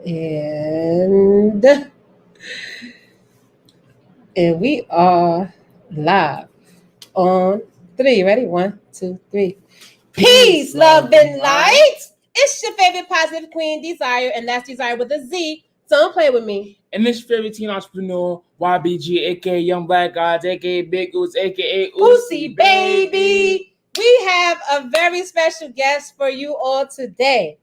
And we are live on 3. Ready? 1, 2, 3. Peace, love, and light. It's your favorite positive queen, Desire, and that's Desire with a Z. So don't play with me. And this favorite teen entrepreneur, YBG, aka Young Black Gods, aka Big Goose, aka Uzi Baby. We have a very special guest for you all today.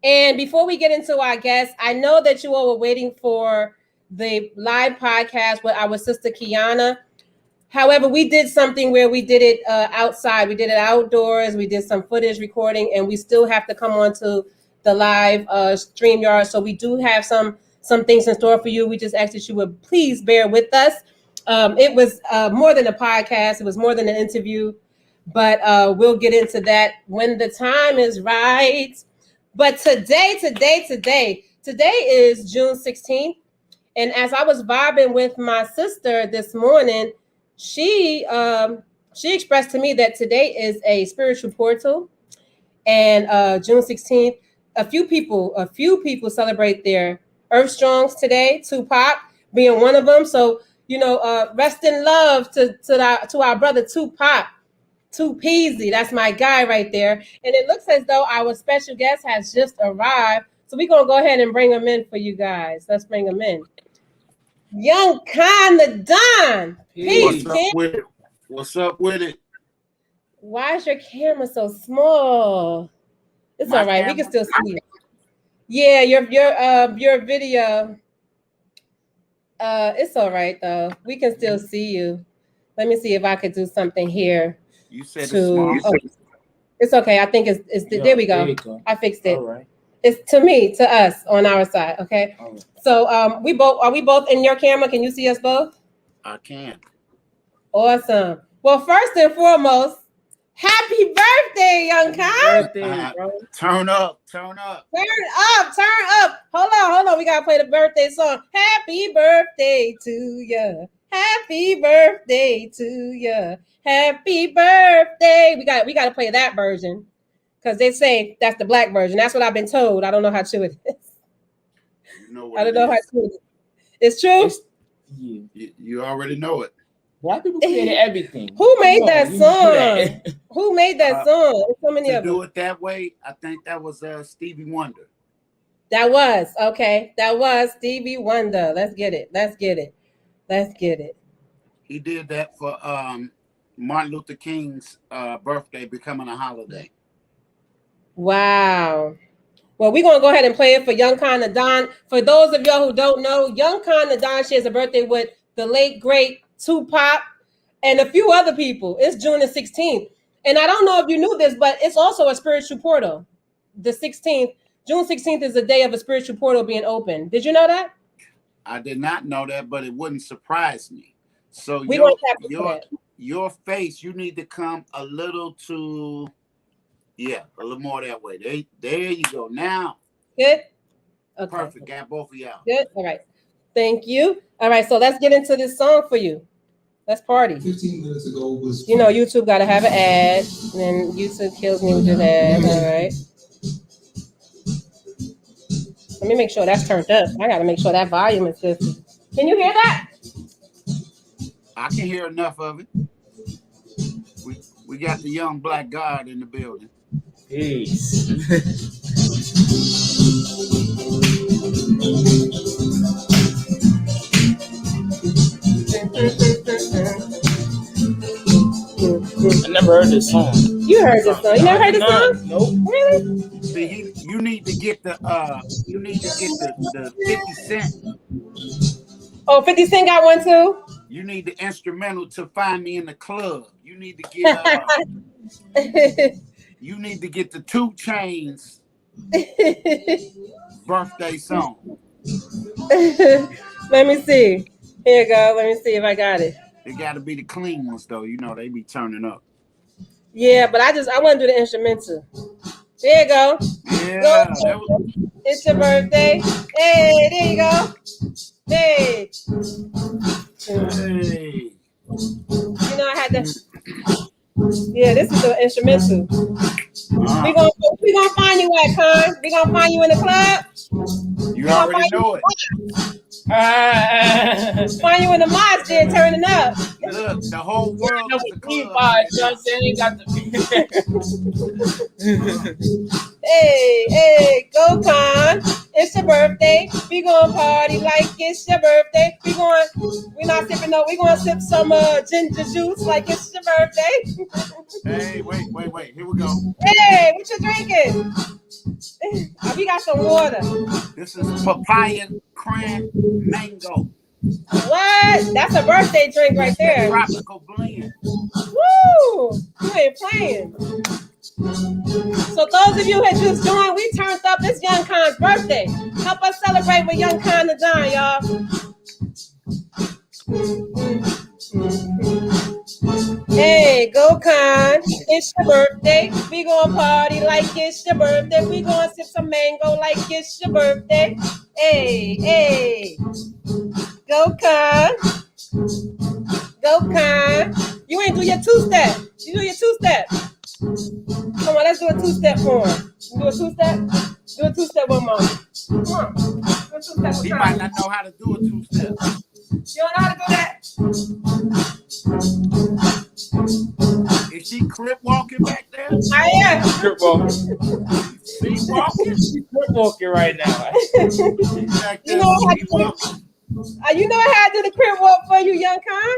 And before we get into our guest, I know that you all were waiting for the live podcast with our sister Kiana. However, we did something where we did it outside. We did it outdoors. We did some footage recording, and we still have to come on to the live StreamYard. So we do have some things in store for you. We just ask that you would please bear with us. It was more than a podcast. It was more than an interview, but we'll get into that when the time is right. But today is June 16th. And as I was vibing with my sister this morning, she expressed to me that today is a spiritual portal. And June 16th, a few people celebrate their Earth Strongs today, Tupac being one of them. So, rest in love to our brother Tupac. Tupeasy, that's my guy right there. And it looks as though our special guest has just arrived. So we're going to go ahead and bring him in for you guys. Let's bring him in. Young Don. Peace, What's up with it? Why is your camera so small? It's all right. We can still see you. Yeah, your video. It's all right, though. We can still see you. Let me see if I could do something here. You said it's small. It's okay. I think it's there we go. I fixed it. All right. It's to us on our side. Okay. Right. So are we both in your camera? Can you see us both? I can. Awesome. Well, first and foremost, happy birthday, Young Con. Turn up. Turn up. Hold on. We gotta play the birthday song. Happy birthday to you. Happy birthday to you. Happy birthday. We got to play that version because they say that's the black version. That's what I've been told. I don't know how true it is. I don't know how true it is. It's true? You already know it. Black people created everything. Who made that song? Who made that song? There's so many to of them. do it that way, I think that was Stevie Wonder. That was Stevie Wonder. Let's get it. He did that for Martin Luther King's birthday becoming a holiday. Wow. Well, we're going to go ahead and play it for Young Don. For those of y'all who don't know, Young Don shares a birthday with the late, great Tupac and a few other people. It's June the 16th. And I don't know if you knew this, but it's also a spiritual portal. The 16th, June 16th is the day of a spiritual portal being open. Did you know that? I did not know that, but it wouldn't surprise me. So your face, you need to come a little a little more that way. There you go. Now. Good. Okay. Perfect. Got both of y'all. Good. All right. Thank you. All right. So let's get into this song for you. Let's party. 15 minutes ago was. YouTube got to have an ad, and then YouTube kills me with this ad. All right. Let me make sure that's turned up. I got to make sure that volume is 50. Can you hear that? I can hear enough of it. We got the young black god in the building. Peace. I never heard this song. You heard this song? You never heard this song? Nope. Really? See, you need to get the 50 Cent. Oh, 50 Cent got one too? You need the instrumental to Find Me in the Club. You need to get you need to get the 2 Chainz birthday song. Let me see. Here you go. Let me see if I got it. They got to be the clean ones though. They be turning up. Yeah, but I want to do the instrumental. There you go. Yeah. It's your birthday. Hey, there you go. Hey. I had to. Yeah, this is the instrumental. We gonna find you at, Con. We gonna find you in the club. You already know it. Find you in the mods there turning up. Look, the whole world is the club. You know what I'm saying? Got the Hey, go Con. It's your birthday. We gonna party like it's your birthday. We not sipping no, we gonna sip some ginger juice like it's your birthday. Hey, wait. Here we go. Hey, what you drinking? We got some water. This is papaya cran mango. What? That's a birthday drink right there. Tropical blend. Woo! You ain't playing. So those of you who had just joined, we turned up. It's Young Khan's birthday. Help us celebrate with Young Khan the Don, y'all. Hey, go Khan. It's your birthday. We gonna party like it's your birthday. We gonna sip some mango like it's your birthday. Hey. Go Khan. Go Khan. You ain't do your two-step. You do your two-step. Come on, let's do a two-step for him. Do a two-step? Do a two-step one more. Come on. Do a two-step. He might not know how to do a two-step. You don't know how to do that? Is she crip walking back there? I am. crip walking. She walking? She's crip walking right now. You know how to do the crib walk for you, Young Khan?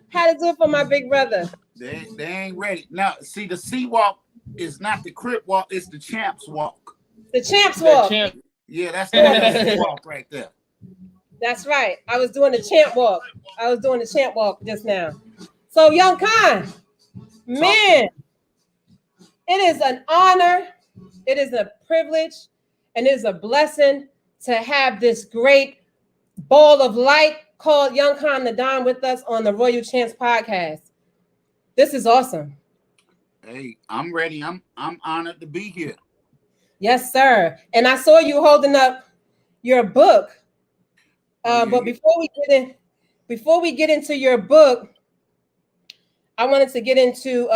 How to do it for my big brother. They ain't ready. Now, see, the sea walk is not the crip walk, it's the champs walk. The champs walk. Yeah, that's the walk right there. That's right. I was doing the champ walk. Just now. So, Young Khan, man, it is an honor, it is a privilege, and it is a blessing to have this great ball of light called Young Khan the Don with us on the Royal Chance podcast. This is awesome. Hey, I'm ready. I'm honored to be here. Yes, sir. And I saw you holding up your book. But before we get into your book, I wanted to get into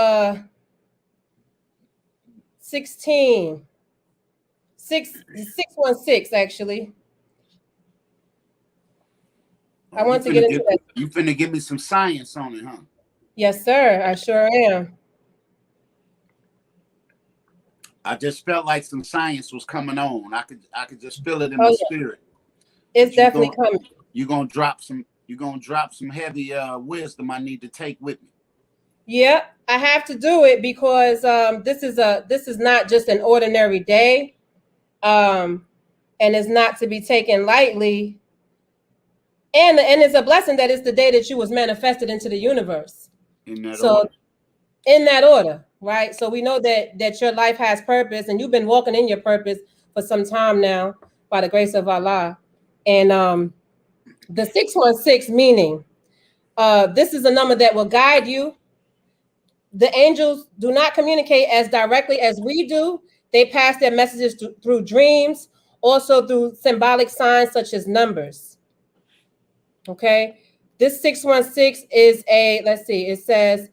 616 actually. I want to get into that. You finna give me some science on it, huh? Yes, sir. I sure am. I just felt like some science was coming on. I could just feel it in my spirit. It's definitely coming. You're gonna drop some heavy wisdom I need to take with me. Yeah, I have to do it because this is not just an ordinary day. And it's not to be taken lightly. And it's a blessing that it's the day that you was manifested into the universe. In that order, right? So we know that your life has purpose, and you've been walking in your purpose for some time now by the grace of Allah. And the 616 meaning, this is a number that will guide you. The angels do not communicate as directly as we do. They pass their messages through dreams, also through symbolic signs such as numbers. Okay, this 616 is it says,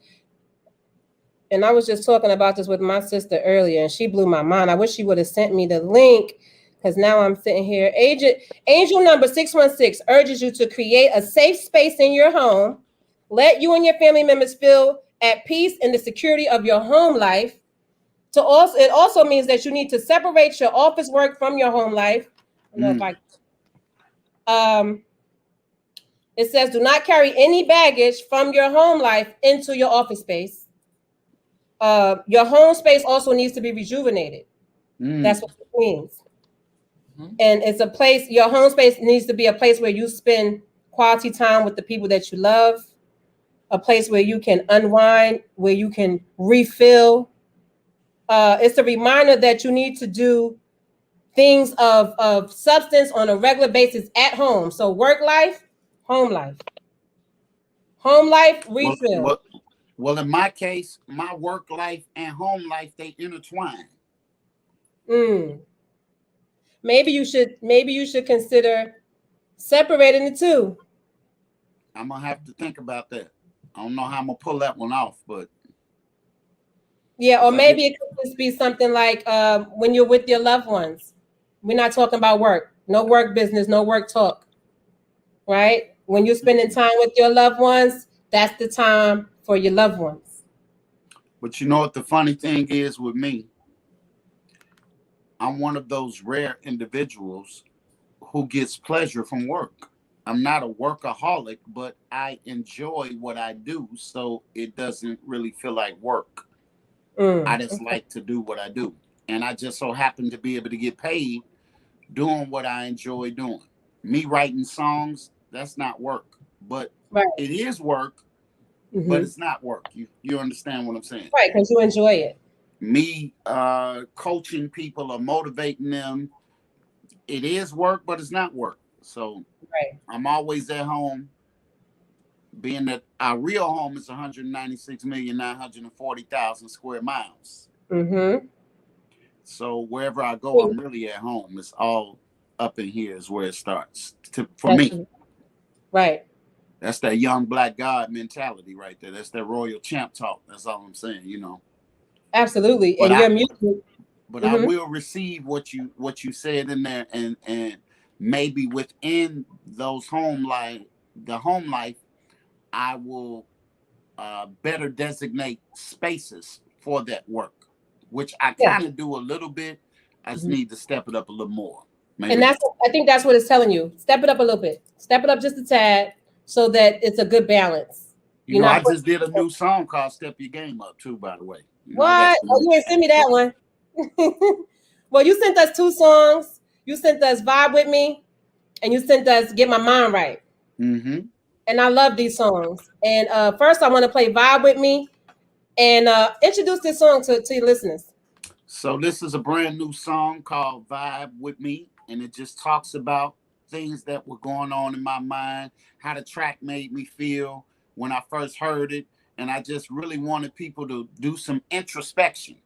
and I was just talking about this with my sister earlier, and she blew my mind. I wish she would have sent me the link, because now I'm sitting here. Angel number 616 urges you to create a safe space in your home. Let you and your family members feel at peace in the security of your home life. It also means that you need to separate your office work from your home life. I don't know if it says, do not carry any baggage from your home life into your office space. Your home space also needs to be rejuvenated. That's what it means. And it's a place, your home space needs to be a place where you spend quality time with the people that you love, a place where you can unwind, where you can refill. It's a reminder that you need to do things of substance on a regular basis at home. So work life, home life. Home life, refill. Well, in my case, my work life and home life, they intertwine. Maybe you should consider separating the two. I'm gonna have to think about that. I don't know how I'm gonna pull that one off, but Yeah, or maybe it could just be something like when you're with your loved ones. We're not talking about work. No work business, no work talk. Right? When you're spending time with your loved ones, that's the time for your loved ones. But you know what the funny thing is with me? I'm one of those rare individuals who gets pleasure from work. I'm not a workaholic, but I enjoy what I do, so it doesn't really feel like work. I just Okay. like to do what I do. And I just so happen to be able to get paid doing what I enjoy doing. Me writing songs, that's not work. But Right. it is work, but it's not work. You understand what I'm saying? Right, because you enjoy it. Me coaching people or motivating them, it is work, but it's not work. So Right. I'm always at home, being that our real home is 196,940,000 square miles. Mm-hmm. So wherever I go, I'm really at home. It's all up in here is where it starts for That's me. right. That's that young black God mentality right there. That's that royal champ talk. That's all I'm saying, Absolutely. But And your music. I will receive what you said in there, and maybe within those the home life, I will better designate spaces for that work, which I kind of do a little bit. I just need to step it up a little more. Maybe. And I think that's what it's telling you. Step it up a little bit. Step it up just a tad so that it's a good balance. I just did a new song called "Step Your Game Up" too. By the way, what? Oh, you ain't sent me that one. Well, you sent us 2 songs. You sent us "Vibe with Me," and you sent us "Get My Mind Right." Mm-hmm. And I love these songs. And first, I want to play "Vibe with Me" and introduce this song to your listeners. So this is a brand new song called "Vibe with Me," and it just talks about things that were going on in my mind, how the track made me feel when I first heard it, and I just really wanted people to do some introspection,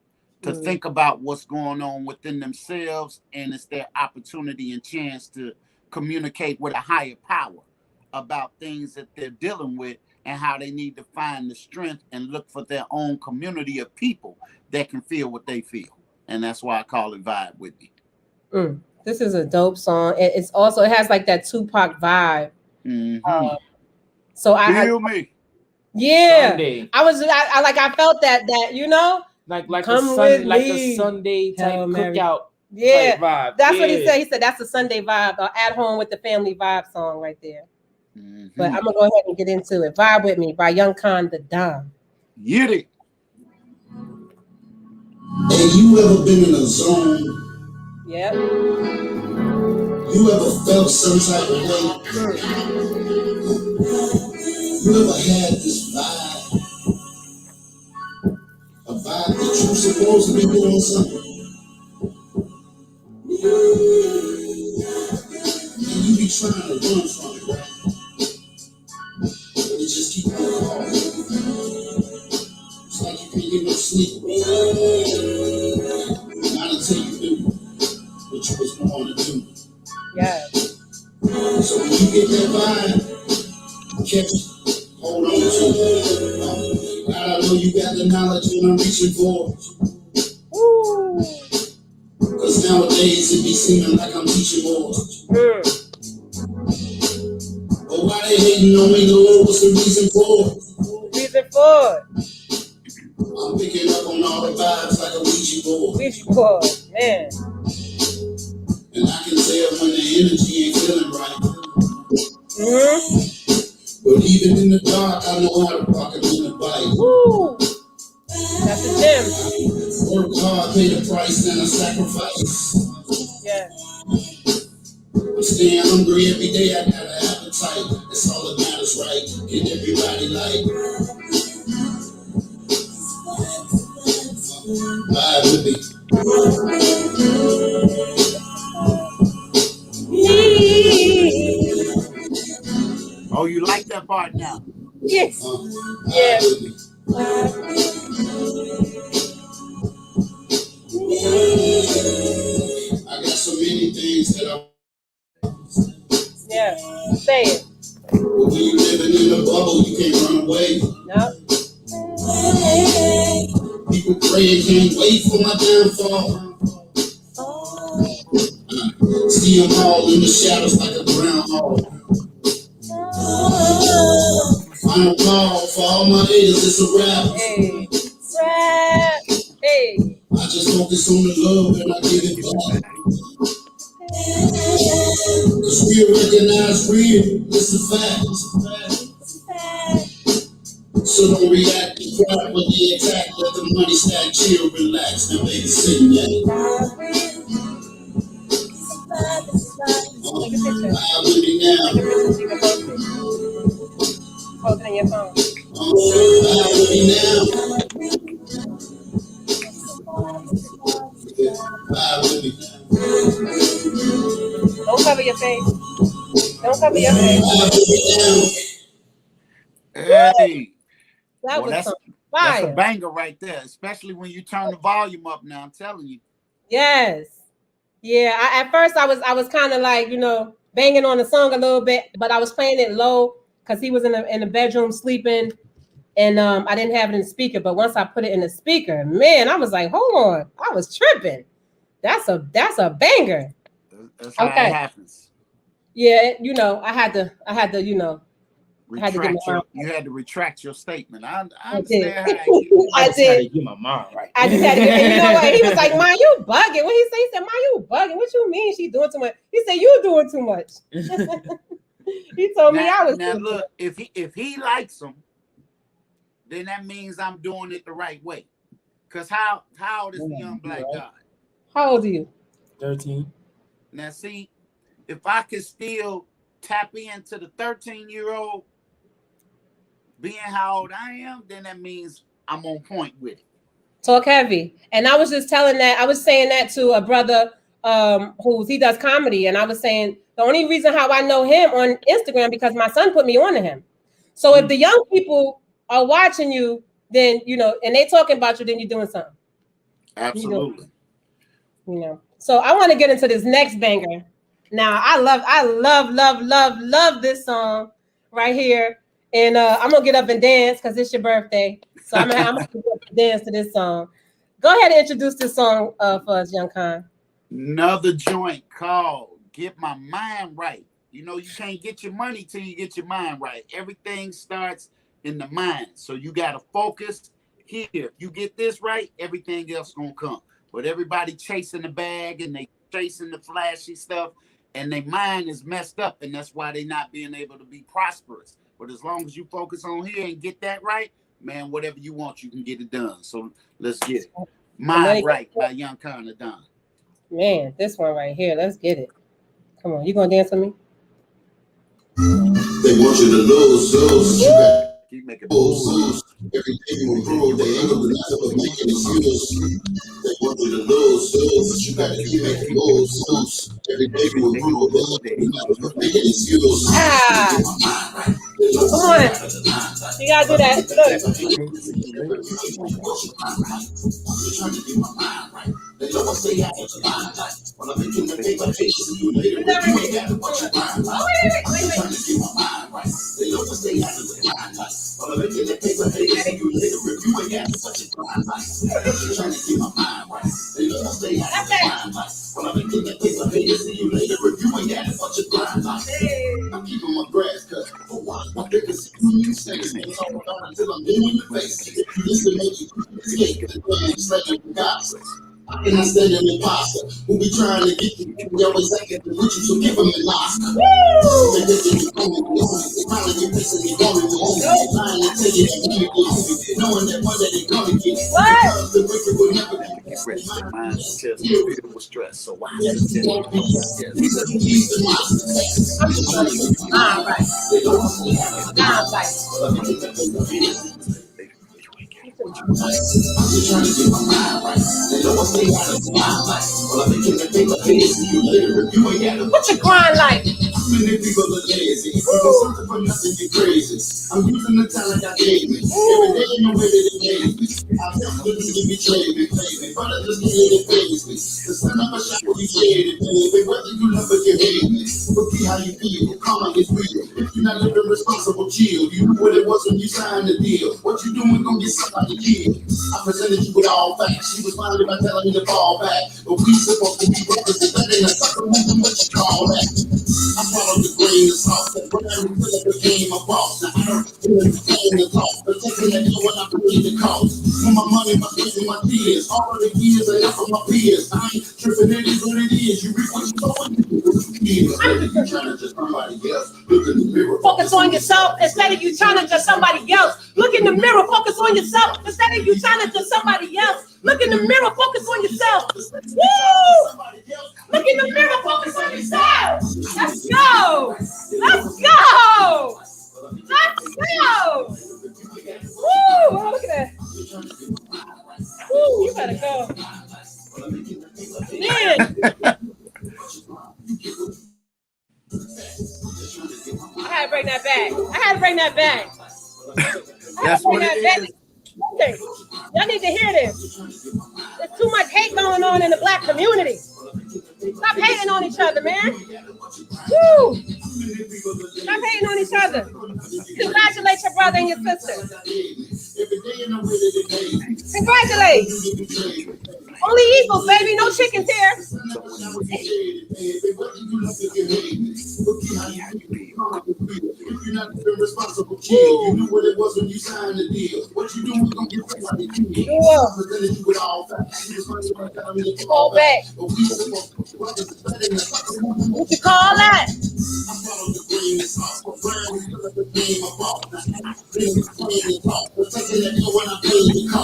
to think about what's going on within themselves, and it's their opportunity and chance to communicate with a higher power about things that they're dealing with and how they need to find the strength and look for their own community of people that can feel what they feel. And that's why I call it Vibe with Me. This is a dope song. It's also, it has like that Tupac vibe. Mm-hmm. So Feel me. Yeah. Sunday. I felt that like come with with like me. a Sunday type Hail Mary. cookout Yeah. type vibe. That's what he said. He said that's the Sunday vibe, at home with the family vibe song right there. Mm-hmm. But I'm gonna go ahead and get into it. Vibe with Me by Young Khan the Don. Yiddy. Hey, you ever been in a zone? Yep. You ever felt some type of way? You ever had this vibe? A vibe that you're supposed to be doing something? And you be trying to run from it, right? But it just keep on calling. It's like you can't get no sleep. Not until you do what you was born to do. Yeah. So when you get that vibe, catch it, hold on to it. God, I know you got the knowledge when I'm reaching for it. Cause nowadays it be seeming like I'm teaching more. But why they hating on me, Lord? What's the reason for it? Reason for it. I'm picking up on all the vibes like a Ouija board. Ouija board, man. And I can tell when the energy ain't feeling right. But even in the dark, I know how to rock it in the bite. Woo. That's the gym. Work hard, pay the price, and a sacrifice. Yeah. I'm staying hungry every day, I got an appetite. That's all that matters, right? Get everybody like. Vibe with me. Oh, you like that part now? Yes. Yeah. I got so many things that I. Yeah. Say it. But when you living in a bubble, you can't run away. No. People praying, can't wait for my downfall. See them all in the shadows like a groundhog. Final call for all my haters, it's a wrap. Hey, rap. Hey. I just focus on the love and I give it back. Cause real recognize real, it's a fact. So don't react to crap when they attack. Let the money stack, chill, relax. Now baby, sit back. Take a picture. Ride with me now. Take a picture so you can post it. Post it on your phone. Ride with me now. Ride with me. Don't cover your face. Don't cover your face. Ride with me now. Hey, That well, was that's some a fire. banger right there, especially when you turn the volume up. Now I'm telling you. Yes. Yeah. At first I was kind of like, banging on the song a little bit, but I was playing it low because he was in the bedroom sleeping, and I didn't have it in the speaker. But once I put it in the speaker, man, I was like, hold on, I was tripping. That's a banger. That's how Okay. it happens. Yeah, I had to, I had to get my You had to retract your statement. I I did. understand how it I just had to did. get my mind right. I just had to get, and you know what? He was like, "Ma, you bugging." What he say? He said, "Ma, you bugging. What you mean she doing too much?" He said, "You doing too much." He told me I was now doing look, if he likes them, then that means I'm doing it the right way. Cause how old is the young black guy? How old are you? 13. Now see, if I could still tap into the 13-year-old being how old I am, then that means I'm on point with it. Talk heavy. And I was just saying that to a brother he does comedy, and I was saying the only reason how I know him on Instagram because my son put me on to him. So if the young people are watching you, then and they talking about you, then you're doing something. Absolutely. So I want to get into this next banger. Now I love this song right here. And I'm gonna get up and dance because it's your birthday. So I'm gonna get up and dance to this song. Go ahead and introduce this song for us, Young Khan. Another joint called Get My Mind Right. You can't get your money till you get your mind right. Everything starts in the mind. So you gotta focus here. If you get this right, everything else gonna come. But everybody chasing the bag and they chasing the flashy stuff, and their mind is messed up, and that's why they not being able to be prosperous. But as long as you focus on here and get that right, man, whatever you want, you can get it done. So let's get it. Mind Right by Young Khan Don. Man, this one right here, let's get it. Come on, you gonna dance with me? They want you to lose. Keep making lose. Every day you improve. They ain't gonna never make an excuse. They want you to lose. You gotta keep making moves. Every day you improve. They ain't gonna make an excuse. Come on. You gotta do that. Look. They know what they have to mind like. When I'm making the paper chasing you later, you ain't got what you mind like. I'm trying to keep my mind right. They know what they have to mind like. When I'm making the paper chasing you later, you ain't got such a mind like. I'm trying to keep my mind right. They know what they have to mind like. When I'm making the paper chasing you later, you ain't got such a mind like. I'm keeping my grass cut for one. My biggest things all around until I'm in your face. This to make you escape the things like you got. I cannot stand an imposter who be trying to get you. We always acting with you, so give them an Oscar. They think you only be on it. They finally get pissing me, wanting me home. They lying and take it and give it to me. Knowing that one day they gonna get it. Because the wicked will never be rest. Their minds are just filled with stress. So why is it I'm trying to keep my mind right. They don't want to have a mind right. I'm just trying to keep my mind right. They know what's they got is mind right. Well, I'm making the paper chasing you later. If you ain't got it, What's your grind like? many people are lazy. You go something for nothing, you crazy. I'm using the talent I gave me. Every day in the way that it gave me. I'll tell them to betray me, but I just can't let it phase me. The sun of a shot will be shaded, baby. Whether you love or you hate me. But see how you feel. Karma is real. If you're not living responsible, chill. You knew what it was when you signed the deal. What you doing gonna get somebody killed. I presented you with all facts. She was minded by telling me to fall back. But we supposed to be brothers, and that ain't a sucker moving, what you call that. I followed the grain of salt, that brand until I became a boss. Now I don't claim the talk, but taking that deal when I paid the cost. For my money, my kids, and my tears. All of the years I got from my peers. I ain't tripping, it is what it is. You reap what you sow, and you do what you give. You trying to just somebody else. Look in the mirror. Focus on yourself instead of you trying to judge somebody else. Look in the mirror, focus on yourself instead of you trying to judge somebody else. Look in the mirror, focus on yourself. Woo! Look in the mirror, focus on yourself. Let's go. Let's go. Let's go. Woo! Oh, look at that. Woo! You better go. Man. I had to bring that back. That's what it is. Okay. Y'all need to hear this. There's too much hate going on in the black community. Stop hating on each other, man. Woo! Stop hating on each other. Congratulate your brother and your sister. Congratulate. Only equals, baby. No chickens here. You're not responsible, chill. You knew what it was when you signed the deal. What you doing gonna get somebody killed. Fall back. What you call that?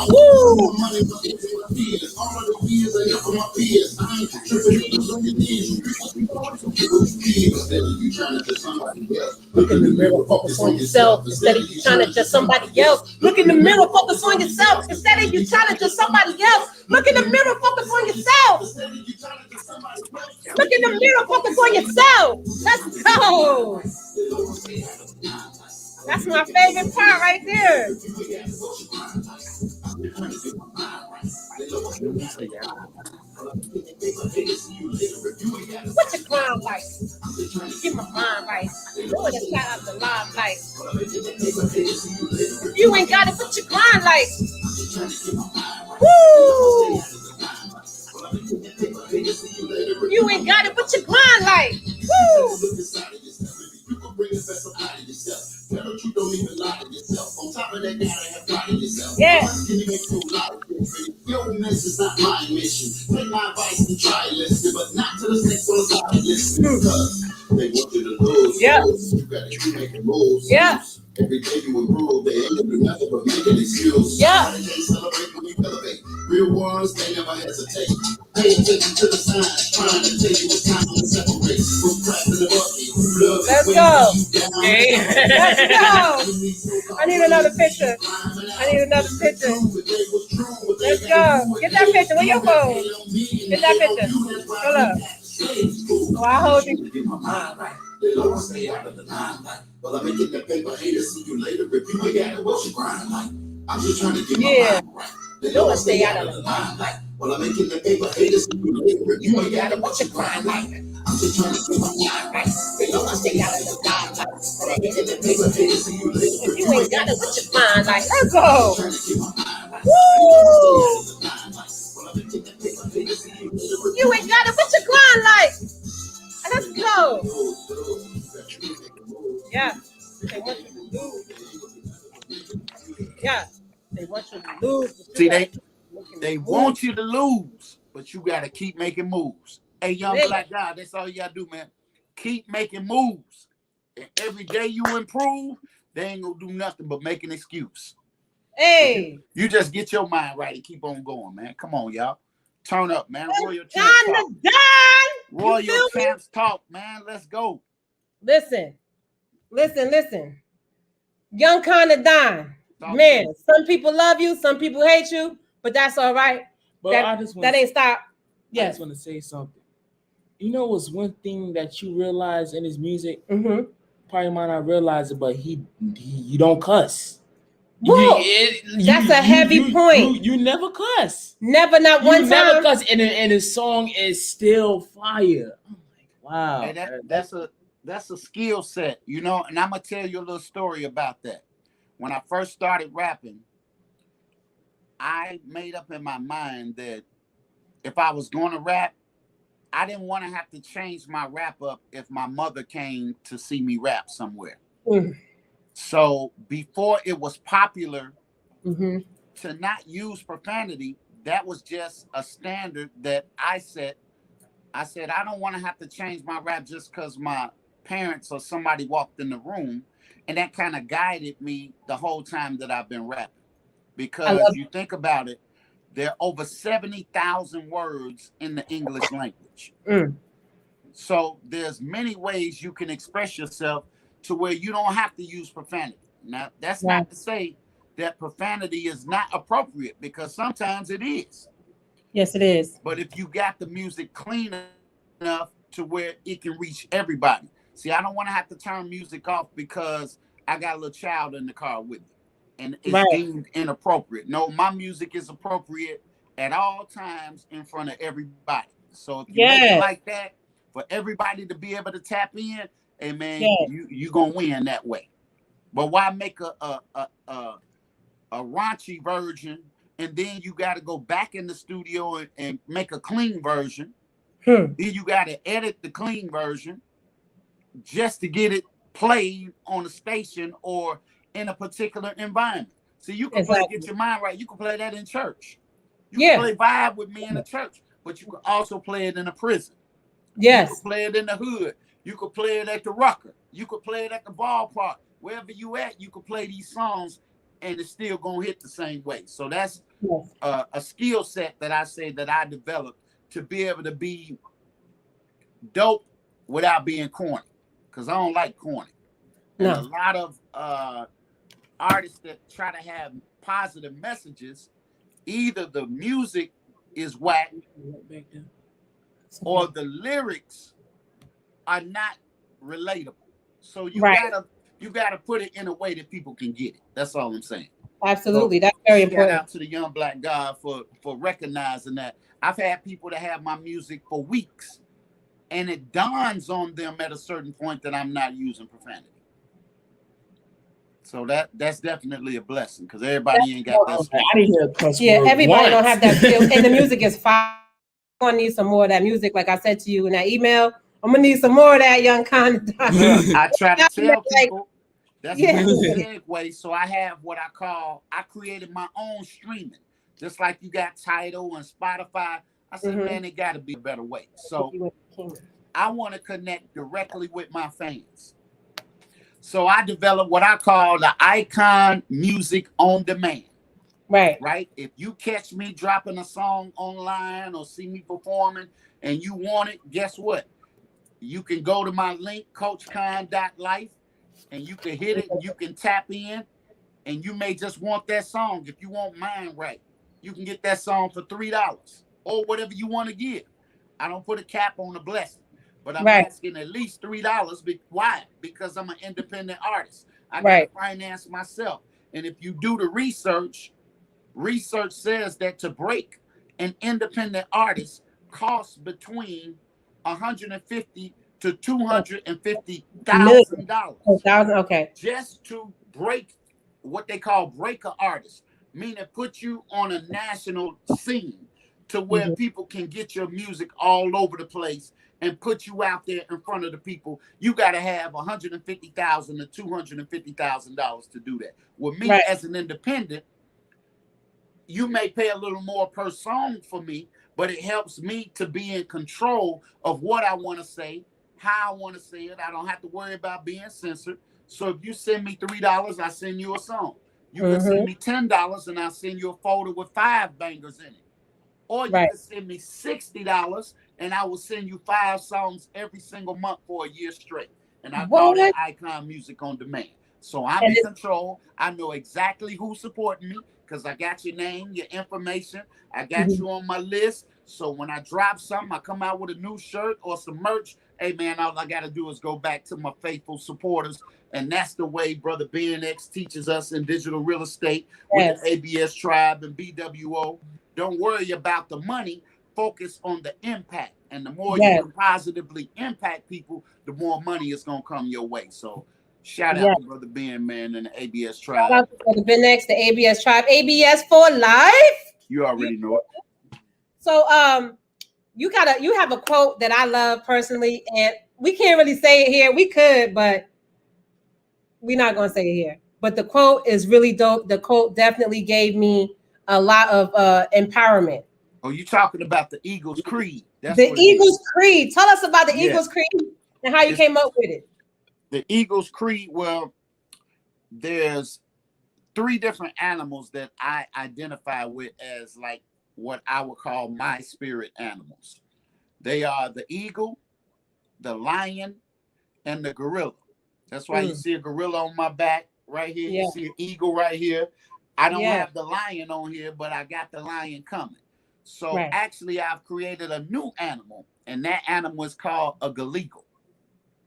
Woo! Look in the mirror, focus on yourself instead of you trying to judge somebody else. Look in the mirror, focus on yourself instead of you trying to judge somebody else. Look in the mirror, focus on yourself. Look in the mirror, focus on yourself. Let's go. That's my favorite part right there. What's your crime like? Get my mind right. Doing a shot out the live light. You ain't got it, put your grind like. Woo! You ain't got it, put your grind like. Woo! Yeah. Your mess is not my mission. Take my advice and try listen, but not to the next one's side listen. Because they want you to lose. Yeah. You gotta keep making moves. Yeah. Every day you improve, they ain't gonna do nothing but make an excuse. Yeah. They can't celebrate when you elevate. Real ones, they never hesitate. Pay attention to the signs, trying to tell you it's time to separate. From crap in the bucket, who love Let's go. Let's go. I need another picture. Let's go. Get that picture. Where your phone? Get that picture. Hold up. Oh, I hold you. They'll stay out of the limelight. Well, I may get that paper, haters see you later. If you ain't got it, what's your grind like? I'm just trying to get my mind right. They'll stay out of the limelight. Well, I may get that paper, haters see you later. If you ain't got it, what's your grind like? I'm just trying to get my mind right. They'll stay out of the limelight. Well, I may get that paper, haters see you later. If you ain't got it, what's your mind like? Let's go. Woo! You ain't got it, what's your grind like? Let's go. Yeah. They want you to lose. Yeah. They want you to lose. See, they want you to lose, but you got to keep making moves. Hey, young black guy, that's all you got to do, man. Keep making moves. And every day you improve, they ain't going to do nothing but make an excuse. Hey. You just get your mind right and keep on going, man. Come on, y'all. Turn up, man. Royal It's Champs time talk. to die. Royal Champs talk, man. Let's go. Listen. Young Conda Don. Man, some people love you, some people hate you, but that's all right. But that ain't stop. Yes. I just want to say something. You know what's one thing that you realize in his music? Mm-hmm. Probably might not realize it, but he don't cuss. Whoa, that's a heavy point. You never cuss. Never, not one time. Never cuss, and his song is still fire. I'm like, wow. Hey, That's a skill set, you know, and I'm gonna tell you a little story about that. When I first started rapping, I made up in my mind that if I was going to rap, I didn't want to have to change my rap up if my mother came to see me rap somewhere. Mm. So before it was popular Mm-hmm. to not use profanity, that was just a standard that I set. I said, I don't want to have to change my rap just because my parents or somebody walked in the room. And that kind of guided me the whole time that I've been rapping. I Because love you think about it, there are over 70,000 words in the English language. Mm. So there's many ways you can express yourself to where you don't have to use profanity. Now, that's Right. not to say that profanity is not appropriate, because sometimes it is. Yes, it is. But if you got the music clean enough to where it can reach everybody. See, I don't want to have to turn music off because I got a little child in the car with me and it's Right. deemed inappropriate. No, my music is appropriate at all times in front of everybody. So if you make it Yes. like that for everybody to be able to tap in, hey man, Yes. you gonna win that way. But why make a raunchy version and then you got to go back in the studio and make a clean version? Hmm. Then you got to edit the clean version just to get it played on a station or in a particular environment. So you can play, Exactly. get your mind right. You can play that in church. You Yeah. can play Vibe with Me in a church, but you can also play it in a prison. Yes. You can play it in the hood. You could play it at the Rucker. You could play it at the ballpark. Wherever you at, you could play these songs and it's still going to hit the same way. So that's Yes. a skill set that I say that I developed to be able to be dope without being corny, because I don't like corny. And a No. lot of artists that try to have positive messages, either the music is whack or the lyrics are not relatable. So Right. you gotta put it in a way that people can get it. That's all I'm saying. Absolutely. So, That's very shout important. out to the young black God for recognizing that. I've had people that have my music for weeks, and it dawns on them at a certain point that I'm not using profanity. So that's definitely a blessing, because everybody ain't got that skill. I didn't hear a cuss Yeah, word everybody don't once. have that skill, and the music is fire. I'm gonna need some more of that music, like I said to you in that email. I'm gonna need some more of that, young Con. Well, I try to tell Like, people that's yeah. a good segue. So I have what I created my own streaming, just like you got Tidal and Spotify. I said, Mhm. man, it got to be a better way. So I want to connect directly with my fans. So I developed what I call the Icon Music on Demand. Right. Right? If you catch me dropping a song online or see me performing and you want it, guess what? You can go to my link, coachkon.life, and you can hit it, you can tap in, and you may just want that song. If you want mine right, you can get that song for $3 or whatever you want to give. I don't put a cap on the blessing, but I'm Right. asking at least $3. Why? Because I'm an independent artist. I got Right. to finance myself. And if you do the research says that to break an independent artist costs between $150 to $250,000 $1,000. Okay. just to break what they call breaker artists, meaning put you on a national scene to where Mhm. people can get your music all over the place and put you out there in front of the people. You got to have $150,000 to $250,000 to do that. With me Right. as an independent, you may pay a little more per song for me, but it helps me to be in control of what I want to say, how I want to say it. I don't have to worry about being censored. So if you send me $3, I send you a song. You can send me $10 and I'll send you a folder with 5 bangers in it. Or you Right. can send me $60 and I will send you 5 songs every single month for a year straight. And I call that What? Icon Music on Demand. So I'm And in it's control. I know exactly who's supporting me because I got your name, your information. I got you on my list. So when I drop something, I come out with a new shirt or some merch. Hey, man, all I got to do is go back to my faithful supporters. And that's the way Brother BNX teaches us in digital real estate with yes. the ABS Tribe and BWO. Don't worry about the money. Focus on the impact. And the more Yes. you can positively impact people, the more money is going to come your way. So shout out Yes. to Brother Ben, man, and the ABS Shout tribe. out to Brother Ben X, the ABS tribe, ABS for life. You already know it. So you have a quote that I love personally, and we can't really say it here. We could, but we're not going to say it here. But the quote is really dope. The quote definitely gave me a lot of empowerment. Oh, you talking about the Eagles Creed? That's The what it Eagles is. Creed. Tell us about the Yeah. Eagles Creed and how you came up with it. The Eagles Creed. Well, there's 3 different animals that I identify with as like what I would call my spirit animals. They are the eagle, the lion, and the gorilla. That's why you see a gorilla on my back right here. Yeah. You see an eagle right here. I don't Yeah. have the lion on here, but I got the lion coming. So Right. actually, I've created a new animal, and that animal is called a galeagle.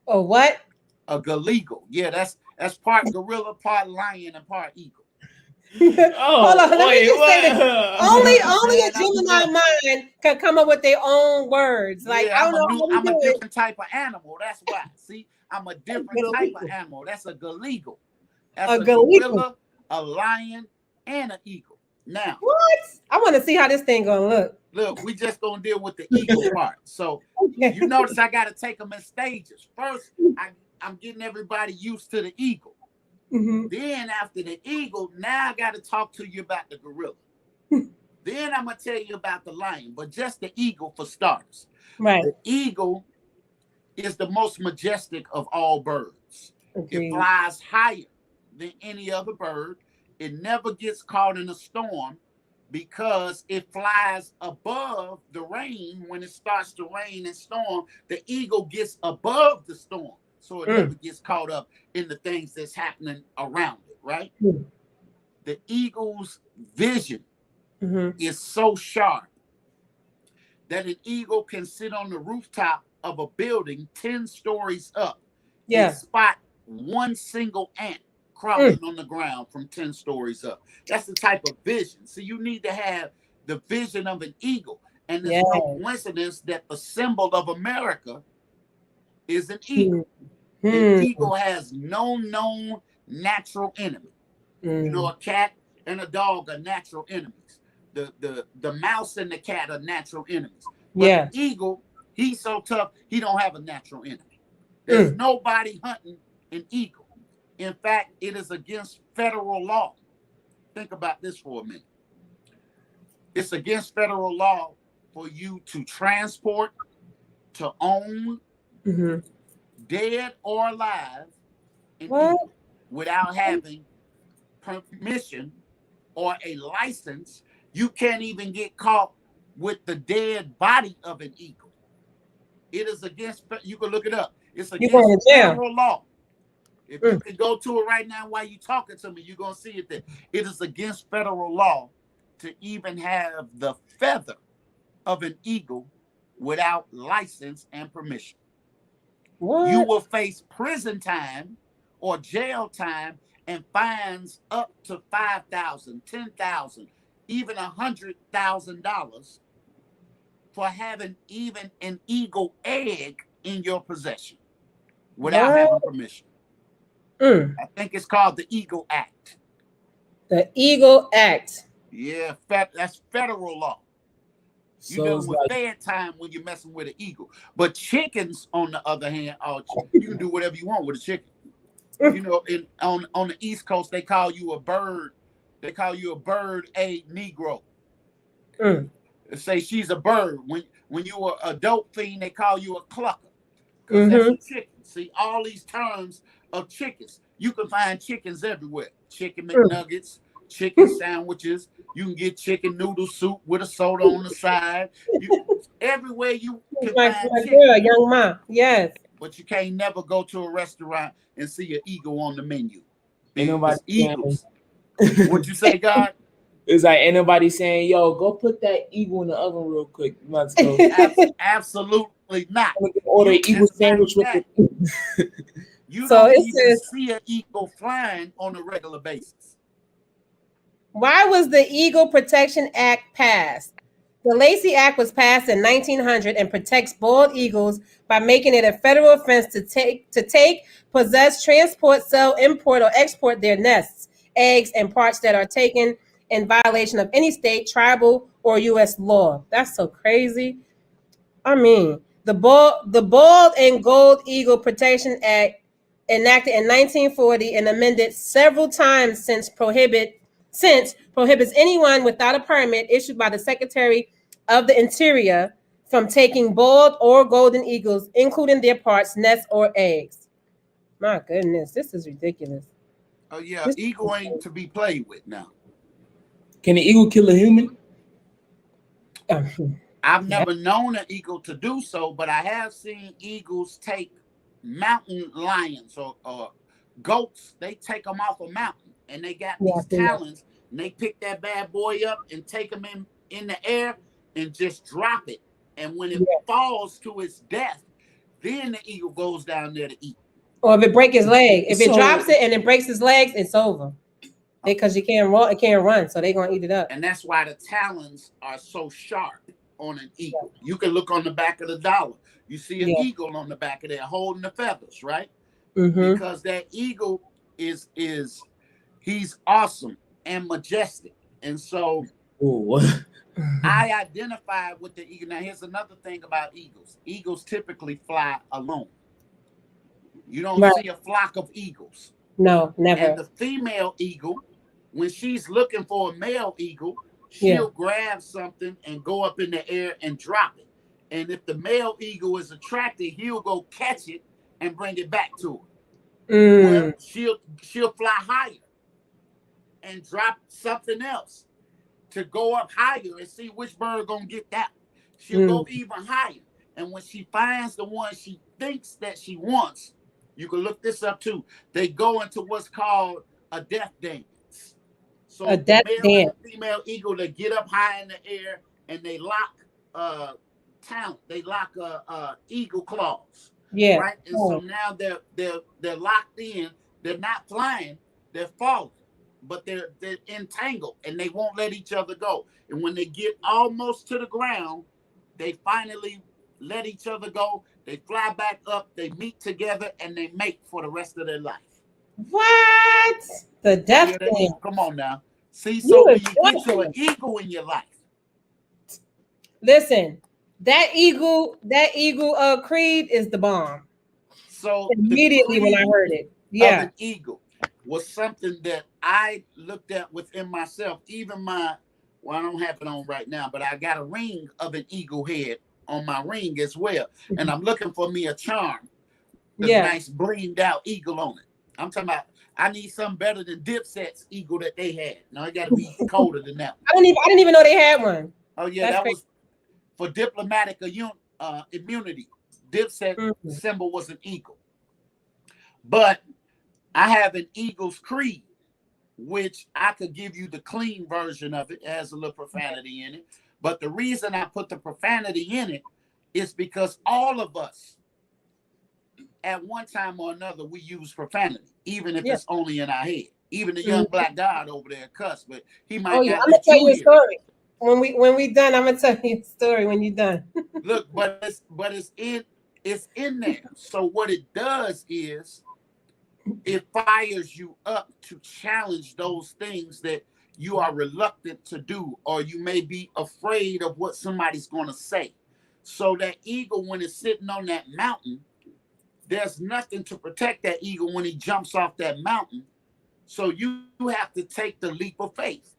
Oh, what? A galeagle. Yeah, that's part gorilla, part lion, and part eagle. Hold on, let me just say this. Only Man, a Gemini mind can come up with their own words. Like, yeah, I don't know how I'm we a do it. different type of animal. That's why. See, I'm a different type of animal. That's a galeagle. That's a gorilla, a lion, and an eagle. Now, what? I want to see how this thing gonna look. Look, we just gonna deal with the eagle part. So you notice I gotta take them in stages. First, I'm getting everybody used to the eagle. Mm-hmm. Then after the eagle, now I gotta talk to you about the gorilla. Then I'm gonna tell you about the lion, but just the eagle for starters. Right. The eagle is the most majestic of all birds. Okay. It flies higher than any other bird. It never gets caught in a storm because it flies above the rain. When it starts to rain and storm, the eagle gets above the storm. So it never gets caught up in the things that's happening around it, right? The eagle's vision is so sharp that an eagle can sit on the rooftop of a building 10 stories up and spot one single ant crawling on the ground from 10 stories up. That's the type of vision. So you need to have the vision of an eagle. And there's no coincidence that the symbol of America is an eagle. An eagle has no known natural enemy. You know, a cat and a dog are natural enemies. The mouse and the cat are natural enemies. But the eagle, he's so tough, he don't have a natural enemy. There's nobody hunting an eagle. In fact, it is against federal law. Think about this for a minute. It's against federal law for you to transport, to own, dead or alive, an eagle without having permission or a license. You can't even get caught with the dead body of an eagle. It is against, you can look it up. It's against federal law. If you can go to it right now while you're talking to me, you're going to see it there. It is against federal law to even have the feather of an eagle without license and permission. What? You will face prison time or jail time and fines up to $5,000, $10,000, even $100,000 for having even an eagle egg in your possession without having permission. I think it's called the Eagle Act. The Eagle Act. Yeah, that's federal law. You know, with fed time when you're messing with an eagle. But chickens, on the other hand, you can do whatever you want with a chicken. You know, on the East Coast, they call you a bird. They call you a bird a Negro. They say she's a bird. When you are a dope fiend, they call you a clucker. Because that's a chicken. See, all these terms of chickens. You can find chickens everywhere. Chicken McNuggets, chicken sandwiches. You can get chicken noodle soup with a soda on the side. Everywhere you can find chicken. Young ma. Yes. But you can't never go to a restaurant and see an eagle on the menu. Ain't nobody eagles. What you say, God? It's like ain't nobody saying, yo, go put that eagle in the oven real quick. Let's go. Absolutely not. Order an eagle sandwich with it. You don't even see an eagle flying on a regular basis. Why was the Eagle Protection Act passed? The Lacey Act was passed in 1900 and protects bald eagles by making it a federal offense to take, possess, transport, sell, import, or export their nests, eggs, and parts that are taken in violation of any state, tribal, or U.S. law. That's so crazy. I mean, the Bald and Gold Eagle Protection Act, enacted in 1940 and amended several times prohibits anyone without a permit issued by the Secretary of the Interior from taking bald or golden eagles, including their parts, nests, or eggs. My goodness, this is ridiculous. Oh yeah, eagle ain't to be played with now. Can an eagle kill a human? I've never known an eagle to do so, but I have seen eagles take mountain lions or goats. They take them off a mountain, and they got these talons, and they pick that bad boy up and take him in the air and just drop it. And when it falls to its death, then the eagle goes down there to eat. Or if it breaks his leg, if it drops it and it breaks his legs, it's over. Because you can't run, so they're gonna eat it up. And that's why the talons are so sharp on an eagle. You can look on the back of the dollar. You see an eagle on the back of there holding the feathers, right? Mm-hmm. Because that eagle he's awesome and majestic. And so I identify with the eagle. Now, here's another thing about eagles. Eagles typically fly alone. You don't see a flock of eagles. No, never. And the female eagle, when she's looking for a male eagle, she'll grab something and go up in the air and drop it. And if the male eagle is attracted, he'll go catch it and bring it back to her. Well, she'll fly higher and drop something else to go up higher and see which bird gonna get that. She'll go even higher. And when she finds the one she thinks that she wants, you can look this up too. They go into what's called a death dance. So a death dance. And female eagle, they get up high in the air and they lock talent. They lock eagle claws. Yeah. Right. And so now they're locked in. They're not flying. They're falling, but they're entangled and they won't let each other go. And when they get almost to the ground, they finally let each other go. They fly back up, they meet together, and they mate for the rest of their life. What? The death thing. Come on now. See, so when you get to an eagle in your life. Listen, that eagle creed is the bomb. So immediately when I heard it, an eagle was something that I looked at within myself. Even I don't have it on right now, but I got a ring of an eagle head on my ring as well. And I'm looking for me a charm. A nice blinged out eagle on it. I'm talking about I need something better than Dipset's eagle that they had. No, it gotta be colder than that. I didn't even know they had one. Oh yeah, that was for diplomatic immunity. Dipset symbol was an eagle. But I have an eagle's creed, which I could give you the clean version of it. It has a little profanity in it. But the reason I put the profanity in it is because all of us, at one time or another, we use profanity, even if it's only in our head. Even the young black God over there cuss, but he might. I'm gonna tell you a story when we done. I'm gonna tell you a story when you're done. Look, but it's in there. So what it does is it fires you up to challenge those things that you are reluctant to do, or you may be afraid of what somebody's going to say. So that eagle, when it's sitting on that mountain, there's nothing to protect that eagle when he jumps off that mountain. So you have to take the leap of faith.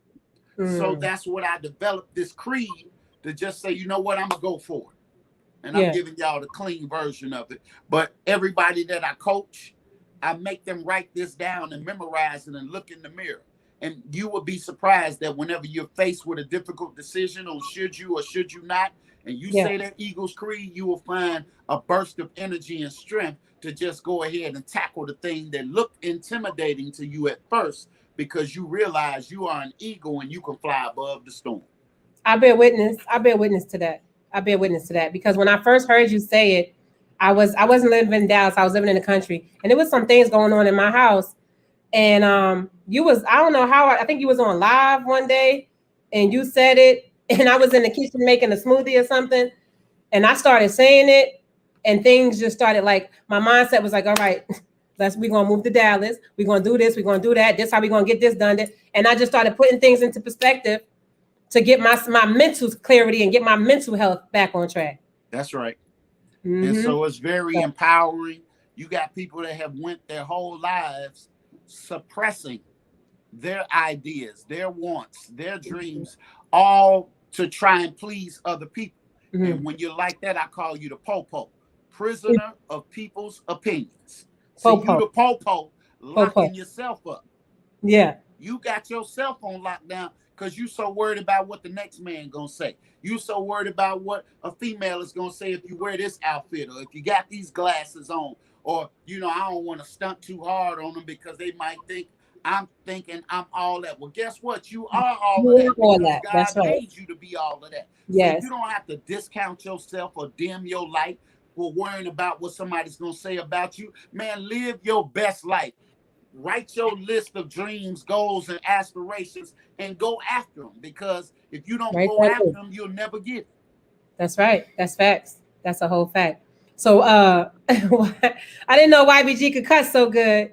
So that's what I developed this creed to just say, you know what, I'm going to go for it. And I'm giving y'all the clean version of it. But everybody that I coach, I make them write this down and memorize it and look in the mirror. And you will be surprised that whenever you're faced with a difficult decision on should you or should you not, and you say that Eagles creed, you will find a burst of energy and strength to just go ahead and tackle the thing that looked intimidating to you at first, because you realize you are an eagle and you can fly above the storm. I bear witness to that. Because when I first heard you say it, I wasn't living in Dallas. I was living in the country, and there was some things going on in my house. And I don't know how, I think you was on live one day and you said it, and I was in the kitchen making a smoothie or something, and I started saying it, and things just started like my mindset was like, all right, we're gonna move to Dallas, we're gonna do this, we're gonna do that, this how we're gonna get this done. And I just started putting things into perspective to get my mental clarity and get my mental health back on track. That's right. Mm-hmm. And so it's very empowering. You got people that have went their whole lives suppressing their ideas, their wants, their dreams, all to try and please other people. Mm-hmm. And when you're like that, I call you the popo, prisoner of people's opinions. So you the popo, locking yourself up. Yeah. You got yourself on lockdown because you so worried about what the next man gonna say. You so worried about what a female is gonna say if you wear this outfit, or if you got these glasses on, or I don't want to stunt too hard on them because they might think I'm thinking I'm all that. Well, guess what? You are all of that because God made you to be all of that. Yes. So you don't have to discount yourself or dim your light for worrying about what somebody's gonna say about you. Man, live your best life. Write your list of dreams, goals, and aspirations and go after them, because if you don't go after them, you'll never get it. That's right. That's facts. That's a whole fact. So I didn't know YBG could cuss so good.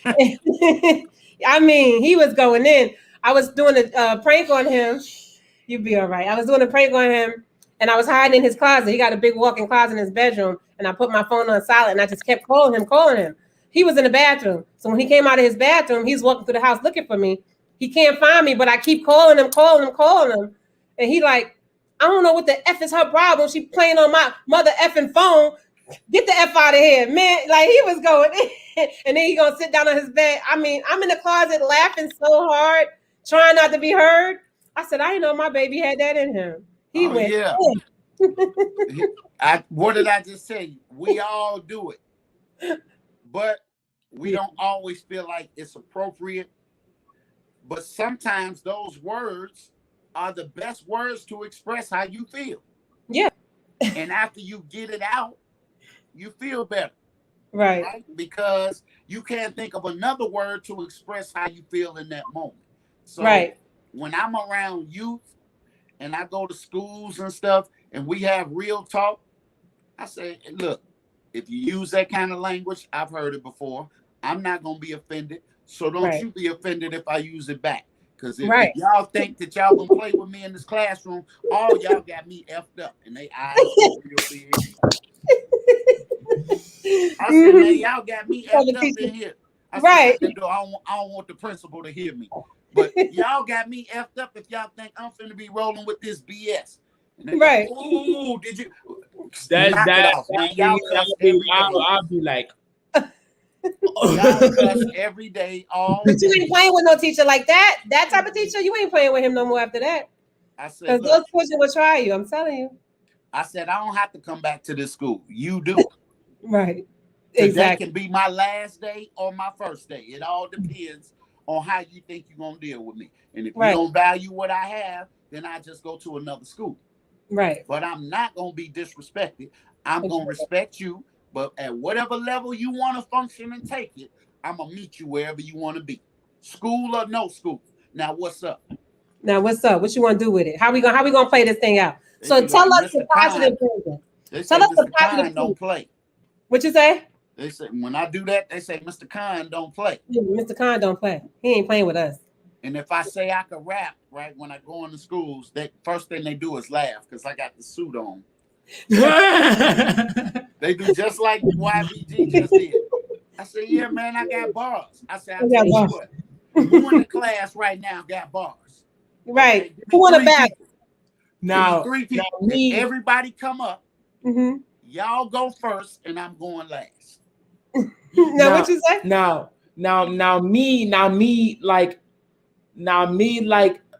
I mean, he was going in. I was doing a prank on him. You'd be all right. I was doing a prank on him, and I was hiding in his closet. He got a big walk-in closet in his bedroom, and I put my phone on silent, and I just kept calling him. He was in the bathroom. So when he came out of his bathroom, he's walking through the house looking for me. He can't find me, but I keep calling him. And he like, I don't know what the F is her problem. She playing on my mother effing phone. Get the F out of here, man. Like, he was going in. And then he gonna sit down on his bed. I mean, I'm in the closet laughing so hard, trying not to be heard. I said, I didn't know my baby had that in him. He went. Yeah. What did I just say? We all do it. But we don't always feel like it's appropriate. But sometimes those words are the best words to express how you feel. Yeah. And after you get it out, you feel better. Right? Because you can't think of another word to express how you feel in that moment. So when I'm around youth and I go to schools and stuff and we have real talk, I say, look, if you use that kind of language, I've heard it before. I'm not going to be offended. So don't you be offended if I use it back. Because if y'all think that y'all going to play with me in this classroom, all y'all got me effed up. And they eyes real big. I said, man, y'all got me effed up in here. I said, I don't want the principal to hear me. But y'all got me effed up if y'all think I'm finna be rolling with this BS. Like, oh, did you? Knock it off, man. Y'all cuss every day. I'll be like, y'all cuss every day, all but you ain't playing with no teacher like that. That type of teacher, you ain't playing with him no more after that. I said, because those children will try you. I'm telling you. I said, I don't have to come back to this school. You do. Right. Today can be my last day or my first day. It all depends on how you think you're going to deal with me. And if you don't value what I have, then I just go to another school. Right. But I'm not going to be disrespected. I'm going to respect you. But at whatever level you want to function and take it, I'm going to meet you wherever you want to be. School or no school. Now, what's up? What you want to do with it? How we gonna play this thing out? So tell us the positive thing. Tell us the positive thing. Don't play. What you say? They say when I do that, they say Mr. Khan don't play. Yeah, Mr. Khan don't play. He ain't playing with us. And if I say I could rap, right, when I go into schools, the first thing they do is laugh because I got the suit on. They do just like YBG just did. I said, yeah, man, I got bars. I said, I'll tell you what. Who in the class right now got bars? Right. Okay, who want to back? Now, 3 people. Now, everybody come up. Mm-hmm. Y'all go first, and I'm going last. Now, what you say? Now, me, like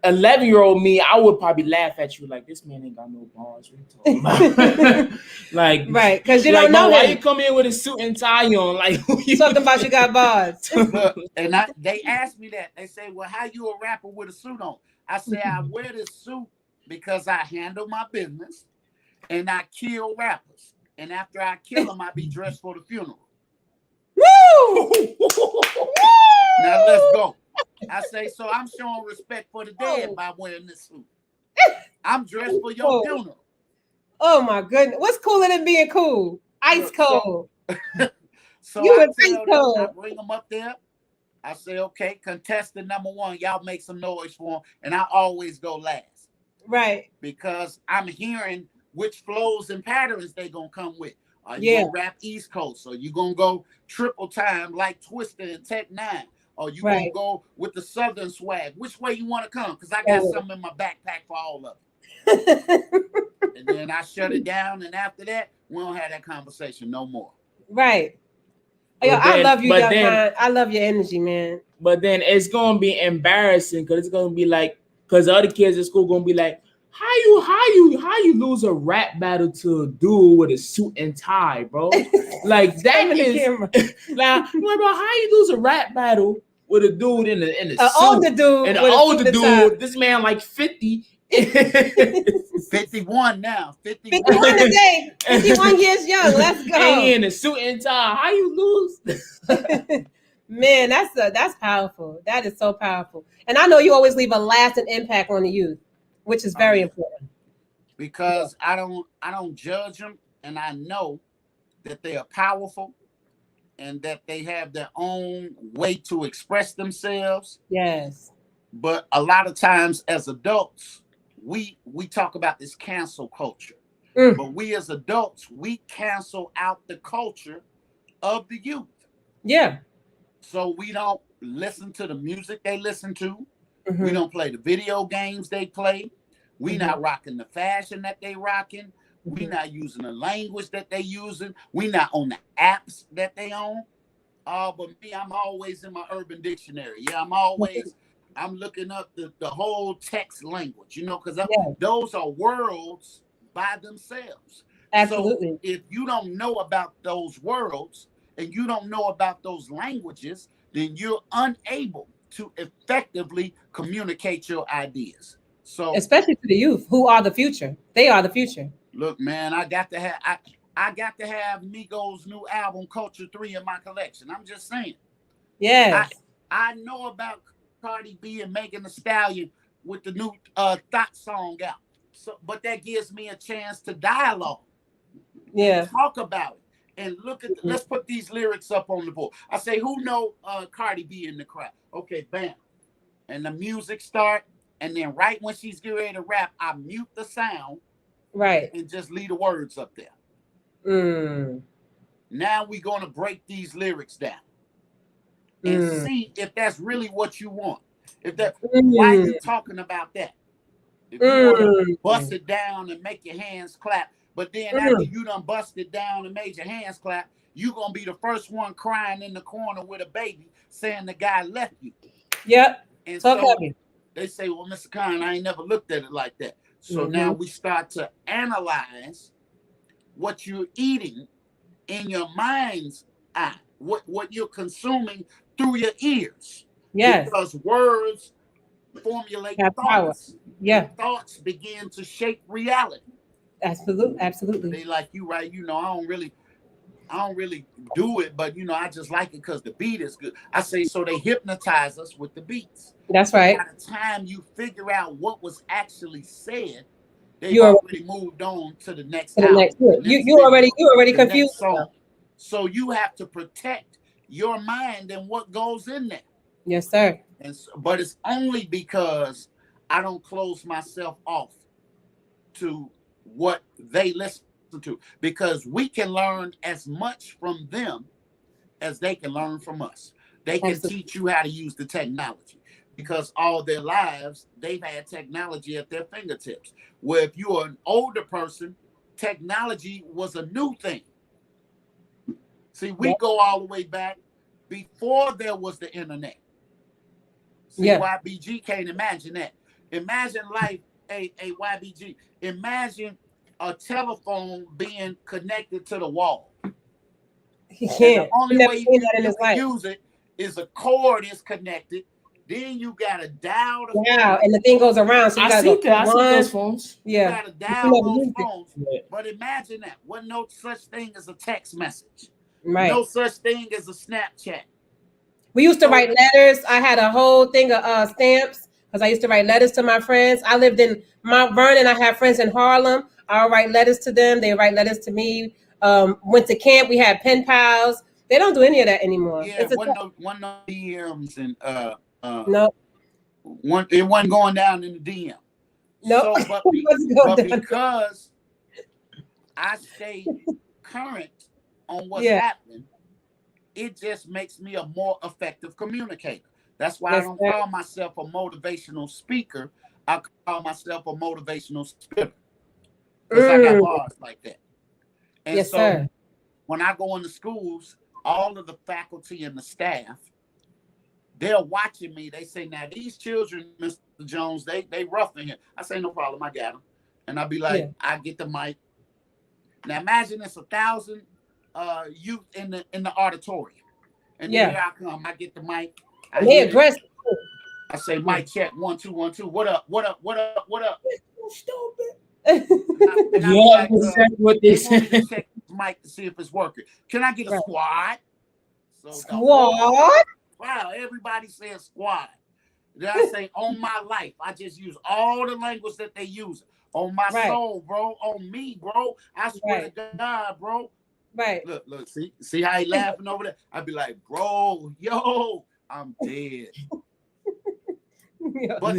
11-year-old me, I would probably laugh at you like, this man ain't got no bars. What are you talking about? Like, right? Because you don't know why you come in with a suit and tie on. Like, you talking about you got bars? And they asked me that. They say, well, how you a rapper with a suit on? I say, I wear this suit because I handle my business and I kill rappers. And after I kill them, I be dressed for the funeral. Woo! Now let's go. I say, so I'm showing respect for the dead by wearing this suit. I'm dressed for your funeral. Oh my goodness. What's cooler than being cool? Ice cold. So I tell them, I bring them up there. I say, okay, contestant number 1, y'all make some noise for them. And I always go last. Right. Because I'm hearing which flows and patterns they going to come with. Are you going to rap East Coast? Or you going to go triple time like Twister and Tech 9? Or you going to go with the Southern swag? Which way you want to come? Because I got something in my backpack for all of it. And then I shut it down. And after that, we don't have that conversation no more. Right. Yo, I love you, young man. I love your energy, man. But then it's gonna be embarrassing because it's gonna be like, because the other kids at school gonna be like, how you lose a rap battle to a dude with a suit and tie, bro? Like that is like, bro, how you lose a rap battle with a dude in a suit? Older dude, and an older dude. This man like 50. 51 now. 51 today. 51 years young. Let's go. And he in a suit and tie. How you lose? Man, that's powerful. That is so powerful. And I know you always leave a lasting impact on the youth, which is very important. Because I don't judge them, and I know that they are powerful and that they have their own way to express themselves. Yes. But a lot of times as adults, we talk about this cancel culture. But we as adults, we cancel out the culture of the youth. Yeah. So we don't listen to the music they listen to. We don't play the video games they play. We not rocking the fashion that they rocking. We not using the language that they using. We not on the apps that they on. But me, I'm always in my Urban Dictionary. Yeah, I'm looking up the whole text language, because those are worlds by themselves. Absolutely. So if you don't know about those worlds and you don't know about those languages, then you're unable to effectively communicate your ideas. So especially to the youth, who are the future. They are the future. Look, man, I got to have Migos' new album Culture 3 in my collection. I'm just saying. Yes. I know about Cardi B and Megan Thee Stallion with the new Thought song out. So, but that gives me a chance to dialogue. Yeah. Talk about it and look at. Let's put these lyrics up on the board. I say, who know Cardi B in the crowd? Okay, bam, and the music start, and then right when she's getting ready to rap, I mute the sound. Right. And just leave the words up there. Now we're gonna break these lyrics down. And see if that's really what you want. If that, why are you talking about that? If you want to bust it down and make your hands clap, but then after you done bust it down and made your hands clap, you gonna be the first one crying in the corner with a baby saying the guy left you. Yep. And so they say, well, Mr. Khan, I ain't never looked at it like that. So now we start to analyze what you're eating in your mind's eye, what you're consuming through your ears. Yes. Because words formulate thoughts. Yeah. Thoughts begin to shape reality. Absolutely. They like you, right? I don't really do it, but I just like it because the beat is good. I say, so they hypnotize us with the beats. That's right. By the time you figure out what was actually said, they've already moved on to the next album. You already confused. So you have to protect your mind and what goes in there. Yes, sir. But it's only because I don't close myself off to what they listen to, because we can learn as much from them as they can learn from us. They can teach you how to use the technology, because all their lives they've had technology at their fingertips. Where if you're an older person, technology was a new thing. See, we go all the way back before there was the internet. See, YBG can't imagine that. Imagine life, a YBG. Imagine a telephone being connected to the wall. He can't. The only way you can use it is a cord is connected. Then you gotta dial the phone. And the thing goes around. So I see those phones. You gotta dial those phones. But imagine that. Wasn't no such thing as a text message. Right. No such thing as a Snapchat. We used to write letters. I had a whole thing of stamps. because I used to write letters to my friends. I lived in Mount Vernon. I have friends in Harlem. I'll write letters to them. They write letters to me. Went to camp. We had pen pals. They don't do any of that anymore. Yeah, one no DMs and no, it wasn't going down in the DM. no. So, but because I stay current on what's happening, it just makes me a more effective communicator. That's why I don't call myself a motivational speaker. I call myself a motivational spitter, because I got bars like that. And so when I go into schools, all of the faculty and the staff, they're watching me. They say, now these children, Mr. Jones, they roughing him. I say, no problem, I got them. And I'll be like, I get the mic. Now imagine it's 1,000 youth in the auditorium. And then here I come. I get the mic. They aggressive. I say, mic check, 1 2 1 2. What up? What up? What up? What up? Stupid. And Yeah, exactly what they said. Check the mic to see if it's working. Can I get a squad? So Squad? Wow, everybody says squad. Then I say, on my life, I just use all the language that they use. On my soul, bro. On me, bro. I swear to God, bro. Right. Look, see how he laughing over there? I'd be like, bro, yo, I'm dead. But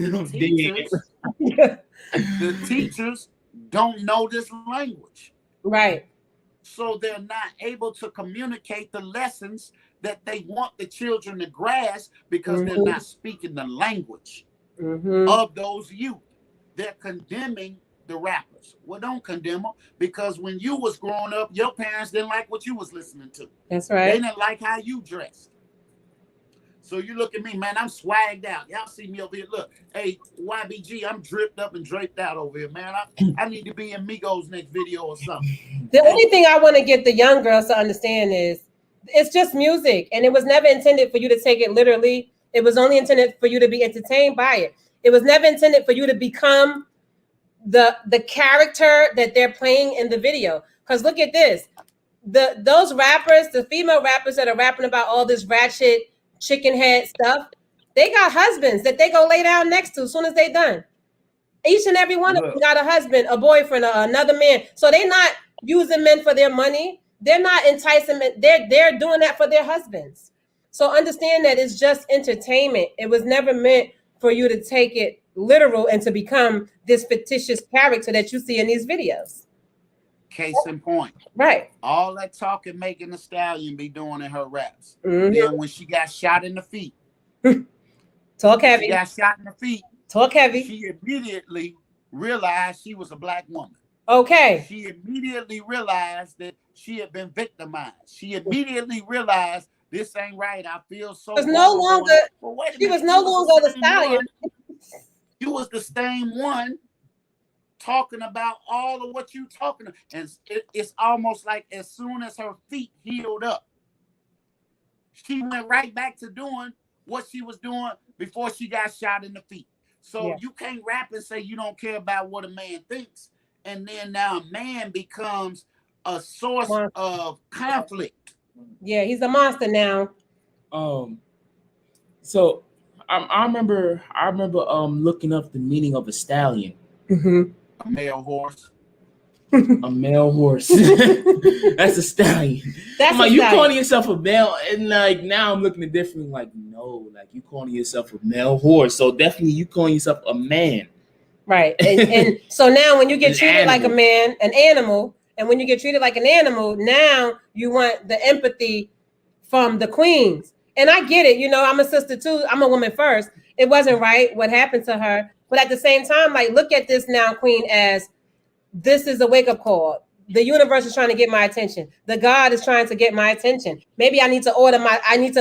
the teachers don't know this language. Right. So they're not able to communicate the lessons that they want the children to grasp, because they're not speaking the language of those youth. They're condemning the rappers. Well, don't condemn them, because when you was growing up, your parents didn't like what you was listening to. That's right. They didn't like how you dressed. So you look at me, man, I'm swagged out. Y'all see me over here. Look, hey, YBG, I'm dripped up and draped out over here, man. I need to be in Migos' next video or something. The only thing I want to get the young girls to understand is it's just music, and it was never intended for you to take it literally. It was only intended for you to be entertained by it. It was never intended for you to become the character that they're playing in the video. Because look at this. Those rappers, the female rappers that are rapping about all this ratchet chicken head stuff, they got husbands that they go lay down next to as soon as they done. Each and every one of them got a husband, a boyfriend, another man. So they're not using men for their money. They're not enticing men. They're doing that for their husbands. So understand that it's just entertainment. It was never meant for you to take it literal and to become this fictitious character that you see in these videos. Case in point. Right. All that talking Megan Thee Stallion be doing in her raps. Then when she got shot in the feet. Talk heavy. She got shot in the feet. Talk heavy. She immediately realized she was a black woman. Okay. She immediately realized that she had been victimized. She immediately realized this ain't right. I feel so. Was no longer. Well, wait a she minute. was no longer the stallion. You was the same one talking about all of what you talking about. And it's almost like as soon as her feet healed up, she went right back to doing what she was doing before she got shot in the feet. So you can't rap and say you don't care about what a man thinks, and then now a man becomes a source of conflict. Yeah, he's a monster now. So I remember looking up the meaning of a stallion. A male horse. A male horse. That's a stallion. That's like, you calling yourself a male, and like now I'm looking at different. Like, no, like you calling yourself a male horse. So definitely you calling yourself a man. Right. And so now when you get treated like a man, an animal, and when you get treated like an animal, now you want the empathy from the queens. And I get it, you know, I'm a sister too. I'm a woman first. It wasn't right what happened to her. But at the same time, like, look at this now, queen, as this is a wake-up call. The universe is trying to get my attention. The God is trying to get my attention. Maybe I need to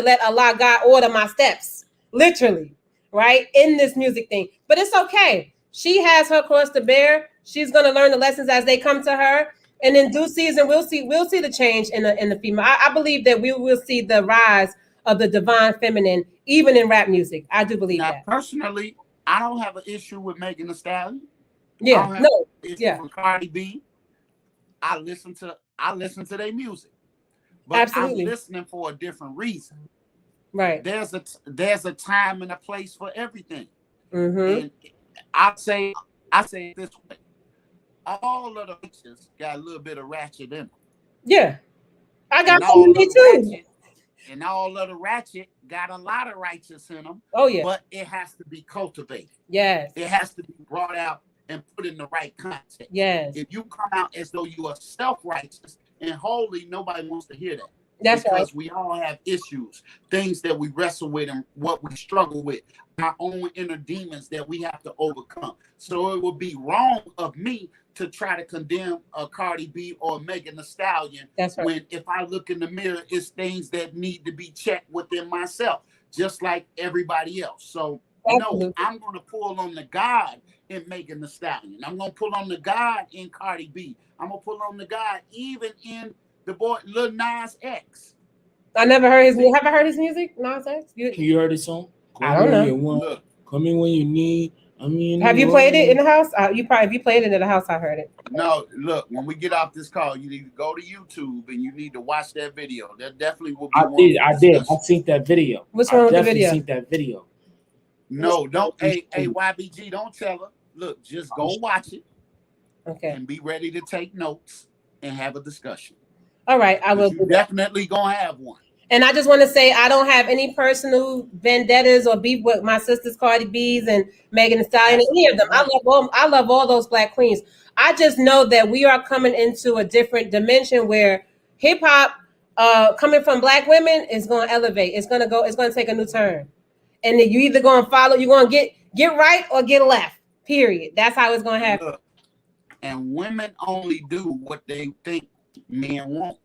let Allah God order my steps, literally, right? In this music thing. But it's okay. She has her cross to bear. She's going to learn the lessons as they come to her. And in due season, we'll see the change in the female. I believe that we will see the rise of the divine feminine, even in rap music. I do believe that. Personally, I don't have an issue with Megan Thee Stallion. Yeah, no, yeah. With Cardi B, I listen to their music, but absolutely. I'm listening for a different reason. Right. There's a time and a place for everything. Mm-hmm. And I say it this way: all of the righteous got a little bit of ratchet in them, Yeah. I got and some in all of me the too. ratchet, got a lot of righteous in them. Oh yeah. But it has to be cultivated. Yes. It has to be brought out and put in the right context. Yes. If you come out as though you are self-righteous and holy, nobody wants to hear that. That's right. Because we all have issues, things that we wrestle with and what we struggle with, our own inner demons that we have to overcome. So it would be wrong of me to try to condemn a Cardi B or Megan Thee Stallion. That's right. When if I look in the mirror, it's things that need to be checked within myself, just like everybody else. So Absolutely. no, I'm going to pull on the God in Megan Thee Stallion. I'm going to pull on the God in Cardi B. I'm going to pull on the God even in the boy Lil Nas X. I never heard his music. Have I heard his music? Nas X? You heard his song? I don't know. You want, Look, come in when you need. I mean, Have you played it in the house? If you played it in the house, I heard it. no, look, when we get off this call, you need to go to YouTube and you need to watch that video. That definitely will be I did. I seen that video. What's wrong with the video? I seen that video. No, don't. Hey, YBG, don't tell her. Look, just go watch it. Okay. And be ready to take notes and have a discussion. All right, I will. You definitely gonna have one. And I just want to say I don't have any personal vendettas or beef with my sisters Cardi B's and Megan Thee Stallion, any of them. I love all those black queens. I just know that we are coming into a different dimension where hip hop, coming from black women, is going to elevate. It's going to take a new turn, and then you either going to follow, you're going to get right or get left. Period. That's how it's going to happen. Look, and women only do what they think men want.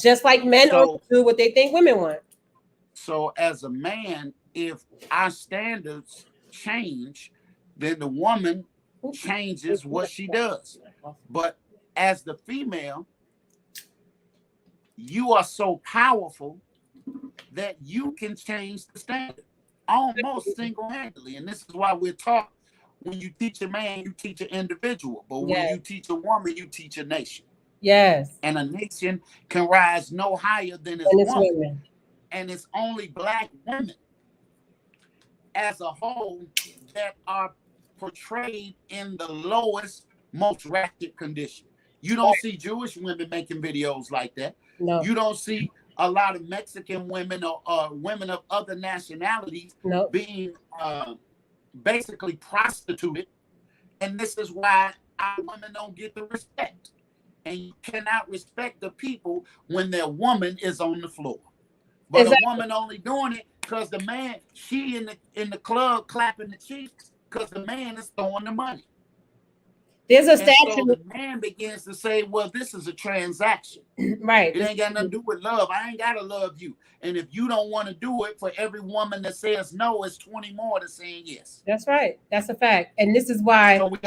Just like men do what they think women want. So as a man, if our standards change, then the woman changes what she does. But as the female, you are so powerful that you can change the standard almost single-handedly. And this is why we're taught, when you teach a man, you teach an individual. But when you teach a woman, you teach a nation. Yes. And a nation can rise no higher than its woman. And it's only black women as a whole that are portrayed in the lowest, most ratchet condition. You don't see Jewish women making videos like that. No. You don't see a lot of Mexican women or women of other nationalities being basically prostituted. And this is why our women don't get the respect. And you cannot respect the people when their woman is on the floor. But a woman only doing it because the man, she in the club clapping the cheeks because the man is throwing the money. There's a statue. So the man begins to say, well, this is a transaction. Right. It ain't got nothing to do with love. I ain't got to love you. And if you don't want to do it, for every woman that says no, it's 20 more that's saying yes. That's right. That's a fact. And this is why so we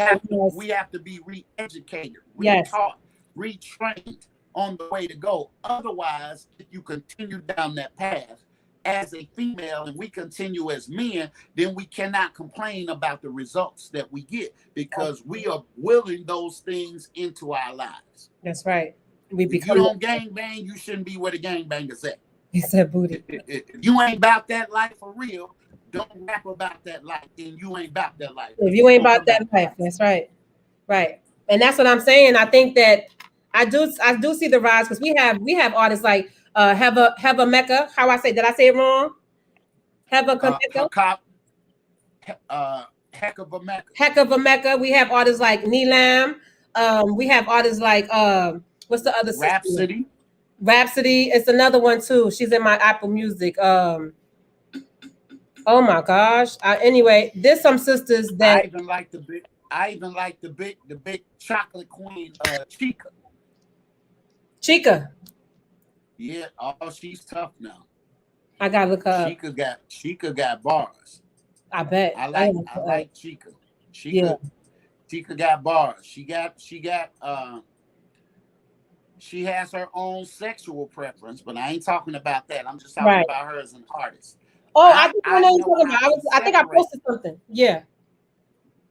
have to be re-educated, retaught, retrained on the way to go. Otherwise, if you continue down that path as a female and we continue as men, then we cannot complain about the results that we get because we are willing those things into our lives. That's right. If you don't gangbang, you shouldn't be where the gangbangers at. He said booty. If you ain't about that life for real, don't rap about that life, and you ain't about that life. If you ain't about that life, that's right. Right. And that's what I'm saying. I think that I do see the rise because we have artists like Heva Mecca. How I say? Did I say it wrong? Heck of a Mecca. We have artists like Neelam. We have artists like what's the other Rhapsody? Rhapsody. It's another one too. She's in my Apple Music. Oh my gosh. Anyway, there's some sisters that I even like the big chocolate queen, Chica. Chica. Yeah, she's tough now. I gotta look her up. Chica got bars. I bet. I like Chica. Chica got bars. She has her own sexual preference, but I ain't talking about that. I'm just talking about her as an artist. Oh, I think I know what you're talking about. I think I posted something. Yeah.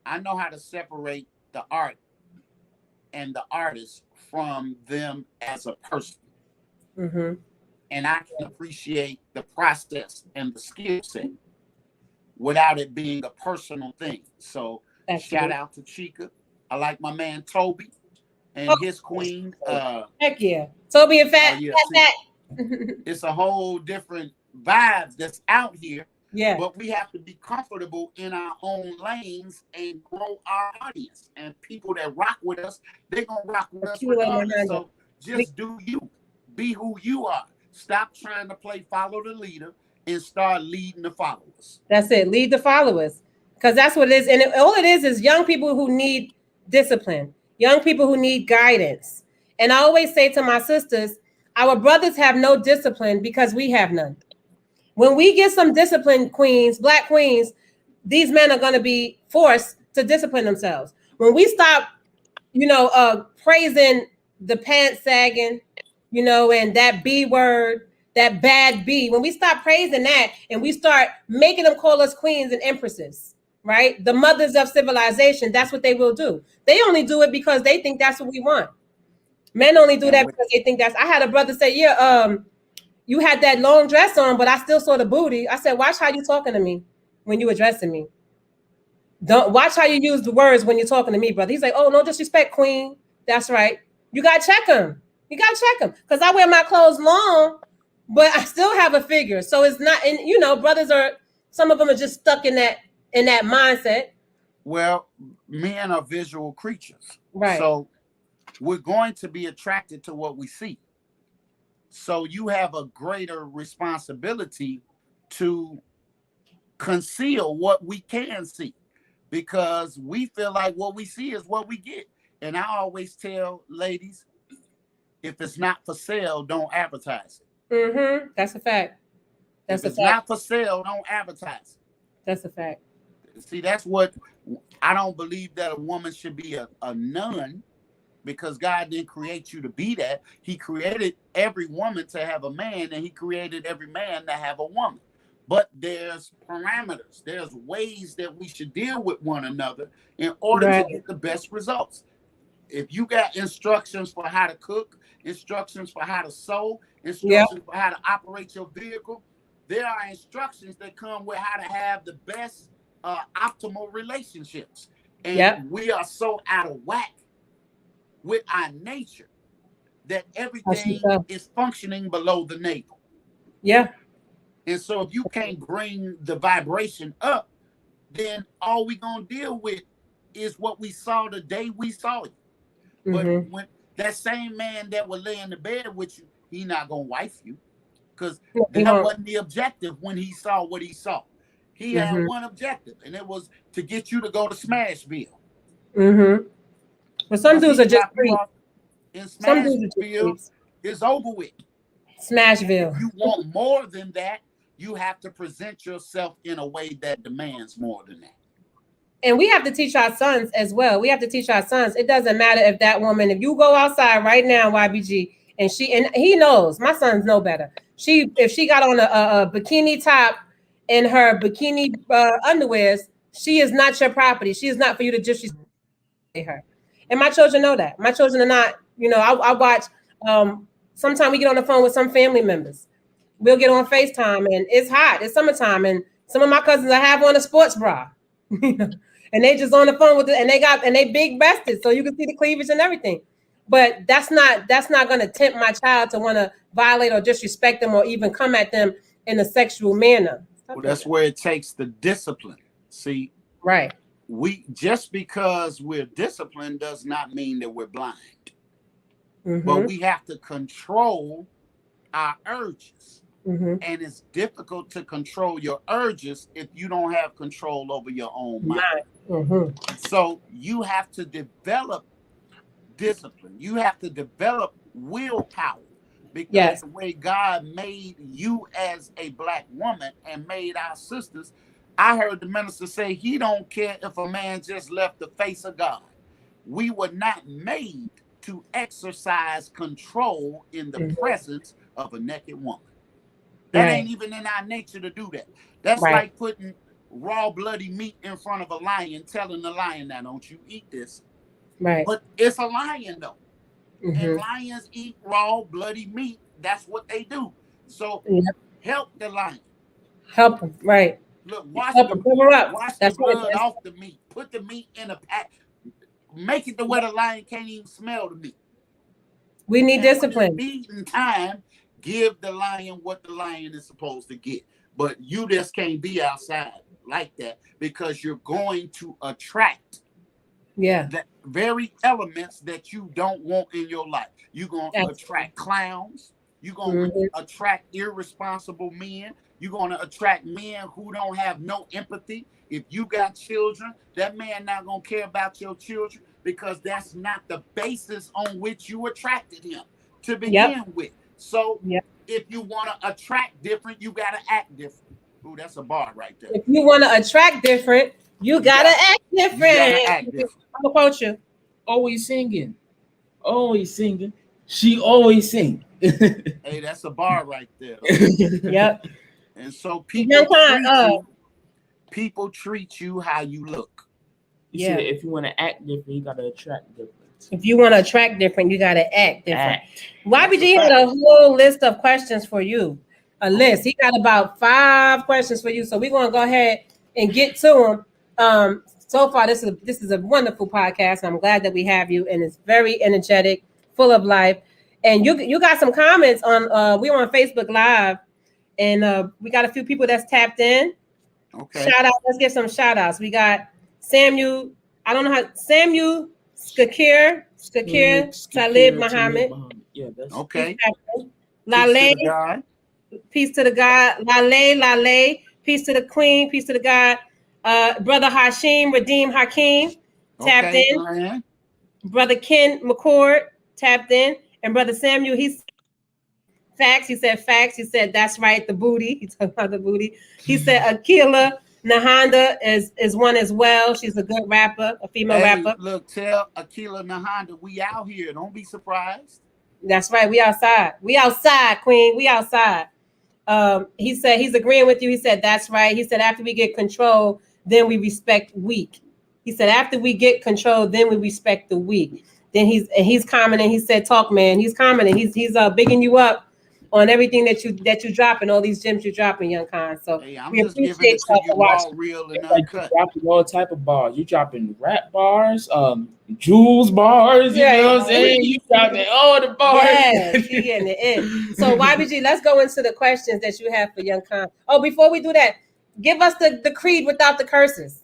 I know how to separate the art and the artist from them as a person. Mm-hmm. And I can appreciate the process and the skill set. without it being a personal thing. So Absolutely. shout out to Chica. I like my man Toby and Oh, his queen. heck yeah. Toby and Fat. Yeah, Fat, see, it's a whole different vibe that's out here. Yeah. But we have to be comfortable in our own lanes and grow our audience. And people that rock with us, they're gonna rock with us regardless. So just do you. Be who you are. Stop trying to play follow the leader and start leading the followers. That's it. Lead the followers. Because that's what it is. And all it is young people who need discipline, young people who need guidance. And I always say to my sisters, our brothers have no discipline because we have none. When we get some discipline, queens, black queens, these men are going to be forced to discipline themselves. When we stop, praising the pants sagging, and that B word, that bad B, when we stop praising that and we start making them call us queens and empresses, right? The mothers of civilization, that's what they will do. They only do it because they think that's what we want. Men only do that because they think that's. I had a brother say, yeah, you had that long dress on, but I still saw the booty. I said, watch how you talking to me when you addressing me. Don't watch how you use the words when you're talking to me, brother. He's like, oh, no disrespect, queen. That's right. You got to check him. You got to check him. Because I wear my clothes long, but I still have a figure. So it's not, and brothers are, some of them are just stuck in that mindset. Well, men are visual creatures. Right. So we're going to be attracted to what we see. So you have a greater responsibility to conceal what we can see, because we feel like what we see is what we get. And I always tell ladies, if it's not for sale, don't advertise it. Mm-hmm. That's a fact. If it's not for sale, don't advertise it. That's a fact. See, that's what I don't believe, that a woman should be a nun, because God didn't create you to be that. He created every woman to have a man, and he created every man to have a woman. But there's parameters. There's ways that we should deal with one another in order to get the best results. If you got instructions for how to cook, instructions for how to sew, instructions for how to operate your vehicle, there are instructions that come with how to have the best optimal relationships. And we are so out of whack with our nature that everything is functioning below the navel. Yeah. And so if you can't bring the vibration up, then all we're going to deal with is what we saw the day we saw you. Mm-hmm. But when that same man that would lay in the bed with you, he not going to wife you, because that wasn't the objective when he saw what he saw. He had one objective, and it was to get you to go to Smashville. Mm-hmm. But some dudes are just free. In Smashville, it's over with. Smashville. If you want more than that, you have to present yourself in a way that demands more than that. And we have to teach our sons as well. We have to teach our sons. It doesn't matter if that woman, if you go outside right now, YBG, and he knows, my sons know better. If she got on a bikini top and her bikini underwears, she is not your property. She is not for you to just her. And my children know that. My children are not, I watch, sometimes we get on the phone with some family members. We'll get on FaceTime and it's hot. It's summertime. And some of my cousins I have on a sports bra. And they just on the phone with it, and they big breasted, so you can see the cleavage and everything. But that's not going to tempt my child to want to violate or disrespect them or even come at them in a sexual manner. Well, that's where it takes the discipline. See, right. We just because we're disciplined does not mean that we're blind. Mm-hmm. But we have to control our urges. Mm-hmm. And it's difficult to control your urges if you don't have control over your own mind. Mm-hmm. So you have to develop discipline. You have to develop willpower, because the way God made you as a black woman and made our sisters, I heard the minister say he don't care if a man just left the face of God. We were not made to exercise control in the presence of a naked woman. That ain't even in our nature to do that. That's like putting raw bloody meat in front of a lion, telling the lion, now don't you eat this. Right. But it's a lion though. Mm-hmm. And lions eat raw bloody meat. That's what they do. So help the lion. Help him. Right. Look, wash Cover up. the That's right. blood off the meat. Put the meat in a pack. Make it to where the lion can't even smell the meat. We need And when discipline. it's feeding time, give the lion what the lion is supposed to get. But you just can't be outside like that because you're going to attract the very elements that you don't want in your life. You're going to attract clowns. You're going to attract irresponsible men. You're going to attract men who don't have no empathy. If you got children, that man not going to care about your children because that's not the basis on which you attracted him to begin with. So if you want to attract different, you got to act different. Ooh, that's a bar right there. If you want to attract different, you got to act different. You got to act different. I'm going to quote you. Always singing. Always singing. She always sing. Hey, that's a bar right there. Yep. And so people treat you how you look. You said if you want to act different, you got to attract different. If you want to attract different, you got to act different. YBG had a whole list of questions for you. A list. He got about 5 questions for you. So we're going to go ahead and get to them. So far, this is a wonderful podcast. And I'm glad that we have you. And it's very energetic, full of life. And you got some comments on, we're on Facebook Live. And we got a few people that's tapped in. Okay. Shout out. Let's give some shout outs. We got Samuel. I don't know how. Samuel Skakir Talib Muhammad. Yeah, that's okay. Lale. Peace to the God. Lale. Peace to the Queen. Peace to the God. Brother Hashim Redeem Hakeem tapped in. Man. Brother Ken McCord tapped in. And Brother Samuel, he's facts. He said facts. He said that's right. The booty. He talked about the booty. He said Akila Nahanda is one as well. She's a good rapper, a female rapper. Look, tell Akila Nahanda we out here. Don't be surprised. That's right. We outside. We outside, Queen. We outside. He said he's agreeing with you. He said that's right. He said after we get control, then we respect weak. He said after we get control, then we respect the weak. Then he's commenting. He said talk, man. He's commenting. He's bigging you up on everything that you dropping, all these gems you're dropping, Young Khan. So we appreciate you all real and uncut. You dropping all type of bars. You dropping rap bars, jewels bars. You know what I'm saying? You dropping all the bars. Yes, he getting it in. So YBG, let's go into the questions that you have for Young Khan. Oh, before we do that, give us the creed without the curses.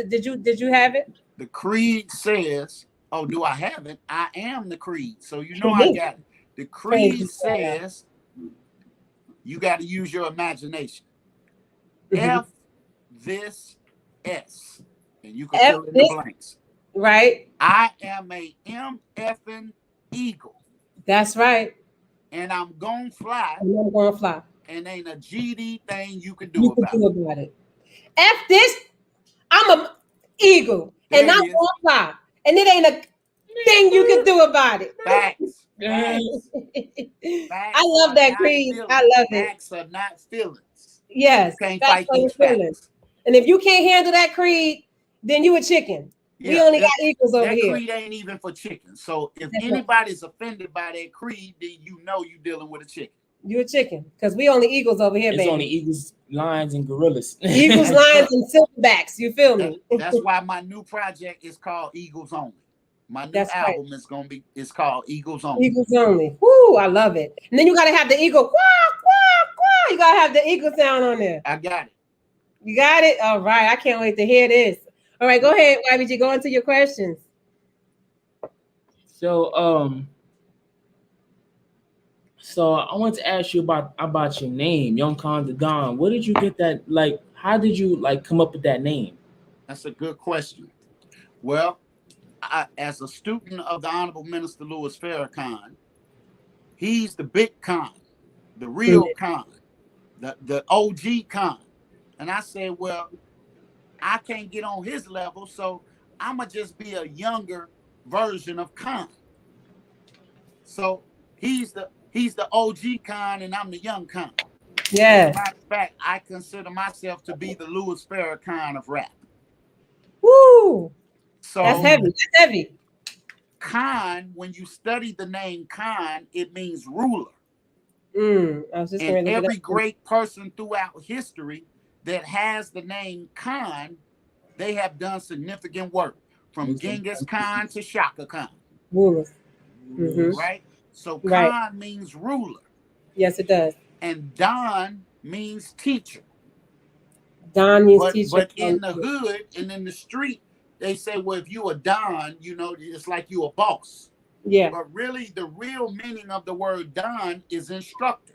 Did you have it? The creed says, oh, do I have it? I am the creed. So you know I got it. The creed says you got to use your imagination. F this S. And you can fill in the blanks. Right. I am a MFing eagle. That's right. And I'm going to fly. I'm going to fly. And ain't a GD thing you can do about it. F this, I'm an eagle. And I'm going to fly. And it ain't a thing you can do about it. Facts. I love that creed. I love it. Facts are not feelings. Yes. You can't fight these feelings. And if you can't handle that creed, then you a chicken. Yeah, we only got eagles over here. That creed ain't even for chickens. So if anybody's offended by that creed, then you know you're dealing with a chicken. You a chicken. Because we only eagles over here, baby. It's only eagles, lions, and gorillas. Eagles, lions, and silverbacks. You feel me? That's why my new project is called Eagles Only. My new album is called Eagles Only. Eagles Only. Woo, I love it. And then you gotta have the eagle. Quack, quack, quack. You gotta have the eagle sound on there. I got it. You got it? All right. I can't wait to hear this. All right, go ahead, YBG. Go into your questions. So I want to ask you about your name, Young Khan the Don. Where did you get that? Like, how did you come up with that name? That's a good question. Well, as a student of the Honorable Minister Louis Farrakhan, he's the big Khan, the real Khan, the OG Khan. And I said, well, I can't get on his level, so I'm going to just be a younger version of Khan. So he's the OG Khan and I'm the young Khan. Yeah. As a matter of fact, I consider myself to be the Louis Farrakhan of rap. Woo! So that's heavy. That's heavy. Khan, when you study the name Khan, it means ruler. I was just and every great person throughout history that has the name Khan, they have done significant work from Genghis Khan to Shaka Khan. Rulers. Mm-hmm. Right? So Right. Khan means ruler, Yes, it does. and Don means teacher. Don means But teacher. in the hood and in the street, they say, well, if you a Don, you know, it's like you a boss. Yeah. But really, the real meaning of the word Don is instructor.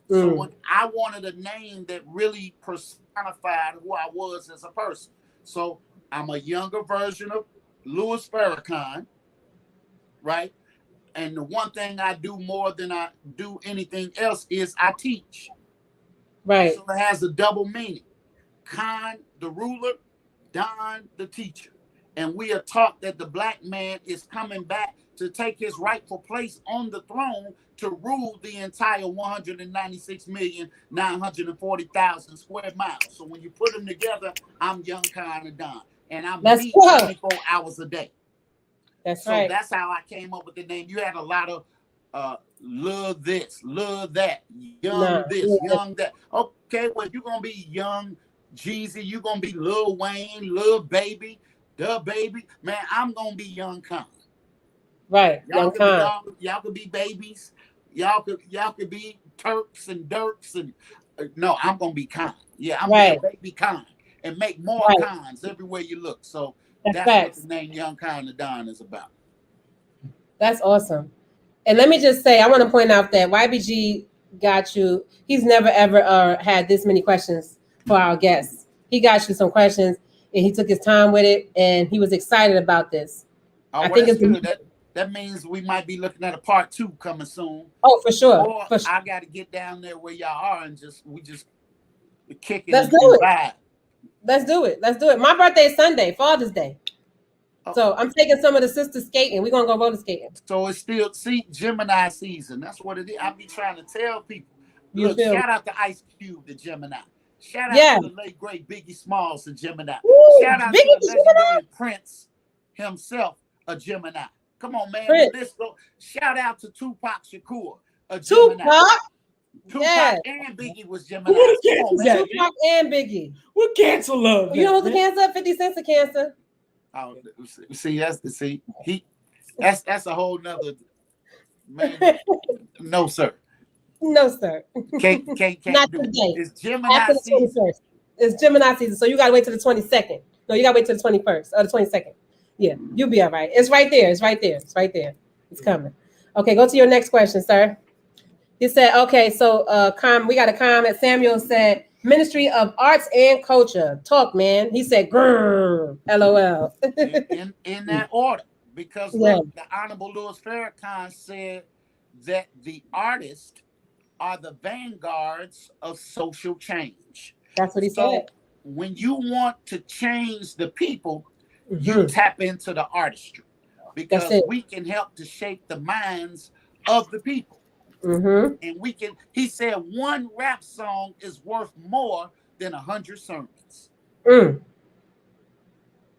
So when I wanted a name that really personified who I was as a person. So I'm a younger version of Louis Farrakhan, right? And the one thing I do more than I do anything else is I teach. Right. So it has a double meaning. Khan, the ruler, Don, the teacher. And we are taught that the black man is coming back to take his rightful place on the throne to rule the entire 196,940,000 square miles. So when you put them together, I'm young Khan and Don. And I'm me 24 hours a day. That's so right. That's how I came up with the name. You had a lot of love this, love that, young this, young that. Okay, well, you're going to be young Jeezy. You're going to be Lil Wayne, Lil Baby, the baby. Man, I'm going to be young Khan. Right. Y'all could be babies. Y'all could be Turks and Dirks. And no, I'm going to be Khan. Yeah, I'm going to be a baby Khan and make more Khans everywhere you look. So that's what the name Young Khan of Don is about. That's awesome. And let me just say, I want to point out that YBG got you. He's never ever had this many questions for our guests. He got you some questions, and he took his time with it, and he was excited about this. I think it's good. That means we might be looking at a part 2 coming soon. Oh, for sure. Or I got to get down there where y'all are and we just kick it. Let's do it. Let's do it. Let's do it. My birthday is Sunday, Father's Day. So I'm taking some of the sisters skating. We're going to go roller skating. So it's still, Gemini season. That's what it is. I be trying to tell people. Look, shout out to Ice Cube, the Gemini. Shout out to the late, great Biggie Smalls, the Gemini. Shout out to the legendary Prince himself, a Gemini. Come on, man. Let's go. Shout out to Tupac Shakur, a Gemini. Tupac and Biggie was Gemini. Come on, man. Tupac and Biggie. What Cancer love? You know what's a Cancer? 50 Cent's a Cancer. Oh, that's a whole nother man. No, sir. No, sir. Can't Not do today. It. It's Gemini After the 21st. season. It's Gemini season, so you gotta wait till the 22nd. No, you gotta wait till the 21st or the 22nd. Yeah, you'll be all right. It's right there. It's right there. It's right there. It's coming. Okay, go to your next question, sir. He said, okay, so we got a comment. Samuel said, Ministry of Arts and Culture. Talk, man. He said, grrr, LOL. in that order. Because look, the Honorable Louis Farrakhan said that the artists are the vanguards of social change. That's what he said. When you want to change the people, you tap into the artistry. Because we can help to shape the minds of the people. And he said one rap song is worth more than 100 sermons.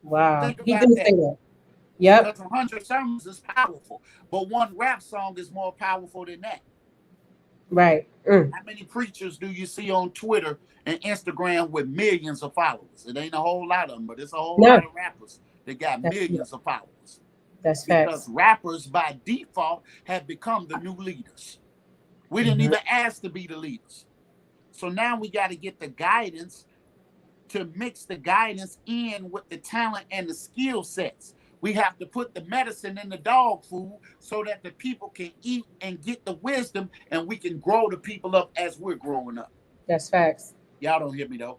Wow. Think about that. Yep. Because 100 sermons is powerful, but one rap song is more powerful than that. Right. How many preachers do you see on Twitter and Instagram with millions of followers? It ain't a whole lot of them, but it's a whole lot of rappers that got millions of followers. That's because rappers by default have become the new leaders. We didn't even ask to be the leaders. So now we got to get the guidance to mix the guidance in with the talent and the skill sets. We have to put the medicine in the dog food so that the people can eat and get the wisdom, and we can grow the people up as we're growing up. That's facts. Y'all don't hear me though.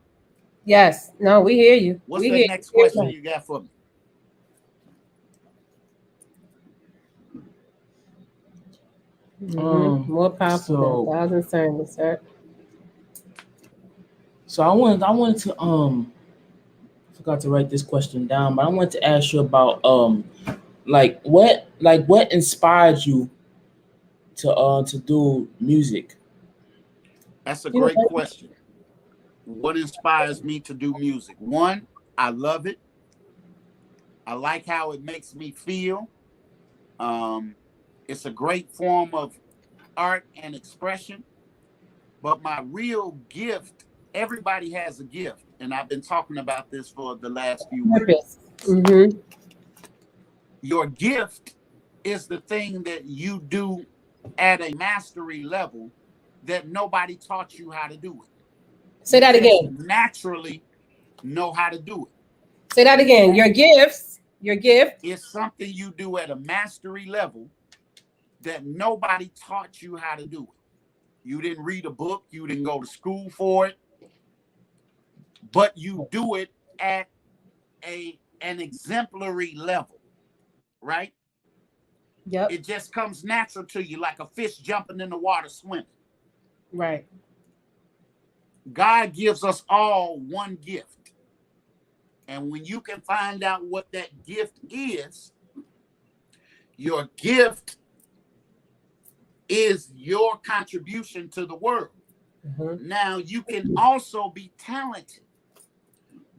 Yes. No, we hear you. What's the next question you got for me? More powerful than 1,000 sermons, sir. So I wanted to forgot to write this question down, but I wanted to ask you about what inspired you to do music? That's a great question. What inspires me to do music? One, I love it. I like how it makes me feel. It's a great form of art and expression. But my real gift everybody has a gift, and I've been talking about this for the last few weeks. Purpose. Mm-hmm. Your gift is the thing that you do at a mastery level that nobody taught you how to do it. Say that You just again. naturally know how to do it. Say that again. Your gift is something you do at a mastery level that nobody taught you how to do it. You didn't read a book, you didn't go to school for it, but you do it at an exemplary level, right? Yep. It just comes natural to you like a fish jumping in the water swimming. Right. God gives us all one gift. And when you can find out what that gift is, your gift is your contribution to the world. Mm-hmm. Now, you can also be talented,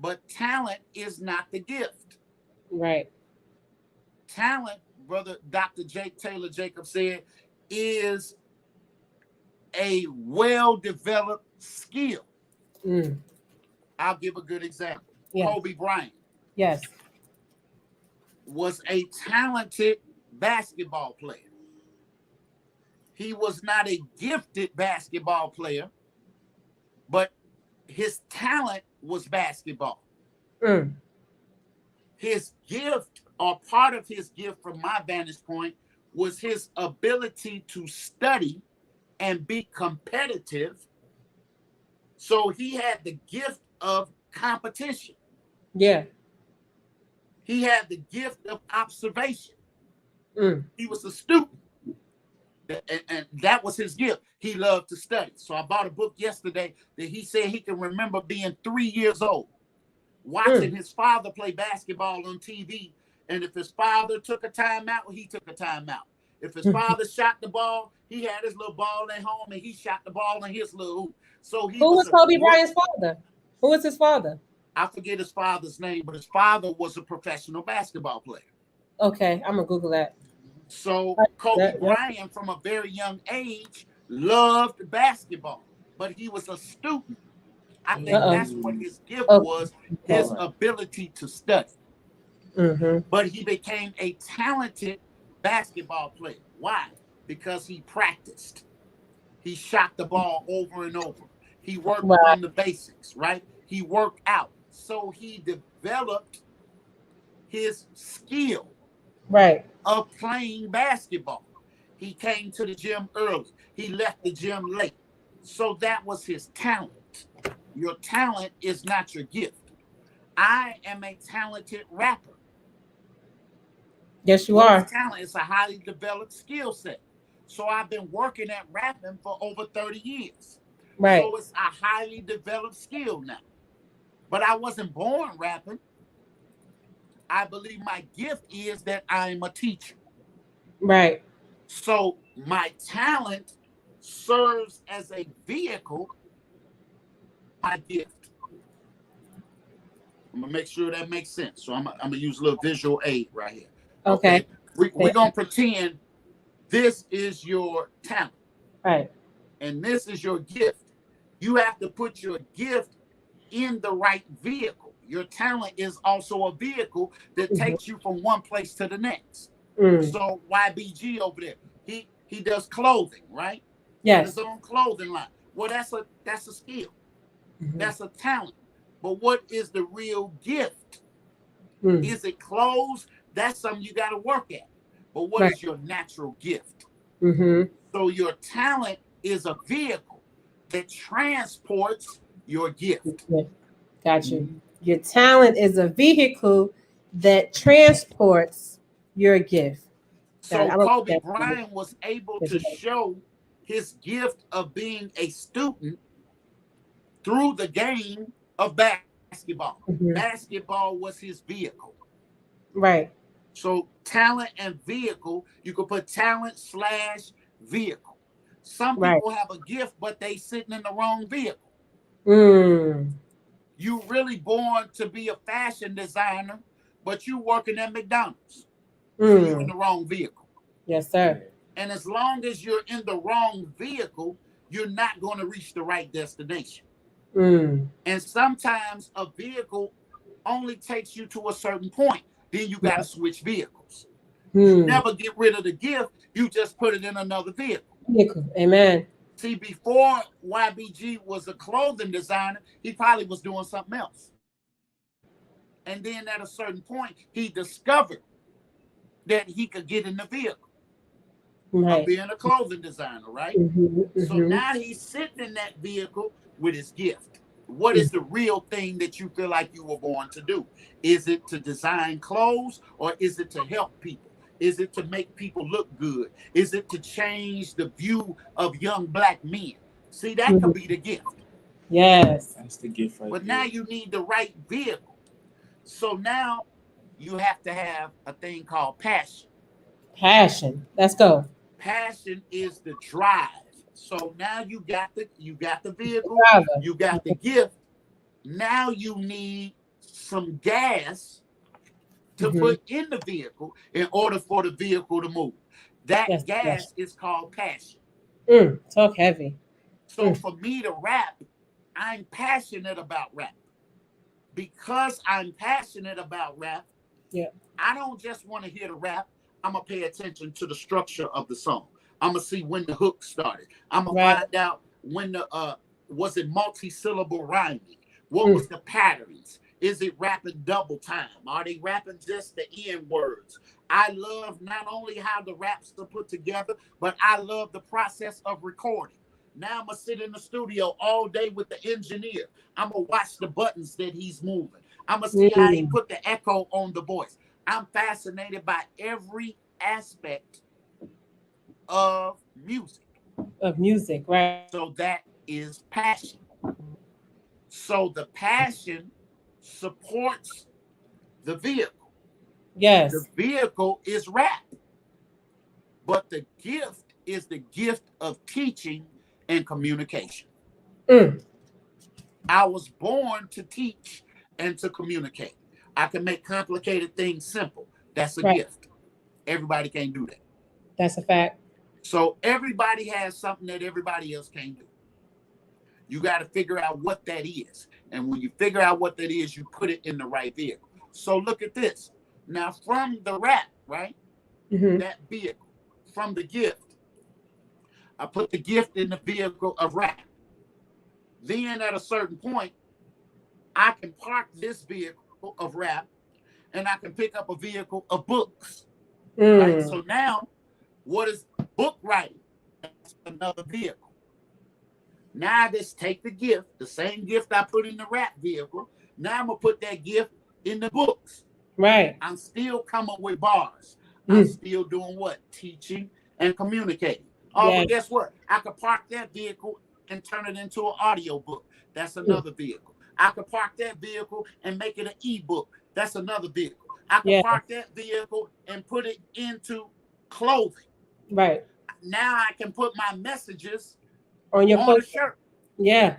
but talent is not the gift. Right. Talent, brother Dr. Jake Taylor Jacob said, is a well-developed skill. Mm. I'll give a good example. Yeah. Kobe Bryant Yes. was a talented basketball player. He was not a gifted basketball player, but his talent was basketball. Mm. His gift, or part of his gift from my vantage point, was his ability to study and be competitive. So he had the gift of competition. Yeah. He had the gift of observation. Mm. He was a student. And that was his gift. He loved to study. So I bought a book yesterday that he said he can remember being 3 years old, watching his father play basketball on TV. And if his father took a timeout, he took a timeout. If his father shot the ball, he had his little ball at home and he shot the ball in his little hoop. So he Who was a Kobe Bryant's father? Who was his father? I forget his father's name, but his father was a professional basketball player. Okay, I'm gonna Google that. So Kobe Bryant, from a very young age, loved basketball, but he was a student. I think that's what his gift was, his ability to study. Mm-hmm. But he became a talented basketball player. Why? Because he practiced. He shot the ball over and over. He worked on the basics, right? He worked out. So he developed his skill of playing basketball. He came to the gym early. He left the gym late. So that was his talent. Your talent is not your gift. I am a talented rapper. Yes, you are. Talent is a highly developed skill set. So I've been working at rapping for over 30 years. Right. So it's a highly developed skill now. But I wasn't born rapping. I believe my gift is that I'm a teacher. Right. So my talent serves as a vehicle, my gift. I'm going to make sure that makes sense. So I'm going to use a little visual aid right here. Okay. We're going to pretend this is your talent. Right. And this is your gift. You have to put your gift in the right vehicle. Your talent is also a vehicle that takes you from one place to the next. So YBG over there, he does clothing, right? Yes. His own clothing line. Well, that's a skill. That's a talent. But what is the real gift? Is it clothes? That's something you got to work at. But what is your natural gift? So your talent is a vehicle that transports your gift. Got you. Your talent is a vehicle that transports your gift. So Kobe Bryant was able to show his gift of being a student through the game of basketball. Basketball was his vehicle. Right. So talent and vehicle, you could put talent / vehicle. Some people have a gift, but they sitting in the wrong vehicle. You really born to be a fashion designer, but you working at McDonald's. So you're in the wrong vehicle. Yes, sir. And as long as you're in the wrong vehicle, you're not going to reach the right destination. Mm. And sometimes a vehicle only takes you to a certain point. Then you got to switch vehicles. You Hmm. never get rid of the gift. You just put it in another vehicle. Amen. See, before YBG was a clothing designer, he probably was doing something else. And then at a certain point, he discovered that he could get in the vehicle of Right. being a clothing designer, right? So now he's sitting in that vehicle with his gift. What is the real thing that you feel like you were born to do? Is it to design clothes, or is it to help people? Is it to make people look good? Is it to change the view of young black men? See, that could be the gift. Yes. That's the gift right But there. now you need the right vehicle. So now you have to have a thing called passion. Passion. Let's go. Passion is the drive. So now you got the vehicle, Driver. you got the gift. Now you need some gas to put in the vehicle in order for the vehicle to move. That Yes. gas is called passion. Talk heavy. So for me to rap, I'm passionate about rap. Because I'm passionate about rap, Yeah. I don't just want to hear the rap. I'm going to pay attention to the structure of the song. I'm going to see when the hook started. I'm going to find out when was it multi-syllable rhyming? What was the patterns? Is it rapping double time? Are they rapping just the end words? I love not only how the raps are put together, but I love the process of recording. Now I'm going to sit in the studio all day with the engineer. I'm going to watch the buttons that he's moving. I'm going to see how he put the echo on the voice. I'm fascinated by every aspect of music. Right. So that is passion. So the passion supports the vehicle. Yes. The vehicle is rap. But the gift is the gift of teaching and communication. I was born to teach and to communicate. I can make complicated things simple. That's a gift. Everybody can't do that. That's a fact. So everybody has something that everybody else can't do. You got to figure out what that is. And when you figure out what that is, you put it in the right vehicle. So look at this. Now from the rap, right? That vehicle, from the gift, I put the gift in the vehicle of rap. Then at a certain point, I can park this vehicle of rap and I can pick up a vehicle of books. Right? So now, what is book writing? That's another vehicle. Now I just take the gift, the same gift I put in the rap vehicle. Now I'm going to put that gift in the books. Right. I'm still coming with bars. I'm still doing what? Teaching and communicating. Oh, but guess what? I could park that vehicle and turn it into an audio book. That's another vehicle. I could park that vehicle and make it an ebook. That's another vehicle. I could park that vehicle and put it into clothing. Right. Now I can put my messages on a shirt. Yeah.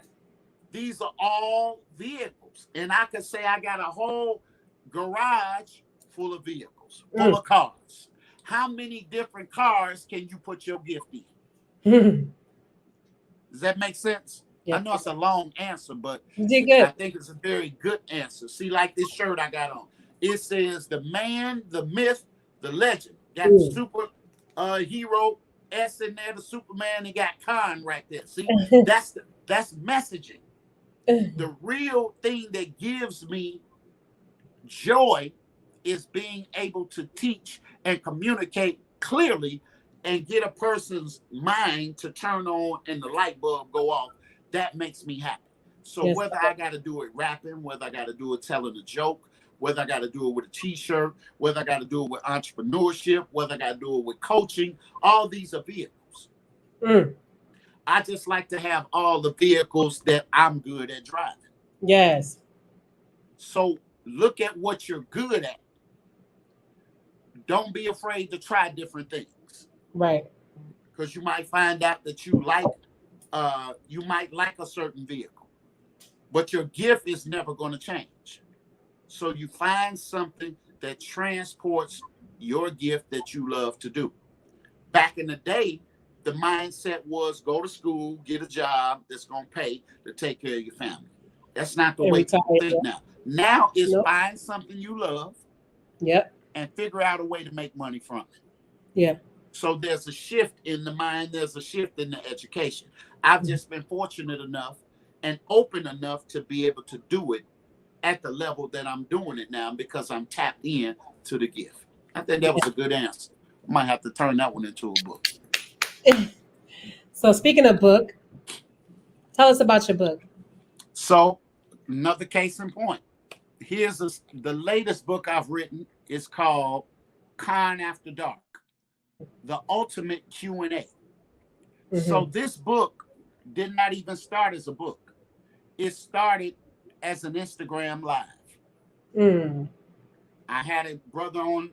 These are all vehicles. And I could say I got a whole garage full of vehicles, full of cars. How many different cars can you put your gift in? Does that make sense? I know it's a long answer, but I think it's a very good answer. See, like this shirt I got on. It says the man, the myth, the legend. Got the super hero S in there, the Superman, and got Khan right there. See, that's messaging. The real thing that gives me joy is being able to teach and communicate clearly and get a person's mind to turn on and the light bulb go off. That makes me happy. So whether I got to do it rapping, whether I got to do it telling a joke, whether I got to do it with a t-shirt, whether I got to do it with entrepreneurship, whether I got to do it with coaching, all these are vehicles. I just like to have all the vehicles that I'm good at driving. Yes. So look at what you're good at. Don't be afraid to try different things. Right. Because you might find out that you might like a certain vehicle, but your gift is never going to change. So you find something that transports your gift that you love to do. Back in the day, the mindset was go to school, get a job that's going to pay to take care of your family. That's not the way people think now. Now it's find something you love. Yep. And figure out a way to make money from it. Yeah. So there's a shift in the mind. There's a shift in the education. I've just been fortunate enough and open enough to be able to do it at the level that I'm doing it now because I'm tapped in to the gift. I think that was a good answer. I might have to turn that one into a book. So speaking of book, tell us about your book. So another case in point. Here's the latest book I've written. It's called Con After Dark, the ultimate Q&A. Mm-hmm. So this book did not even start as a book. It started as an Instagram live. Mm. I had a brother on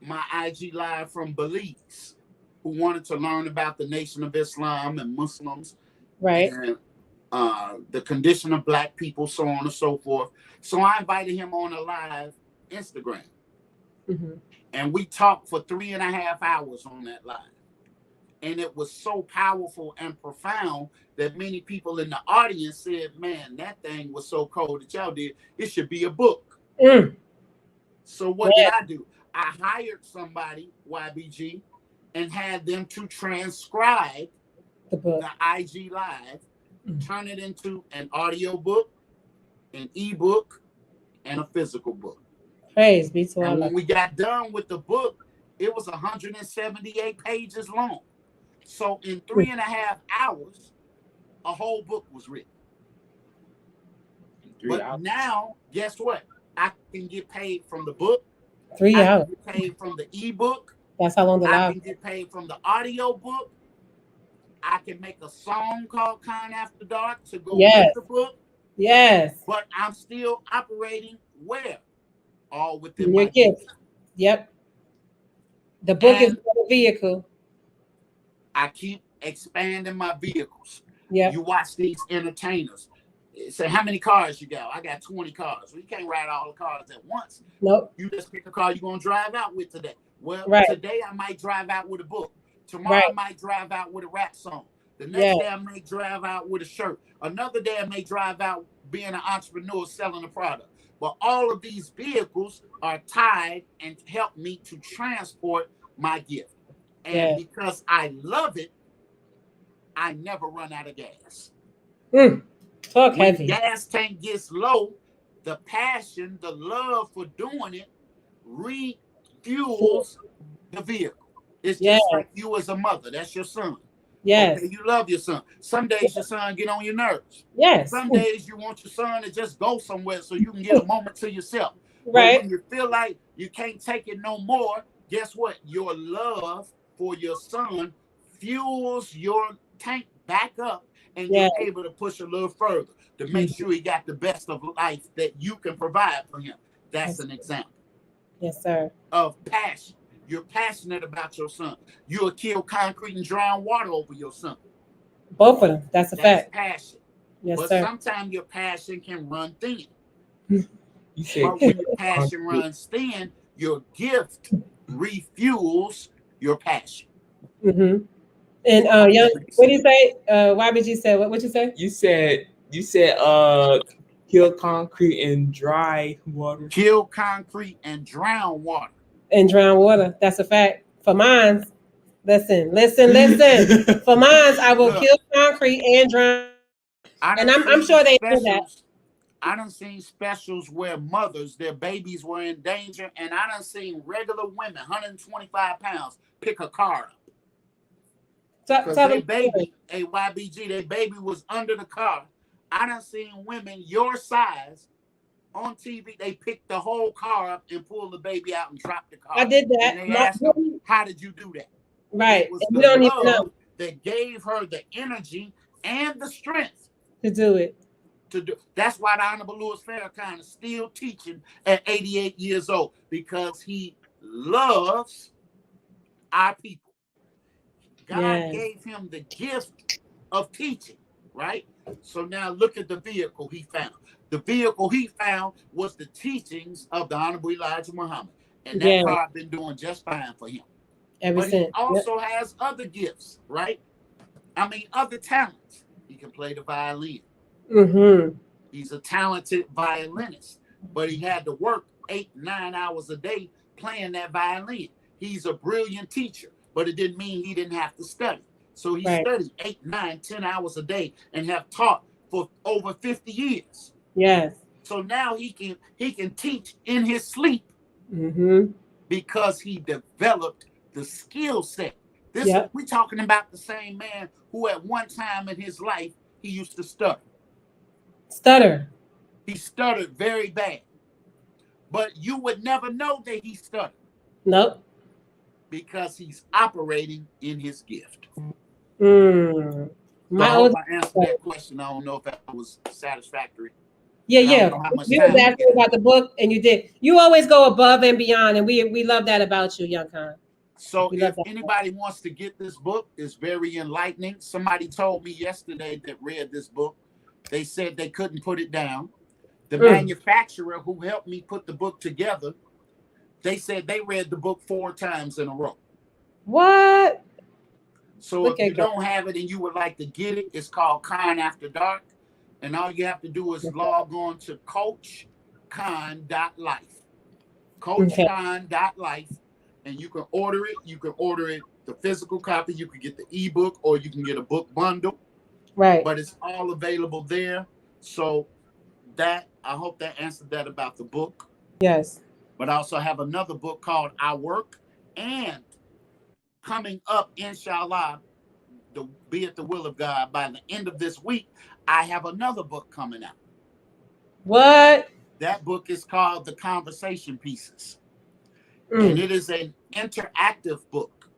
my IG live from Belize who wanted to learn about the Nation of Islam and Muslims. Right. And the condition of Black people, so on and so forth. So I invited him on a live Instagram. Mm-hmm. And we talked for 3.5 hours on that live. And it was so powerful and profound that many people in the audience said, man, that thing was so cold that y'all did. It should be a book. Mm. So what did I do? I hired somebody, YBG, and had them to transcribe the IG live, turn it into an audio book, an ebook, and a physical book. Praise be to Allah. And when we got done with the book, it was 178 pages long. So in 3.5 hours, a whole book was written. Now, guess what? I can get paid from the book. 3 hours. I can get paid from the ebook. That's how long the live. I can get paid from the audio book. I can make a song called Con After Dark to go with the book. Yes. But I'm still operating where? All within your my gift. Yep. The book is the vehicle. I keep expanding my vehicles. Yeah. You watch these entertainers. Say, how many cars you got? I got 20 cars. Well, you can't ride all the cars at once. Nope. You just pick a car you're going to drive out with today. Well, today I might drive out with a book. Tomorrow I might drive out with a rap song. The next day I may drive out with a shirt. Another day I may drive out being an entrepreneur selling a product. But all of these vehicles are tied and help me to transport my gift. And because I love it, I never run out of gas. Talk when heavy. Gas tank gets low, the passion, the love for doing it refuels the vehicle. It's just like you as a mother. That's your son. Yes. Okay, you love your son. Some days your son get on your nerves. Yes. Some days you want your son to just go somewhere so you can get a moment to yourself. Right. But when you feel like you can't take it no more, guess what? Your love for your son fuels your tank back up, and you're able to push a little further to make sure he got the best of life that you can provide for him. That's an example. Yes, sir. Of passion. You're passionate about your son. You'll kill concrete and drown water over your son. Both of them. That's a fact. Passion. Yes, but sir. sometimes your passion can run thin. But when your passion runs thin, your gift refuels your passion. Mm-hmm. And what do you say? YBG said what you say? You said kill concrete and dry water. Kill concrete and drown water. And drown water. That's a fact. For mine, listen. For mine, I will kill concrete and drown. And I'm sure they do that. I done seen specials where mothers, their babies were in danger, and I done seen regular women, 125 pounds, pick a car up. Because their baby, a YBG, their baby was under the car. I done seen women your size on TV. They picked the whole car up and pulled the baby out and dropped the car. I did that. And they asked them, how did you do that? Right. It was we don't even know. That gave her the energy and the strength to do it. That's why the Honorable Louis Farrakhan is still teaching at 88 years old, because he loves our people. God gave him the gift of teaching, right? So now look at the vehicle he found. The vehicle he found was the teachings of the Honorable Elijah Muhammad. And that car been doing just fine for him. Ever But he since. Yep. also has other gifts, right? I mean, other talents. He can play the violin. Mm-hmm. He's a talented violinist, but he had to work 8-9 hours a day playing that violin. He's a brilliant teacher, but it didn't mean he didn't have to study. So he Right. studied 8, 9, 10 hours a day and have taught for over 50 years. Yes. So now he can teach in his sleep Mm-hmm. because he developed the skill set. Yep. We're talking about the same man who at one time in his life he used to stutter. Stutter. He stuttered very bad. But you would never know that he stuttered. Nope. Because he's operating in his gift. Mm. So I hope I answered that question. I don't know if that was satisfactory. Yeah. You was asking about the book, and you did. You always go above and beyond, and we love that about you, Young Khan. So if anybody wants to get this book, it's very enlightening. Somebody told me yesterday that read this book. They said they couldn't put it down. The manufacturer who helped me put the book together, they said they read the book 4 times in a row. What? So if you don't have it and you would like to get it, it's called Khan After Dark. And all you have to do is log on to CoachKhan.life. CoachKhan.life. And you can order it. You can order it, the physical copy. You can get the ebook, or you can get a book bundle. Right. But it's all available there. So I hope that answered that about the book. Yes. But I also have another book called I Work. And coming up, inshallah, be it the will of God, by the end of this week, I have another book coming out. What? That book is called The Conversation Pieces. And it is an interactive book,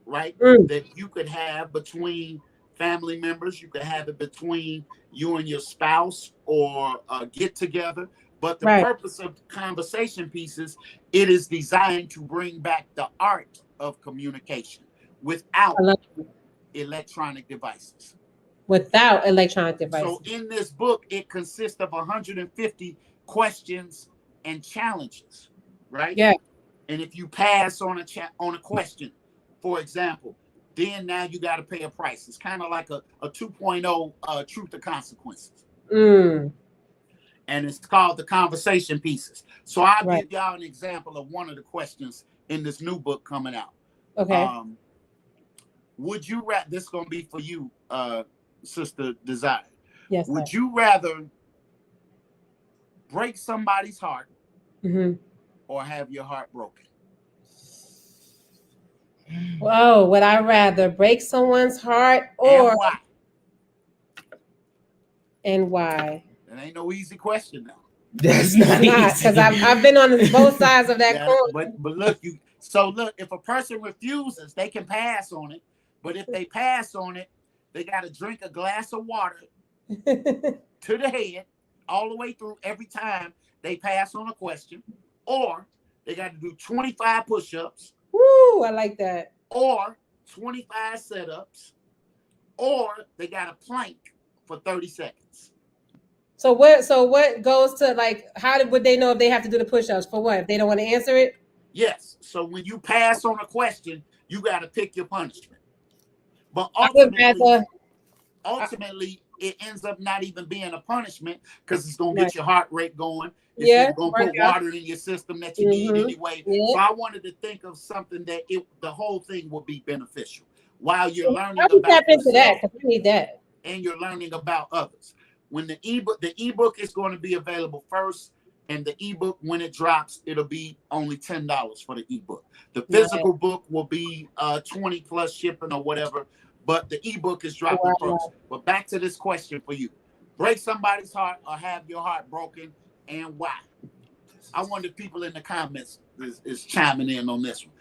right? That you could have between family members. You could have it between you and your spouse, or get together. But the purpose of Conversation Pieces, it is designed to bring back the art of communication without electronic devices. Without electronic devices. So in this book, it consists of 150 questions and challenges, right? Yeah. And if you pass on a question, for example, then now you got to pay a price. It's kind of like a 2.0 Truth or Consequences. And it's called The Conversation Pieces. So I'll give y'all an example of one of the questions in this new book coming out. Okay. Would you rather, this is going to be for you, Sister Desire. Yes. Would you rather break somebody's heart or have your heart broken? Whoa, would I rather break someone's heart or and why? It ain't no easy question now. That's not easy. Because I've been on both sides of that coin. But look, if a person refuses, they can pass on it. But if they pass on it, they got to drink a glass of water to the head all the way through every time they pass on a question, or they got to do 25 push-ups. Woo, I like that. Or 25 setups, or they got to plank for 30 seconds. So what goes to, like, would they know if they have to do the push-ups for what? If they don't want to answer it? Yes. So when you pass on a question, you got to pick your punishment. But ultimately, it ends up not even being a punishment, because it's going to get your heart rate going. It's going to put water in your system that you need anyway. So I wanted to think of something that the whole thing will be beneficial while you're learning about yourself, I need that. And you're learning about others. When the ebook is going to be available first, and the ebook, when it drops, it'll be only $10 for the ebook. The physical book will be 20 plus shipping or whatever, but the ebook is dropping first. But back to this question for you: break somebody's heart or have your heart broken, and why? I wonder if people in the comments is chiming in on this one.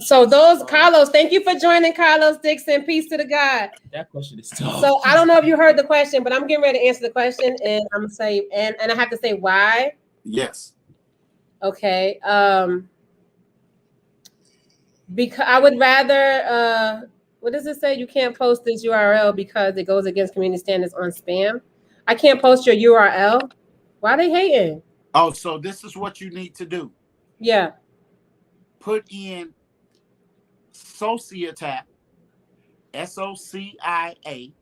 So Carlos, thank you for joining, Carlos Dixon. Peace to the God. That question is tough. So I don't know if you heard the question, but I'm getting ready to answer the question, and I'm gonna say, and I have to say why. Yes. Okay. Because I would rather. What does it say? You can't post this URL because it goes against community standards on spam. I can't post your URL. Why are they hating? Oh, so this is what you need to do. Yeah. Put in Societap, SOCIA.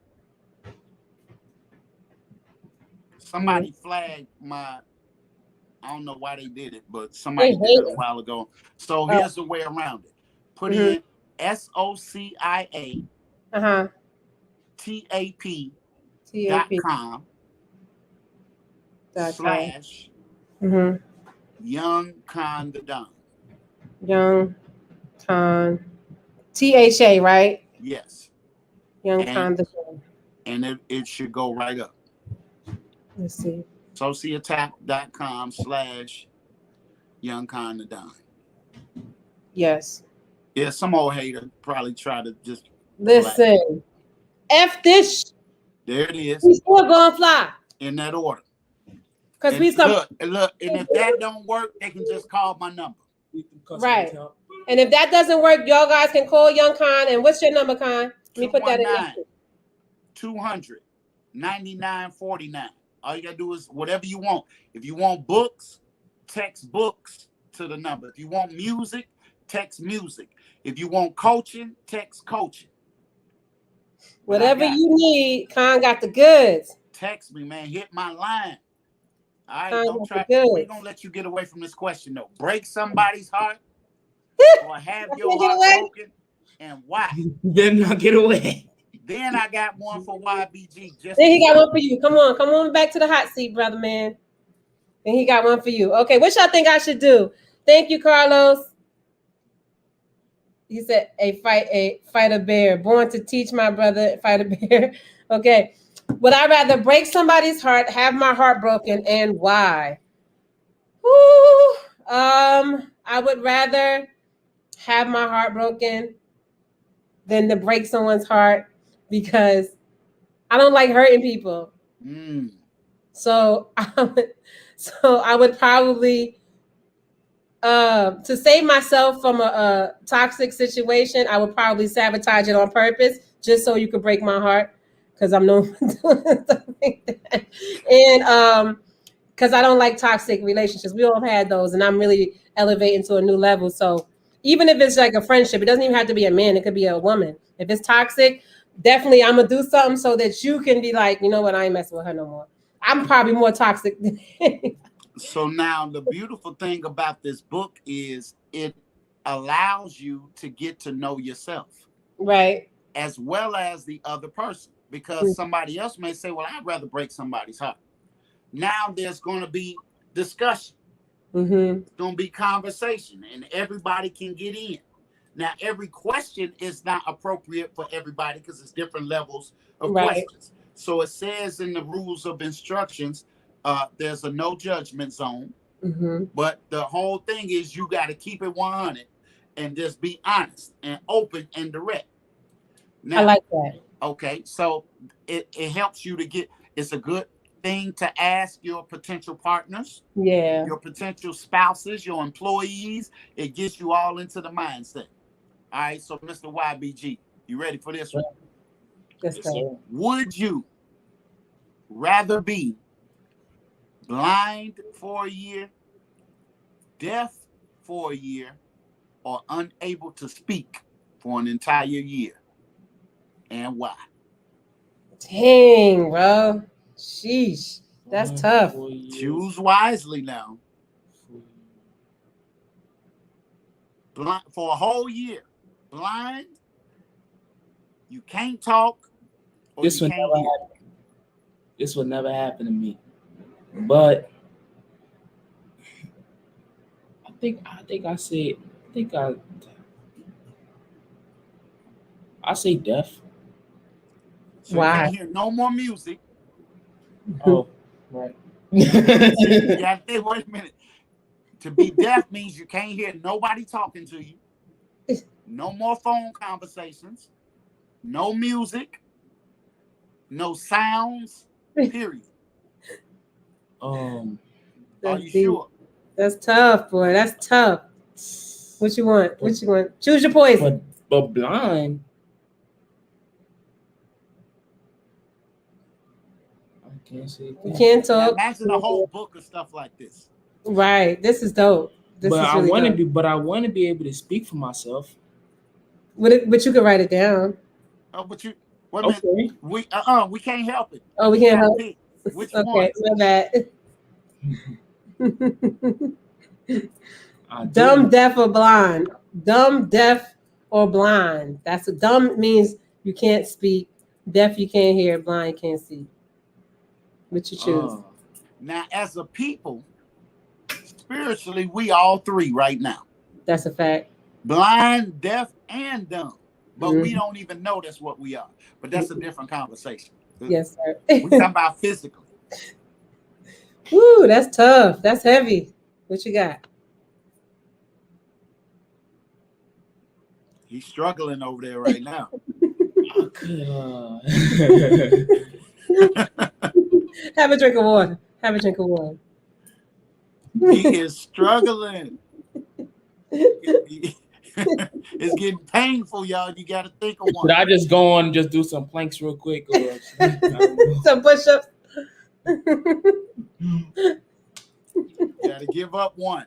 Somebody flagged my, I don't know why they did it, but somebody did it a while ago. So here's the way around it. Put in SOCIA TAP.com / Young Khan the Don. Young Khan. THA, right? Yes. Young Khan the Don. And it should go right up. Let's see. Societap.com / Young Khan the Don. Yes. Yeah, some old hater probably try to just listen. F this. There it is. We still gonna fly. In that order. Because we some look, and if that don't work, they can just call my number. Right. And if that doesn't work, y'all guys can call Young Khan. And what's your number, Khan? Let me put that in. 200-9949. All you gotta do is whatever you want. If you want books, text books to the number. If you want music, text music. If you want coaching, text coaching. Whatever you need, Khan got the goods. Text me, man. Hit my line. All right, Khan don't try. We're gonna let you get away from this question though. Break somebody's heart or have your heart broken, and why? Then not get away. Then I got one for YBG. Then he got one for you. Come on back to the hot seat, brother man. Then he got one for you. Okay, what y'all think I should do? Thank you, Carlos. He said, fight a bear. Born to teach my brother, fight a bear. Okay. Would I rather break somebody's heart, have my heart broken, and why? Woo. I would rather have my heart broken than to break someone's heart because I don't like hurting people. So I would probably to save myself from a toxic situation, I would probably sabotage it on purpose just so you could break my heart because I'm known for doing stuff like that. And because I don't like toxic relationships. We all have had those, and I'm really elevating to a new level. So even if it's like a friendship, it doesn't even have to be a man. It could be a woman. If it's toxic, definitely I'm going to do something so that you can be like, you know what, I ain't messing with her no more. I'm probably more toxic than anybody. So now the beautiful thing about this book is it allows you to get to know yourself. Right. As well as the other person. Because somebody else may say, well, I'd rather break somebody's heart. Now there's going to be discussion. It's going to be conversation, and everybody can get in. Now, every question is not appropriate for everybody because it's different levels of questions. So it says in the rules of instructions, there's a no judgment zone. But the whole thing is you got to keep it 100 and just be honest and open and direct. Now, I like that. Okay, so it helps you to get, it's a good thing to ask your potential partners, your potential spouses, your employees. It gets you all into the mindset. All right, so Mr. YBG, you ready for this one? Yes, sir. Would you rather be blind for a year, deaf for a year, or unable to speak for an entire year? And why? Dang, bro. Sheesh. That's tough. Choose wisely now. Blind for a whole year. Blind. You can't talk. This would never happen to me. But I say deaf. So you can't hear no more music. Oh, right. You gotta think, wait a minute. To be deaf means you can't hear nobody talking to you. No more phone conversations. No music. No sounds. Period. Are you sure? That's tough, boy. That's tough. What you want? Choose your poison. But blind. You can't talk. Now imagine a whole book of stuff like this. Right. This is dope. I want to be able to speak for myself. But you can write it down. Oh, but you wait a minute. Okay. We can't help it. Oh, we You can't gotta help. pick which Okay, one. my bad. I do. Dumb, deaf, or blind? Dumb, deaf, or blind? That's what dumb means you can't speak. Deaf, you can't hear. Blind, you can't see. What you choose? Now, as a people, spiritually, we all three right now. That's a fact. Blind, deaf, and dumb. But we Mhm. don't even know that's what we are. But that's a different conversation. Yes, sir. We talking about physically. Woo, that's tough. That's heavy. What you got? He's struggling over there right now. I could, Have a drink of water. Have a drink of water. He is struggling. It's getting painful, y'all. You got to think of one. Should I just go on and just do some planks real quick? Or I don't know. Some push-ups. Got to give up one.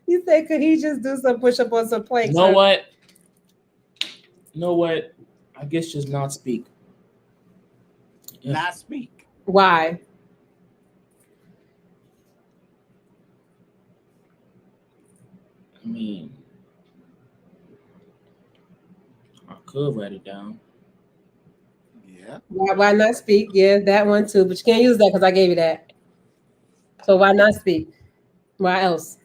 You say, could he just do some push-up on some planks? You know what? You know what? I guess just not speak. Yeah. Not speak. Why? I mean, I could write it down. Yeah. Why not speak? Yeah, that one too. But you can't use that because I gave you that. So why not speak? Why else?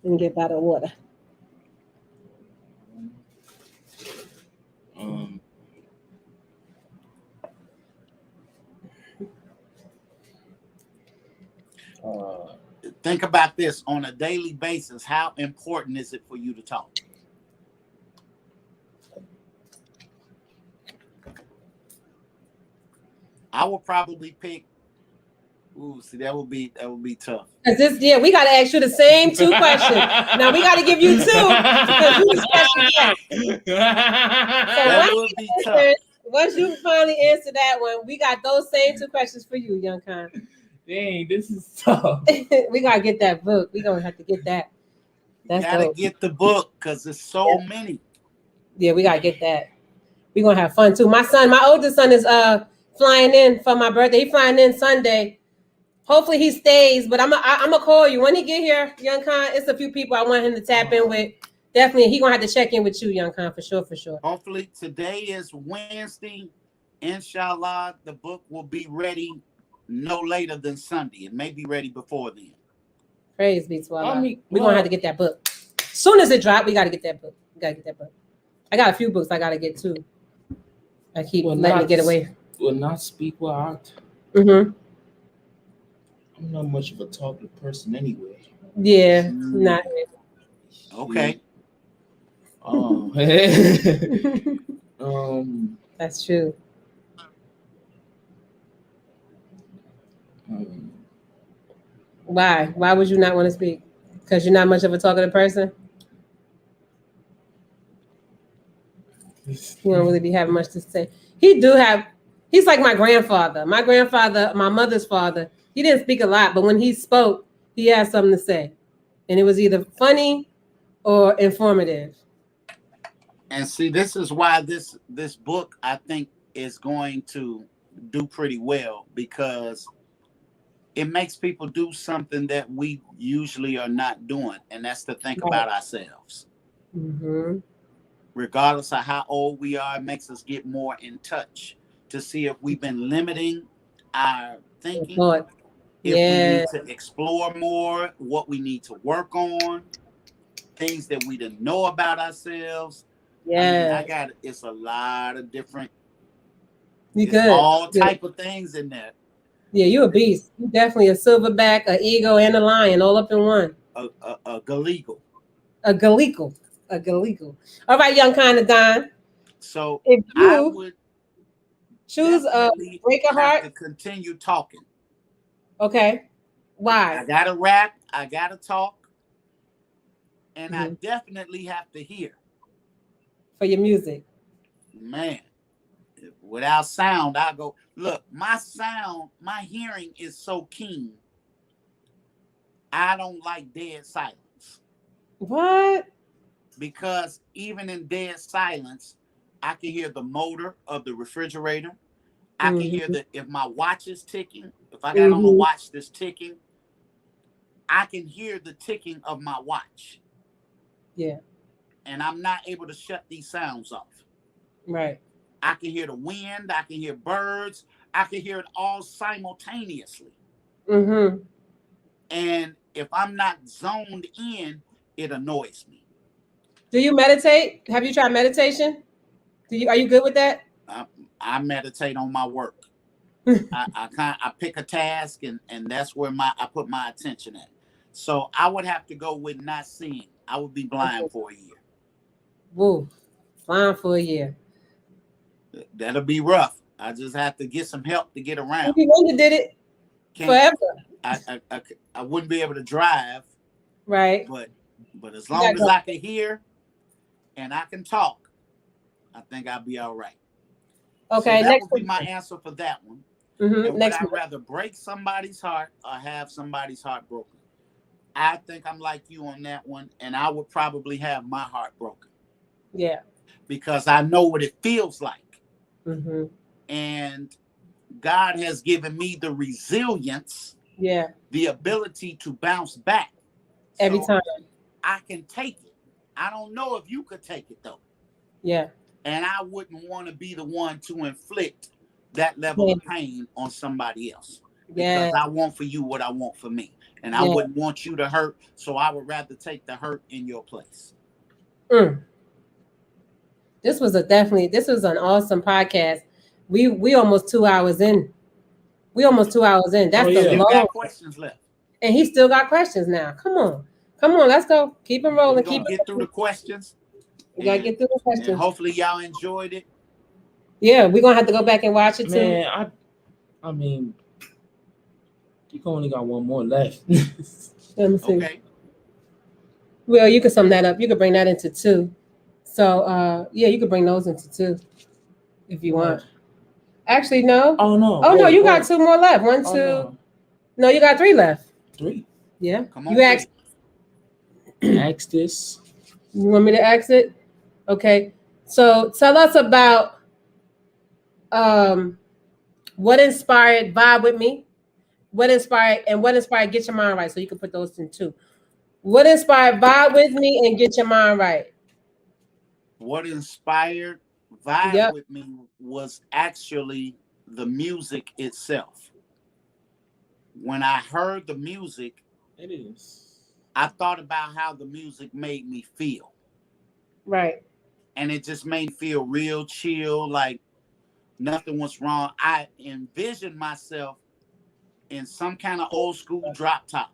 Let me get bottled water. Think about this on a daily basis. How important is it for you to talk? I would probably pick. Ooh, see, that would be tough. Cause we got to ask you the same two questions. Now we got to give you two because you the special guest. That would be tough. Once you finally answer that one, we got those same two questions for you, Young Khan. Dang, this is tough. We gotta get that book. We gonna have to get that. You gotta get the book because there's so many. Yeah, we gotta get that. We're gonna have fun too. My oldest son is flying in for my birthday. He's flying in Sunday. Hopefully he stays, but I'm gonna call you when he get here, Young Khan. It's a few people I want him to tap in with. Definitely, he gonna have to check in with you, Young Khan, for sure. Hopefully today is Wednesday. Inshallah, the book will be ready no later than Sunday. It may be ready before then. Praise be to Allah. We're gonna have to get that book. As soon as it drops, we gotta get that book. I got a few books I gotta get too. I keep letting it get away. Will not speak well out. Mm-hmm. I'm not much of a talkative person anyway. Yeah, not okay. That's true. Why? Why would you not want to speak? Because you're not much of a talkative person? You don't really be having much to say. He's like my grandfather. My grandfather, my mother's father, he didn't speak a lot, but when he spoke, he had something to say. And it was either funny or informative. And see, this is why this book, I think, is going to do pretty well, because it makes people do something that we usually are not doing, and that's to think about ourselves. Mm-hmm. Regardless of how old we are, it makes us get more in touch to see if we've been limiting our thinking, if we need to explore more, what we need to work on, things that we didn't know about ourselves. Yeah, it's a lot of different, all type of things in there. Yeah, you a beast. You definitely a silverback, an eagle, and a lion all up in one. A galeagle. A galeagle. All right, Young Khan of Don. So if you I would choose a break a heart to continue talking. Okay. Why? I gotta rap, I gotta talk, and I definitely have to hear. For your music. Man, without sound, I go, look, my hearing is so keen. I don't like dead silence. What? because even in dead silence, I can hear the motor of the refrigerator. I can hear that if my watch is ticking, if I got on a watch that's ticking, I can hear the ticking of my watch. Yeah. And I'm not able to shut these sounds off. Right. I can hear the wind. I can hear birds. I can hear it all simultaneously. Mm-hmm. And if I'm not zoned in, it annoys me. Do you meditate? Have you tried meditation? Are you good with that? I meditate on my work. I pick a task and that's where I put my attention at. So I would have to go with not seeing. I would be blind for a year. Woo. Blind for a year. That'll be rough. I just have to get some help to get around. Stevie Wonder did it forever. I wouldn't be able to drive. Right. But as long as I can hear and I can talk, I think I'll be all right. Okay, so that would be my answer for that one. Mm-hmm. And would I rather break somebody's heart or have somebody's heart broken? I think I'm like you on that one, and I would probably have my heart broken. Yeah. Because I know what it feels like. Mm-hmm. And God has given me the resilience, the ability to bounce back. Every time. I can take it. I don't know if you could take it, though. Yeah. And I wouldn't want to be the one to inflict that level of pain on somebody else. Because I want for you what I want for me. And I wouldn't want you to hurt, so I would rather take the hurt in your place. This was an awesome podcast. We almost 2 hours in. That's the long. Got questions left. And he still got questions now. Come on, let's go. Keep them rolling. Get through the questions. We gotta get through the questions. And hopefully y'all enjoyed it. Yeah, we're gonna have to go back and watch it too. Man, I mean, you only got one more left. Let me see. Okay. Well, you could sum that up. You could bring that into 2. So you could bring those into 2 if you want. Actually, no. Oh no. No, you got 2 more left. 1, 2. No, you got 3 left. 3. Yeah. Come on. You ask this. You want me to ask it? Okay. So tell us about what inspired Vibe With Me. What inspired Get Your Mind Right. So you can put those in 2. What inspired Vibe With Me and Get Your Mind Right? What inspired Vibe With Me was actually the music itself. When I heard the music, I thought about how the music made me feel. Right. And it just made me feel real chill, like nothing was wrong. I envisioned myself in some kind of old school drop top.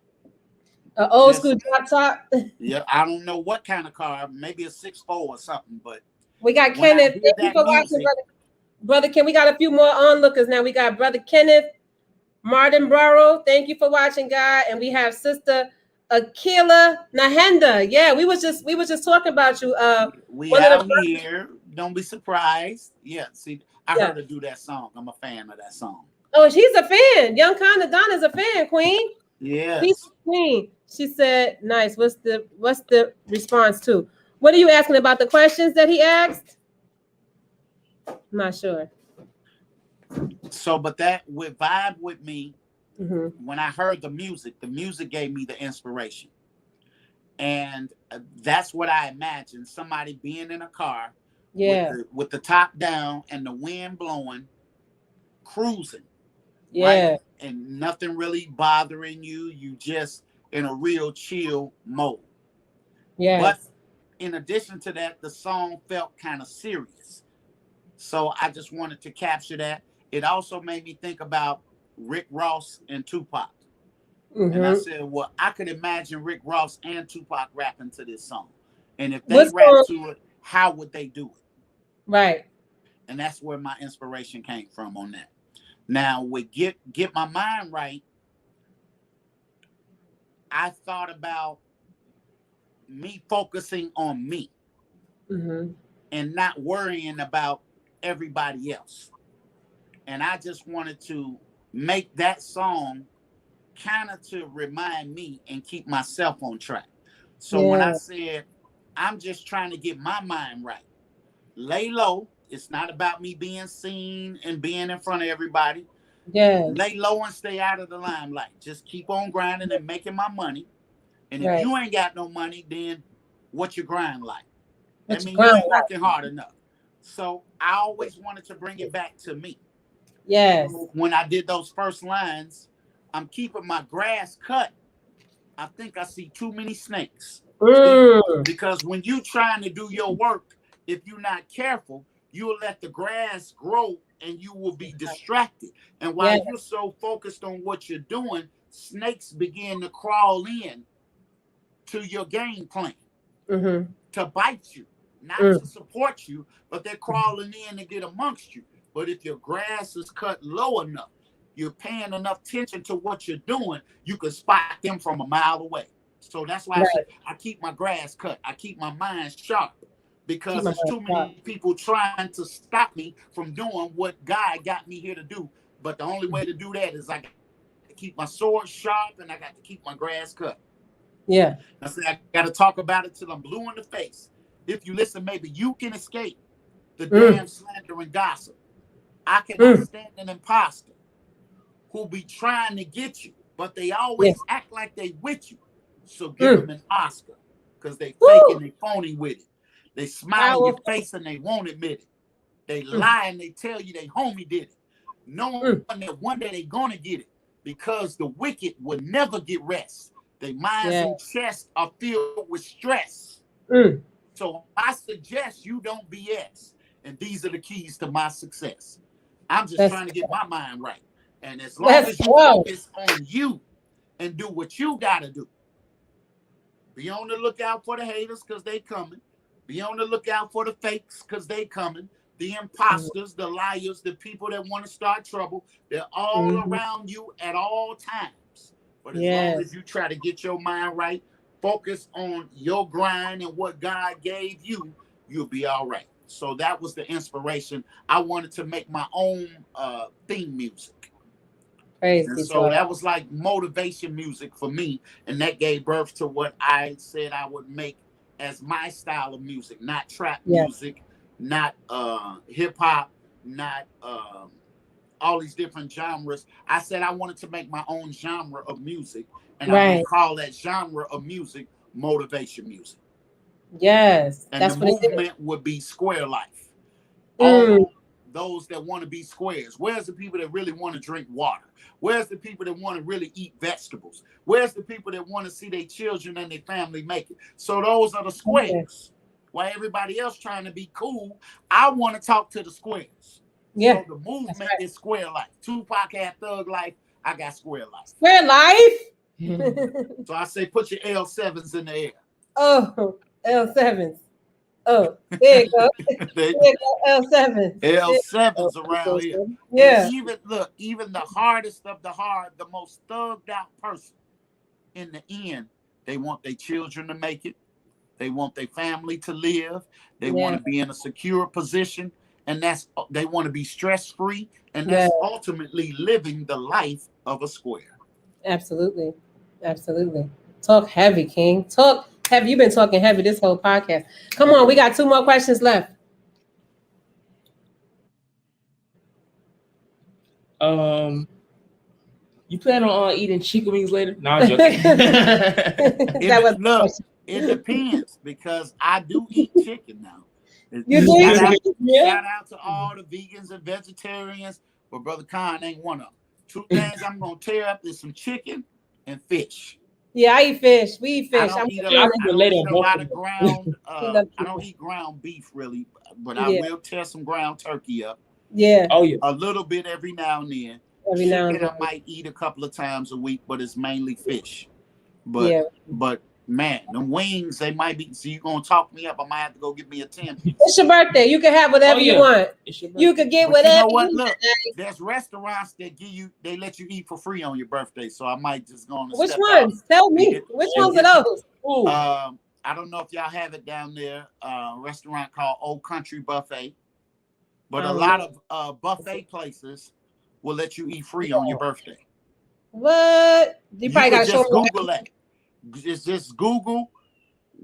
An old school drop top? Yeah, I don't know what kind of car, maybe a 6'4" or something, but we got Kenneth. Thank you for watching, brother. We got a few more onlookers now. We got Brother Kenneth Martinborough. Thank you for watching, guy. And we have Sister Akila Nahenda. Yeah, we was just talking about you. We out here. Don't be surprised. Yeah, see, I heard her do that song. I'm a fan of that song. Oh, she's a fan. Young Conda Donna's a fan, Queen. Yeah. She's Queen. She said, nice. What's the response to? What are you asking about the questions that he asked? I'm not sure. So, but that with Vibe With Me, when I heard the music gave me the inspiration. And that's what I imagined, somebody being in a car with the top down and the wind blowing, cruising. Yeah. Right? And nothing really bothering you. You just in a real chill mode. Yeah. But in addition to that, the song felt kind of serious. So I just wanted to capture that. It also made me think about Rick Ross and Tupac. And I said, well, I could imagine Rick Ross and Tupac rapping to this song. And if they rap to it, how would they do it? Right. And that's where my inspiration came from on that. Now, with Get My Mind Right, I thought about me focusing on me and not worrying about everybody else. And I just wanted to make that song kind of to remind me and keep myself on track. So when I said I'm just trying to get my mind right. Lay low. It's not about me being seen and being in front of everybody. Yes. Lay low and stay out of the limelight. Just keep on grinding and making my money. And if Right. you ain't got no money, then what's your grind like? That What's means your you grind ain't working hard enough. So I always wanted to bring it back to me. Yes. When I did those first lines, I'm keeping my grass cut. I think I see too many snakes. Because when you trying to do your work, if you're not careful, you'll let the grass grow and you will be distracted. And while Yes. you're so focused on what you're doing, snakes begin to crawl in to your game plan to bite you, not to support you, but they're crawling in to get amongst you. But if your grass is cut low enough, you're paying enough attention to what you're doing, you can spot them from a mile away. So that's why I say I keep my grass cut. I keep my mind sharp because there's too many people trying to stop me from doing what God got me here to do. But the only way to do that is I got to keep my sword sharp and I got to keep my grass cut. Yeah. I say I got to talk about it till I'm blue in the face. If you listen, maybe you can escape the damn slander and gossip. I cannot stand an imposter who be trying to get you, but they always act like they with you. So give them an Oscar because they faking, they phony with it. They smile in your face and they won't admit it. They lie and they tell you they homie did it. Knowing that one day they gonna get it because the wicked will never get rest. Their minds and chests are filled with stress. So I suggest you don't BS. And these are the keys to my success. I'm just trying to get my mind right. And as long as you focus on you and do what you got to do, be on the lookout for the haters because they coming. Be on the lookout for the fakes because they coming. The imposters, the liars, the people that want to start trouble, they're all around you at all times. But as long as you try to get your mind right, focus on your grind and what God gave you, you'll be all right. So that was the inspiration. I wanted to make my own theme music. And so that was like motivation music for me. And that gave birth to what I said I would make as my style of music, not trap music, not hip hop, not all these different genres. I said I wanted to make my own genre of music. And I would call that genre of music motivation music. Yes. And the movement would be square life. All those that want to be squares. Where's the people that really want to drink water? Where's the people that want to really eat vegetables? Where's the people that want to see their children and their family make it? So those are the squares. While everybody else trying to be cool, I want to talk to the squares. So the movement is square life. Tupac had thug life. I got square life. Square life? So I say put your L7s in the air. Oh, L7s. Oh, there you go. There you go, L7. L7s around here. Yeah. And even the hardest of the hard, the most thugged out person, in the end, they want their children to make it. They want their family to live. They want to be in a secure position. And they want to be stress-free. And that's ultimately living the life of a square. Absolutely. Absolutely. Talk heavy, King. Talk heavy. You've been talking heavy this whole podcast. Come on, we got 2 more questions left. You plan on eating chicken wings later? No, I'm joking. It depends because I do eat chicken now. You do? Shout out to all the vegans and vegetarians, but Brother Khan ain't one of them. 2 things I'm gonna tear up is some chicken and fish. Yeah, I eat fish. We eat fish. I don't eat a lot of ground. I don't eat ground beef really, but I will tear some ground turkey up. Yeah. Oh yeah. A little bit every now and then. Chicken I might eat a couple of times a week, but it's mainly fish. But man, them wings, they might be. So you gonna talk me up? I might have to go get me a 10-piece. It's your birthday. You can have whatever you want. You could get whatever. You know what? Look, there's restaurants that they let you eat for free on your birthday. So I might just go on. Which ones? Tell me. Which ones are those? I don't know if y'all have it down there. A restaurant called Old Country Buffet, but a lot of buffet places will let you eat free on your birthday. What? You probably got to show me. Google that. Just Google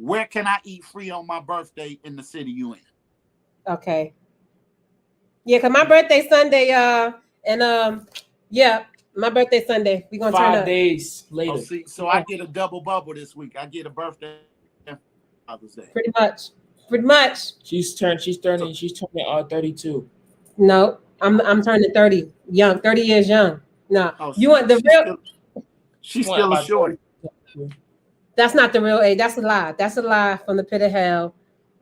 Where can I eat free on my birthday in the city you in? Okay. Yeah, cause my birthday Sunday, and yeah, my birthday Sunday. We gonna turn 5 up. days Oh, later. see, so I get a double bubble this week. I get a birthday and Father's Day. Pretty much. Pretty much. She's turning 32. No, I'm turning 30. Young, 30 years young. No, Oh, you want the real? She's What, still a about shorty. 32? That's not the real age. That's a lie. That's a lie from the pit of hell.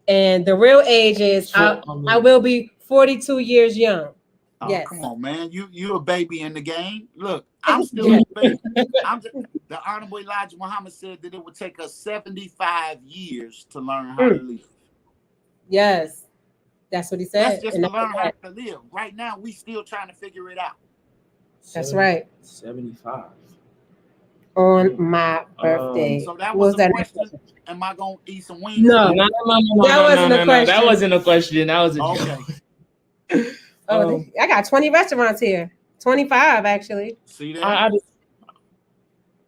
And the real age is I will be 42 years young. Oh, Yes. come on, man. You a baby in the game. Look, I'm still Yeah. a baby. The Honorable Elijah Muhammad said that it would take us 75 years to learn how to live. Yes. That's what he said. That's just And to learn how correct. to live. Right now, we still trying to figure it out. That's right. 75. On my birthday. So that What was a that? question. Am I gonna eat some wings? No. No, That wasn't a That question. wasn't a question. That was a Okay. joke. Oh, I got 20 restaurants here. 25 actually. See that? I just,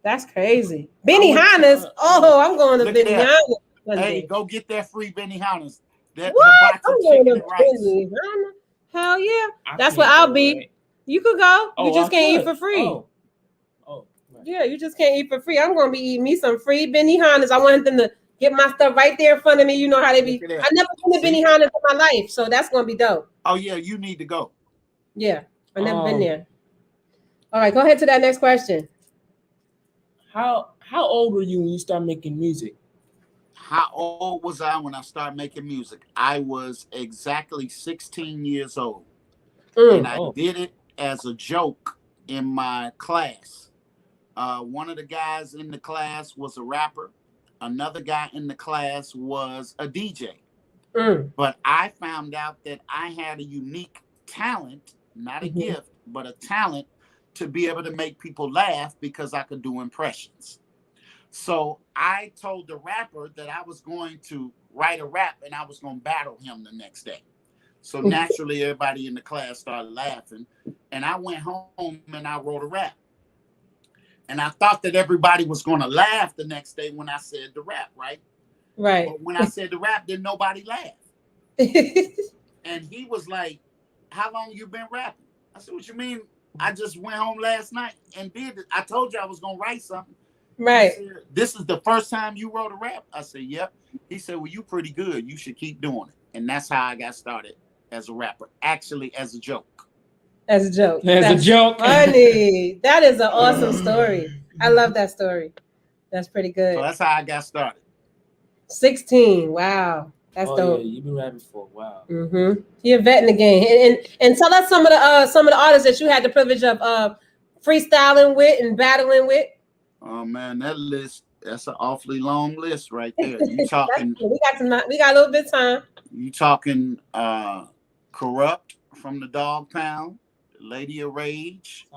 That's crazy. Benihana's. I'm going to Look at that. Benihana's. Hey, go get that free Benihana's. That What? hibachi I'm going chicken to and rice. Benihana. Hell yeah. I That's can't what I'll go, be. right? You could go. Oh, You just I can't eat could. for free. Oh, right. Yeah, you just can't eat for free. I'm going to be eating me some free Benihana's. I want them to get my stuff right there in front of me. You know how they be. Look at that. I never been to Benihana's in my life, so that's going to be dope. Oh yeah, you need to go. Yeah, I've never been there. All right, go ahead to that next question. How old were you when you started making music? How old was I when I started making music? I was exactly 16 years old. And I did it as a joke in my class. One of the guys in the class was a rapper. Another guy in the class was a DJ. But I found out that I had a unique talent, not a gift, but a talent to be able to make people laugh because I could do impressions. So I told the rapper that I was going to write a rap and I was going to battle him the next day. So naturally, everybody in the class started laughing. And I went home and I wrote a rap. And I thought that everybody was going to laugh the next day when I said the rap, right? Right. But when I said the rap, then nobody laughed. And he was like, how long you been rapping? I said, what you mean? I just went home last night and did it. I told you I was going to write something. Right. He said, this is the first time you wrote a rap? I said, yep. He said, well, you pretty good. You should keep doing it. And that's how I got started as a rapper, actually as a joke. As a joke. As a joke. Funny. That is an awesome story. I love that story. That's pretty good. So that's how I got started. 16. Wow. That's dope. Yeah, you've been rapping for a while. You're a vet in the game. And tell us some of the artists that you had the privilege of freestyling with and battling with. Oh man, that list, that's an awfully long list right there. You talking we got a little bit of time. You talking Corrupt from the Dog Pound, Lady of Rage,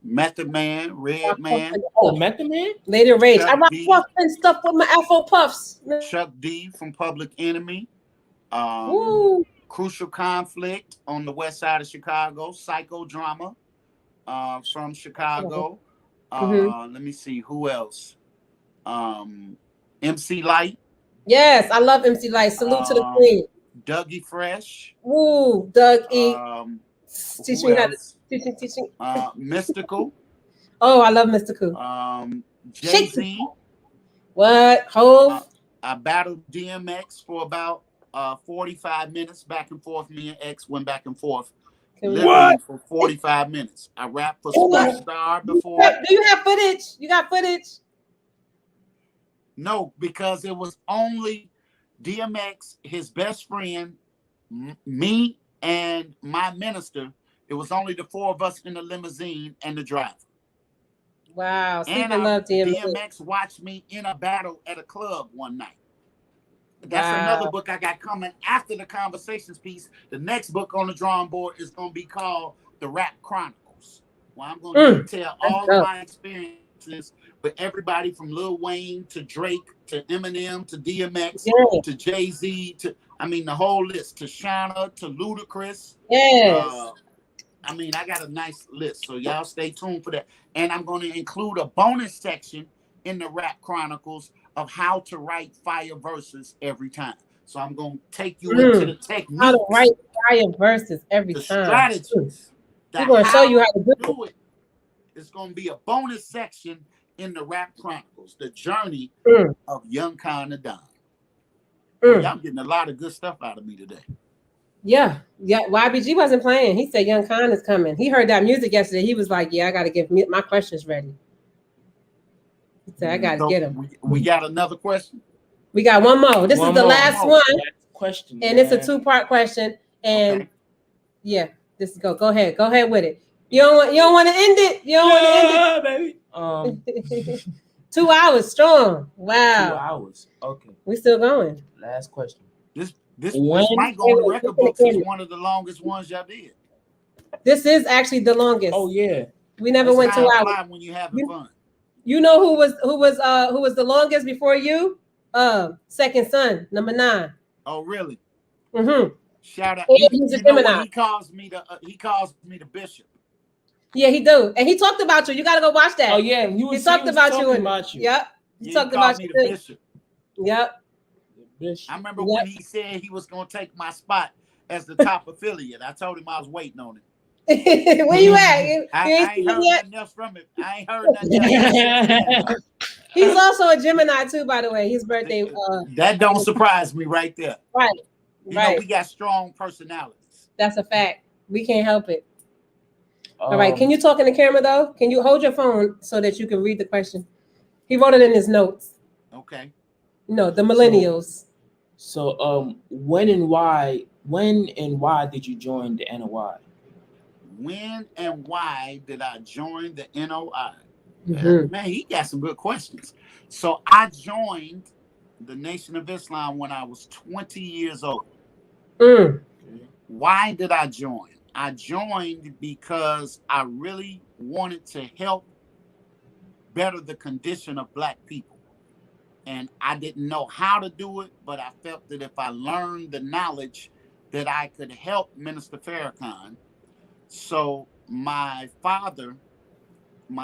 Method Man, Red Man. Oh, Method Man? Lady of Rage. Chuck I rock D. puff and stuff with my Afro puffs. Chuck D from Public Enemy. Crucial Conflict on the west side of Chicago. Psychodrama from Chicago. Let me see who else. MC Light. Yes, I love MC Light. Salute to the queen. Dougie Fresh. Ooh, Doug E. Teach me how to teach me. Mystical. Oh, I love Mystical. Jay-Z. What? Hove? I battled DMX for about 45 minutes back and forth. Me and X went back and forth. Literally for 45 minutes. I rapped for Superstar before. Do you have footage? You got footage? No, because it was only DMX, his best friend, me, and my minister. It was only the four of us in the limousine and the driver. Wow. And DMX watched me in a battle at a club one night. That's another book I got coming after the conversations piece. The next book on the drawing board is going to be called The Rap Chronicles, where I'm going to detail all of my experiences with everybody from Lil Wayne to Drake to Eminem to DMX to Jay-Z to, the whole list, to Shana to Ludacris. Yes. I got a nice list, so y'all stay tuned for that. And I'm going to include a bonus section in the Rap Chronicles of how to write fire verses every time. So I'm going to take you into the techniques, how to write fire verses every the time. strategies, We're going to show you how to do it. It's going to be a bonus section in the Rap Chronicles, the journey of Young Khan the Don. Y'all getting a lot of good stuff out of me today. Yeah. YBG wasn't playing. He said Young Khan is coming. He heard that music yesterday. He was like, yeah, I got to get my questions ready. He said, I got to get them. We got another question? We got one more. This is the last one. Question, and it's a 2-part question. And yeah, this go ahead. Go ahead with it. You don't want to end it. You don't want to end it, baby. 2 hours strong. Wow. 2 hours. Okay. We still going. Last question. This might go on the record books as one of the longest ones y'all did. This is actually the longest. Oh yeah. We never went 2 hours. When you having fun. You know who was the longest before you? Second Son, number 9. Oh really? Mm-hmm. Shout out. He's a Gemini. He calls me the bishop. Yeah, he do, and he talked about you. You got to go watch that. Oh yeah, he talked about you. Yep. He talked about me you. The bishop. Yep. I remember when he said he was going to take my spot as the top affiliate. I told him I was waiting on it. Where you at? I ain't heard nothing else from it. I ain't heard nothing else. He's also a Gemini too, by the way. His birthday. That don't surprise me right there. Right. You know, we got strong personalities. That's a fact. We can't help it. All right. Can you talk in the camera though? Can you hold your phone so that you can read the question? He wrote it in his notes. Okay. No, the millennials. So when and why did you join the NOI? When and why did I join the NOI? Mm-hmm. Man, he got some good questions. So I joined the Nation of Islam when I was 20 years old. Why did I join? I joined because I really wanted to help better the condition of Black people. And I didn't know how to do it, but I felt that if I learned the knowledge that I could help Minister Farrakhan. So my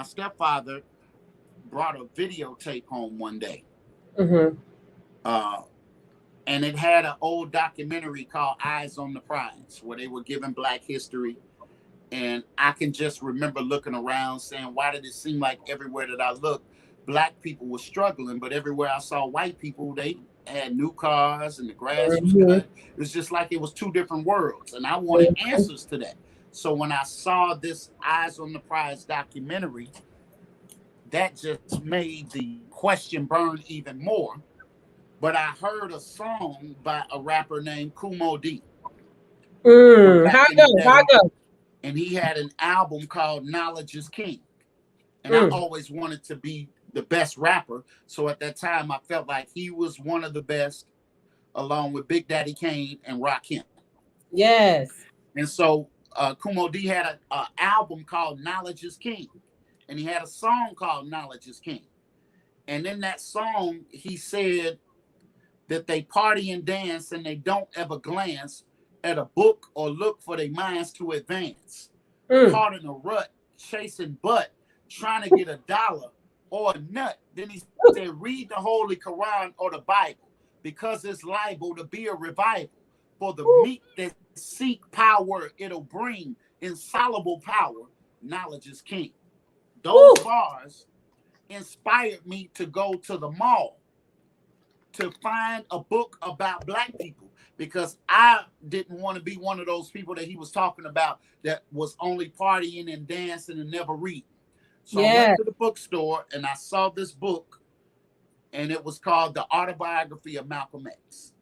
stepfather brought a videotape home one day. Mm-hmm. And it had an old documentary called Eyes on the Prize, where they were giving Black history. And I can just remember looking around saying, why did it seem like everywhere that I looked, Black people were struggling, but everywhere I saw white people, they had new cars and the grass was cut. It was just like it was two different worlds. And I wanted answers to that. So when I saw this Eyes on the Prize documentary, that just made the question burn even more. But I heard a song by a rapper named Kumo D. How go? And he had an album called Knowledge is King. And I always wanted to be the best rapper. So at that time, I felt like he was one of the best, along with Big Daddy Kane and Rakim. Yes. And so Kumo D had an album called Knowledge is King. And he had a song called Knowledge is King. And in that song, he said that they party and dance and they don't ever glance at a book or look for their minds to advance. Caught in a rut, chasing butt, trying to get a dollar or a nut. Then he said, read the Holy Quran or the Bible, because it's liable to be a revival. For the meek that seek power, it'll bring insoluble power. Knowledge is king. Those bars inspired me to go to the mall to find a book about Black people, because I didn't want to be one of those people that he was talking about that was only partying and dancing and never reading. So I went to the bookstore and I saw this book, and it was called The Autobiography of Malcolm X.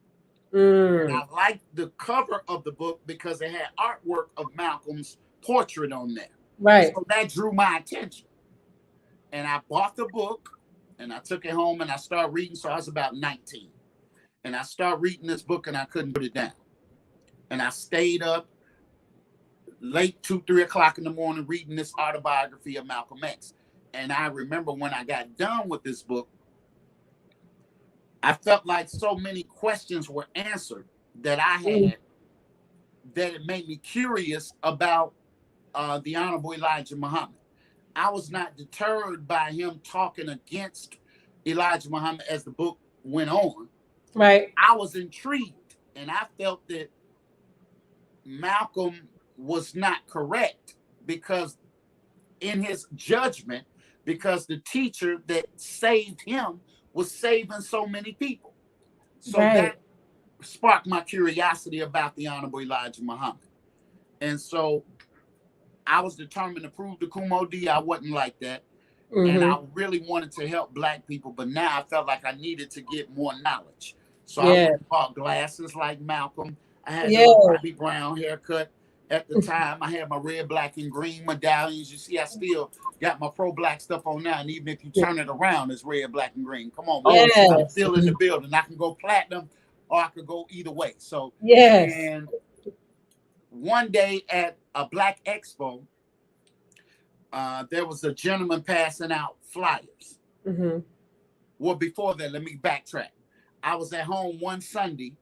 And I liked the cover of the book because it had artwork of Malcolm's portrait on there. Right. So that drew my attention. And I bought the book and I took it home and I started reading. So I was about 19. And I started reading this book and I couldn't put it down. And I stayed up late 2, 3 o'clock in the morning reading this autobiography of Malcolm X. And I remember when I got done with this book, I felt like so many questions were answered that I had that it made me curious about the Honorable Elijah Muhammad. I was not deterred by him talking against Elijah Muhammad as the book went on, Right. I was intrigued, and I felt that Malcolm was not correct because in his judgment, because the teacher that saved him was saving so many people. So Right. that sparked my curiosity about the Honorable Elijah Muhammad. And so I was determined to prove to Kumo D I wasn't like that. And I really wanted to help Black people, but now I felt like I needed to get more knowledge. So I went and bought glasses like Malcolm. I had the little Bobby Brown haircut at the time. I had my red, black, and green medallions. You see, I still got my pro-Black stuff on now. And even if you turn it around, it's red, black, and green. Come on, man. I'm still in the building. I can go platinum or I could go either way. So, and one day at a Black Expo, there was a gentleman passing out flyers. Well, before that, let me backtrack. I was at home one Sunday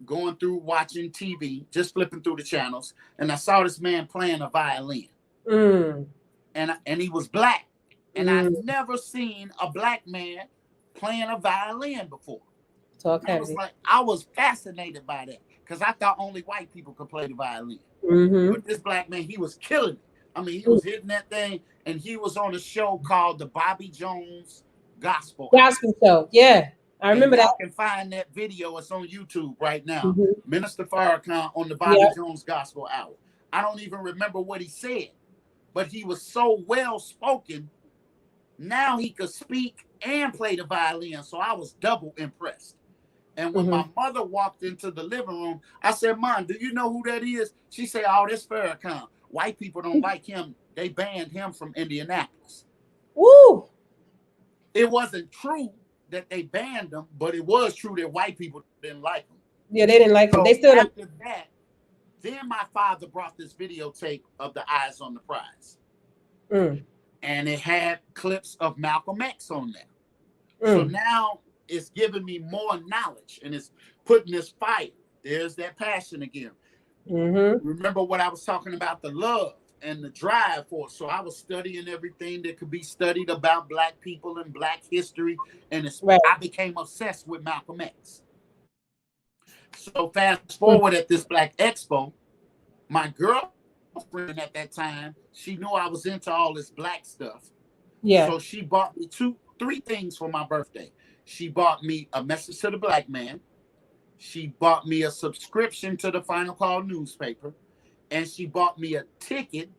going through watching TV, just flipping through the channels, and I saw this man playing a violin. And he was Black. And I've never seen a Black man playing a violin before. I was fascinated by that because I thought only white people could play the violin. But this Black man, he was killing it. I mean, he was hitting that thing, and he was on a show called the Bobby Jones Gospel Show. Yeah, I remember that. You can find that video. It's on YouTube right now. Minister Farrakhan on the Bobby Jones Gospel Hour. I don't even remember what he said, but he was so well spoken. Now he could speak and play the violin, so I was double impressed. And when my mother walked into the living room, I said, "Mom, do you know who that is?" She said, "Oh, that's Farrakhan. White people don't like him. They banned him from Indianapolis." Woo! It wasn't true that they banned him, but it was true that white people didn't like him. Yeah, they didn't like him. They still after that, then my father brought this videotape of the Eyes on the Prize. And it had clips of Malcolm X on there. So now it's giving me more knowledge and it's putting this fire. There's that passion again. Remember what I was talking about, the love and the drive for it. So I was studying everything that could be studied about Black people and Black history. And I became obsessed with Malcolm X. So fast forward at this Black Expo, my girlfriend at that time, she knew I was into all this Black stuff. So she bought me three things for my birthday. She bought me a Message to the Black Man. She bought me a subscription to the Final Call newspaper. And she bought me a ticket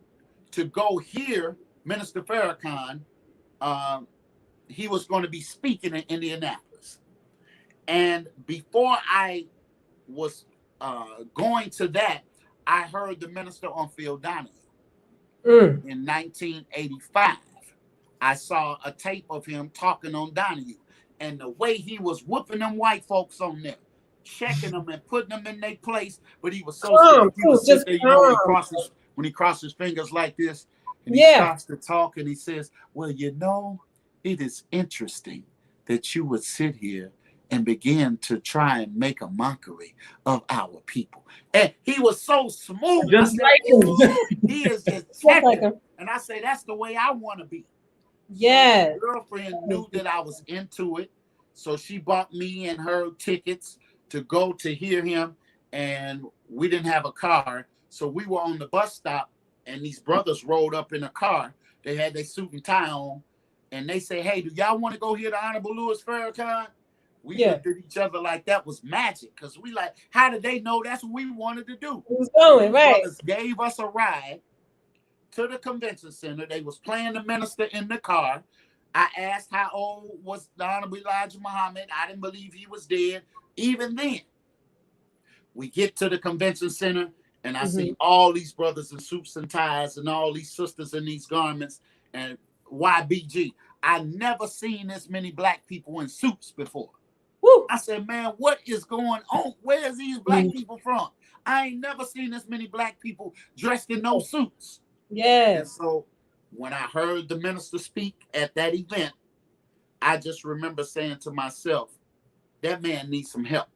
to go hear Minister Farrakhan. He was going to be speaking in Indianapolis. And before I was going to that, I heard the minister on Phil Donahue. In 1985, I saw a tape of him talking on Donahue. And the way he was whooping them white folks on there, checking them and putting them in their place, but he was so scared. He was just there, you know, when he crosses his fingers like this, and he starts to talk, and he says, "Well, you know, it is interesting that you would sit here and begin to try and make a mockery of our people." And he was so smooth. Just like him. He is just checking. And I say, that's the way I want to be. Yeah. So my girlfriend knew that I was into it, so she bought me and her tickets to go to hear him, and we didn't have a car, so we were on the bus stop, and these brothers rolled up in a car. They had their suit and tie on, and they say, "Hey, do y'all want to go hear the Honorable Louis Farrakhan?" We looked at each other like that was magic, because we like, how did they know that's what we wanted to do? It was going, right. Brothers gave us a ride to the convention center. They was playing the minister in the car. I asked how old was the Honorable Elijah Muhammad. I didn't believe he was dead. Even then, we get to the convention center, and I see all these brothers in suits and ties and all these sisters in these garments. And YBG, I never seen this many Black people in suits before. Woo. I said, man, what is going on? Where's these Black people from? I ain't never seen this many Black people dressed in no suits. And so when I heard the minister speak at that event, I just remember saying to myself, that man needs some help.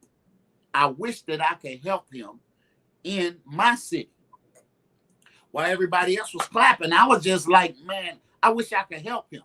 I wish that I could help him in my city. While everybody else was clapping, I was just like, man, I wish I could help him.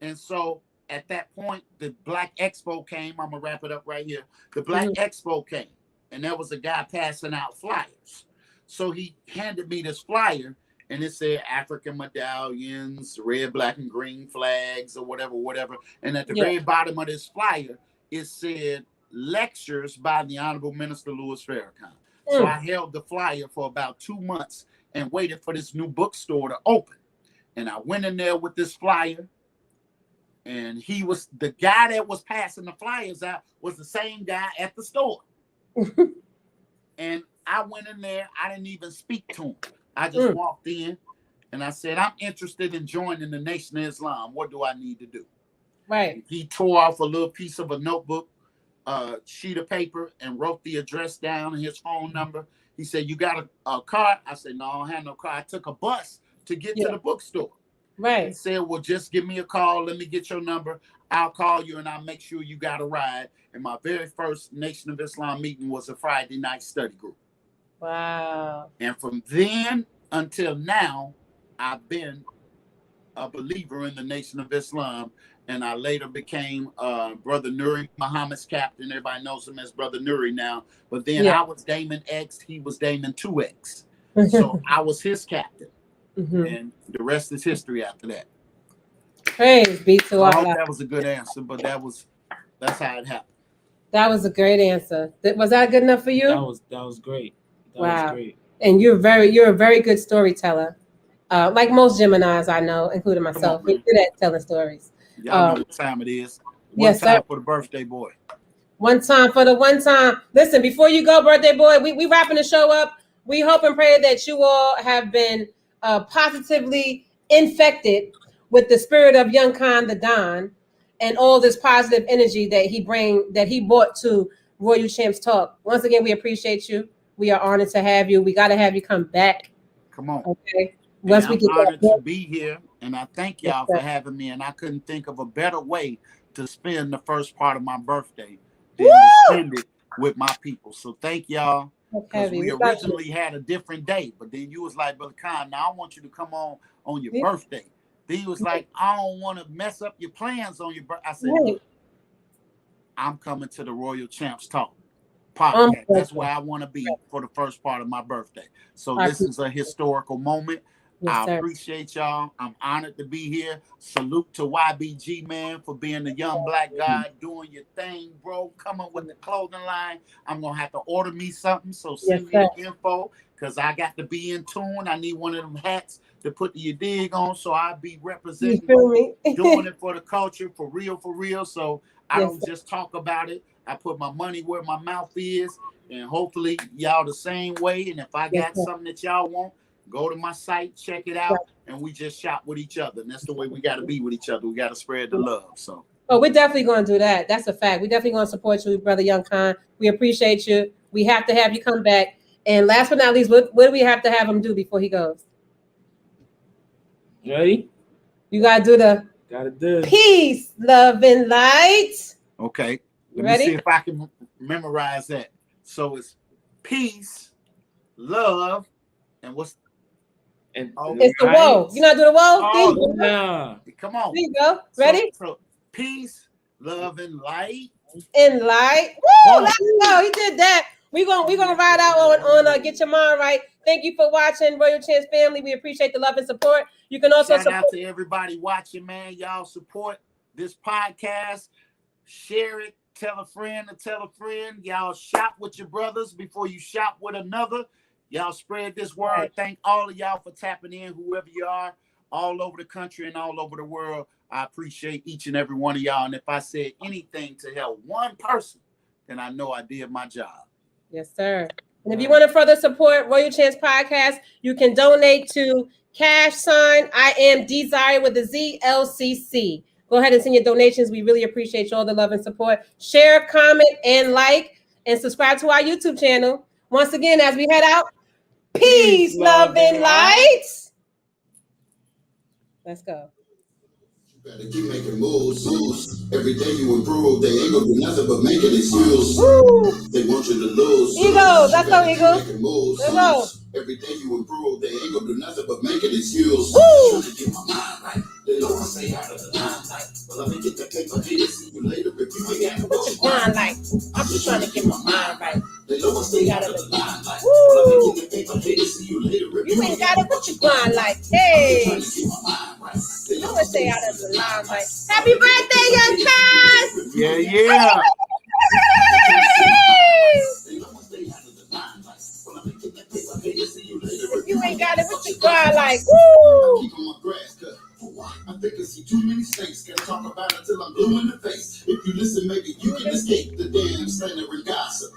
And so at that point, the Black Expo came. I'm gonna wrap it up right here. The Black Expo came, and there was a guy passing out flyers. So he handed me this flyer, and it said African medallions, red, black, and green flags, or whatever. And at the very bottom of this flyer, it said lectures by the Honorable Minister Louis Farrakhan. So I held the flyer for about 2 months and waited for this new bookstore to open. And I went in there with this flyer, and he was the guy that was passing the flyers out was the same guy at the store. And I went in there. I didn't even speak to him. I just walked in, and I said, I'm interested in joining the Nation of Islam. What do I need to do? Right. He tore off a little piece of a notebook, sheet of paper, and wrote the address down and his phone number. He said, you got a car? I said, no, I don't have no car. I took a bus to get to the bookstore. Right. He said, well, just give me a call. Let me get your number. I'll call you, and I'll make sure you got a ride. And my very first Nation of Islam meeting was a Friday night study group. Wow. And from then until now, I've been a believer in the Nation of Islam. And I later became Brother Nuri, Muhammad's captain. Everybody knows him as Brother Nuri now. But then I was Damon X. He was Damon 2X. So I was his captain. And the rest is history after that. Praise be to I Allah. hope that was a good answer, but that's how it happened. That was a great answer. Was that good enough for you? That was great. That was great. And you're a very good storyteller. Like most Geminis I know, including myself. We're good at telling stories. Y'all know what time it is. Yes, time sir. For the birthday boy. One time for the one time. Listen, before you go, birthday boy, we wrapping the show up. We hope and pray that you all have been positively infected with the spirit of Young Khan the Don and all this positive energy that he brought to Royal Champs Talk. Once again, we appreciate you. We are honored to have you. We got to have you come back. Come on. Okay. Once I'm honored to be here, and I thank y'all for having me. And I couldn't think of a better way to spend the first part of my birthday than to spend it with my people. So thank y'all. Because we originally had a different day, but then you was like, Brother Khan, now I want you to come on your birthday. Then he was like, I don't want to mess up your plans on your birthday. I said, look, I'm coming to the Royal Champs Talk podcast. That's where I want to be for the first part of my birthday. So this is a historical moment. I appreciate y'all. I'm honored to be here. Salute to YBG, man, for being the young black guy doing your thing, bro. Coming with the clothing line. I'm going to have to order me something, so send me the info because I got to be in tune. I need one of them hats to put the dig on so I'll be representing, doing it for the culture, for real. So I don't just talk about it. I put my money where my mouth is, and hopefully y'all the same way. And if I got something that y'all want, go to my site, check it out, and we just shop with each other. And that's the way we got to be with each other. We got to spread the love. So, we're definitely going to do that. That's a fact. We're definitely going to support you, Brother Young Khan. We appreciate you. We have to have you come back. And last but not least, what do we have to have him do before he goes? Ready? You got to do peace, love, and light. Okay. Let Ready? me see if I can memorize that. So it's peace, love, and what's it's the whoa. You not do the whoa? Oh, nah. Come on. There you go. Ready? So peace, love, and light. And light. Woo! Let's go. He did that. We're gonna ride out on Get Your Mind Right. Thank you for watching, Royal Chance family. We appreciate the love and support. You can also shout out to everybody watching, man. Y'all support this podcast. Share it. Tell a friend to tell a friend. Y'all shop with your brothers before you shop with another. Y'all spread this word. Right. Thank all of y'all for tapping in, whoever you are, all over the country and all over the world. I appreciate each and every one of y'all. And if I said anything to help one person, then I know I did my job. Yes, sir. And if you want to further support Royal Chance Podcast, you can donate to I am Desire with a ZLCC. Go ahead and send your donations. We really appreciate you all the love and support. Share, comment, and like, and subscribe to our YouTube channel. Once again, as we head out, peace, love, and light. Let's go. You better keep making moves. Every day you improve. They ain't gonna do nothing but make an excuse. They want you to lose. Eagles, let's go, Eagles. Let's go. Every day you improve. They ain't gonna do nothing but make an excuse. Trying to get my mind right. They don't want to stay out of the limelight. Well, let me get the paper here. See you later. If you ain't got What's your grind like? I'm just trying to get my mind right. the lowest stay out of the limelight. Woo! Well, let me get the paper here. See you later. If You ain't got it. What's your grind like? Hey, trying to get my mind right. The you would stay out of the limelight. Happy birthday, young Cuz! Yeah, yeah. lowest stay out of the limelight. Well, let me get the paper here. See you later. If you ain't got it, what's your grind like? Woo! Keep on my grass cut. I think I see too many snakes. Can't talk about it till I'm blue in the face. If you listen, maybe you can escape the damn slander and gossip.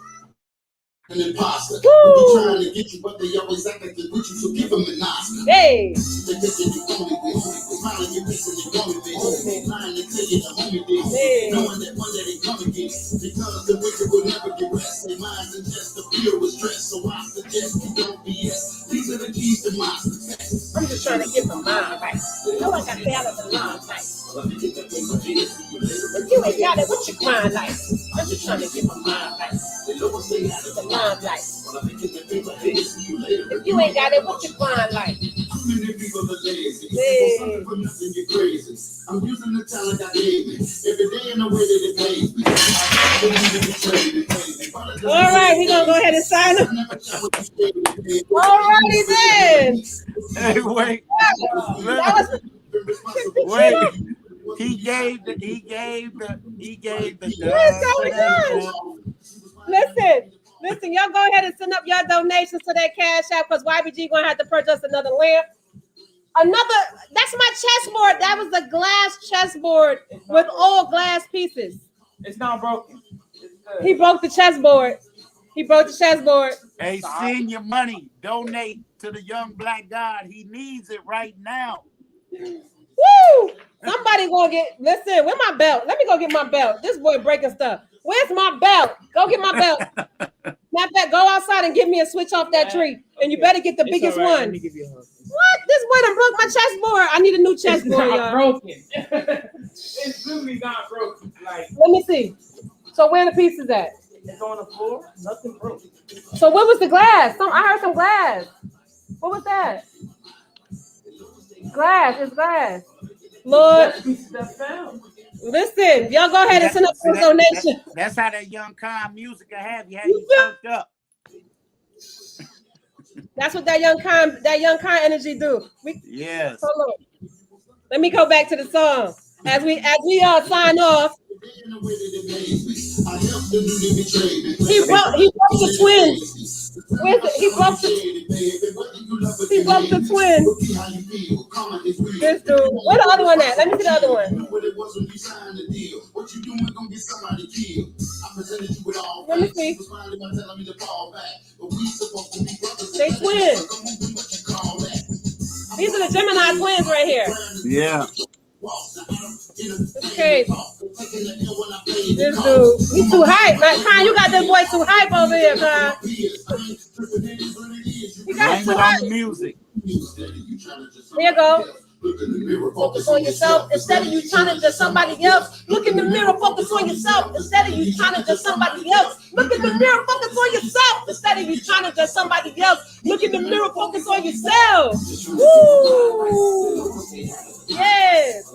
An imposter. Who be trying to get you, but they always act like they with you, so give them an Oscar. Hey, They thinking you only with smiling your face and you only with lying and tell you the homie did. hey. Knowing that one day they come again. Because the wicked will never get rest. Their minds and just the pure with stress. So I suggest you don't BS. These are the keys to my success. I'm just trying to get my mind right. No, I got to stay out of the limelight. Let me get the paper here. See you later. If you ain't got it, what's your grind like? I'm just trying to get my mind right. The lowest stay out of The the limelight. Well, let me get the paper here. See you later. If you ain't got it, what's your grind like? Too many people are lazy. Hey. Something for nothing, you're crazy. I'm using the talent I gave me. Every day in the way that it pays me. I believe in the trade, it pays me. All right, we're going to go ahead and sign up. All righty then. Hey, wait. That was Wait. He gave the Listen, y'all go ahead and send up your donations to that cash app because YBG gonna have to purchase another lamp. That's my chessboard. That was a glass chessboard with all glass pieces. It's not broken. He broke the chessboard. Hey, send your money. Donate to the young black God. He needs it right now. Woo! Somebody gonna listen, where's my belt? Let me go get my belt. This boy breaking stuff. Where's my belt? Go get my belt. Matter of fact, go outside and give me a switch off that tree. And you better get the biggest Right. Let one. me give you a hug. What? This boy done broke my chessboard. I need a new It's chessboard, not y'all. broken. It's literally not broken. Like, Let me see. So where the pieces at? it's on the floor. Nothing broken. So what was the glass? I heard some glass. What was that? Glass. It's glass. Lord, That fell. listen. Y'all go ahead and send up those donations. That's how that young con music will have you turned up. That's what that young kind energy do. Yes. Hold on. Let me go back to the song. As we sign off. He broke the twins. Where's it? He broke the twin. This dude. Where the other one at? Let me see the other one. Let me see. They twins. These are the Gemini twins right here. Yeah. It's crazy. This dude, he's too hype. Like, Con, you got this boy too hype over here, Con. You got Blame too it on hype. the music. Here you go. Focus on yourself instead of you trying to just somebody else. Look in the mirror, focus on yourself instead of you trying to just somebody else. Look in the mirror, focus on yourself instead of you trying to just somebody else. Look in the mirror, focus on yourself. Woo! Yes.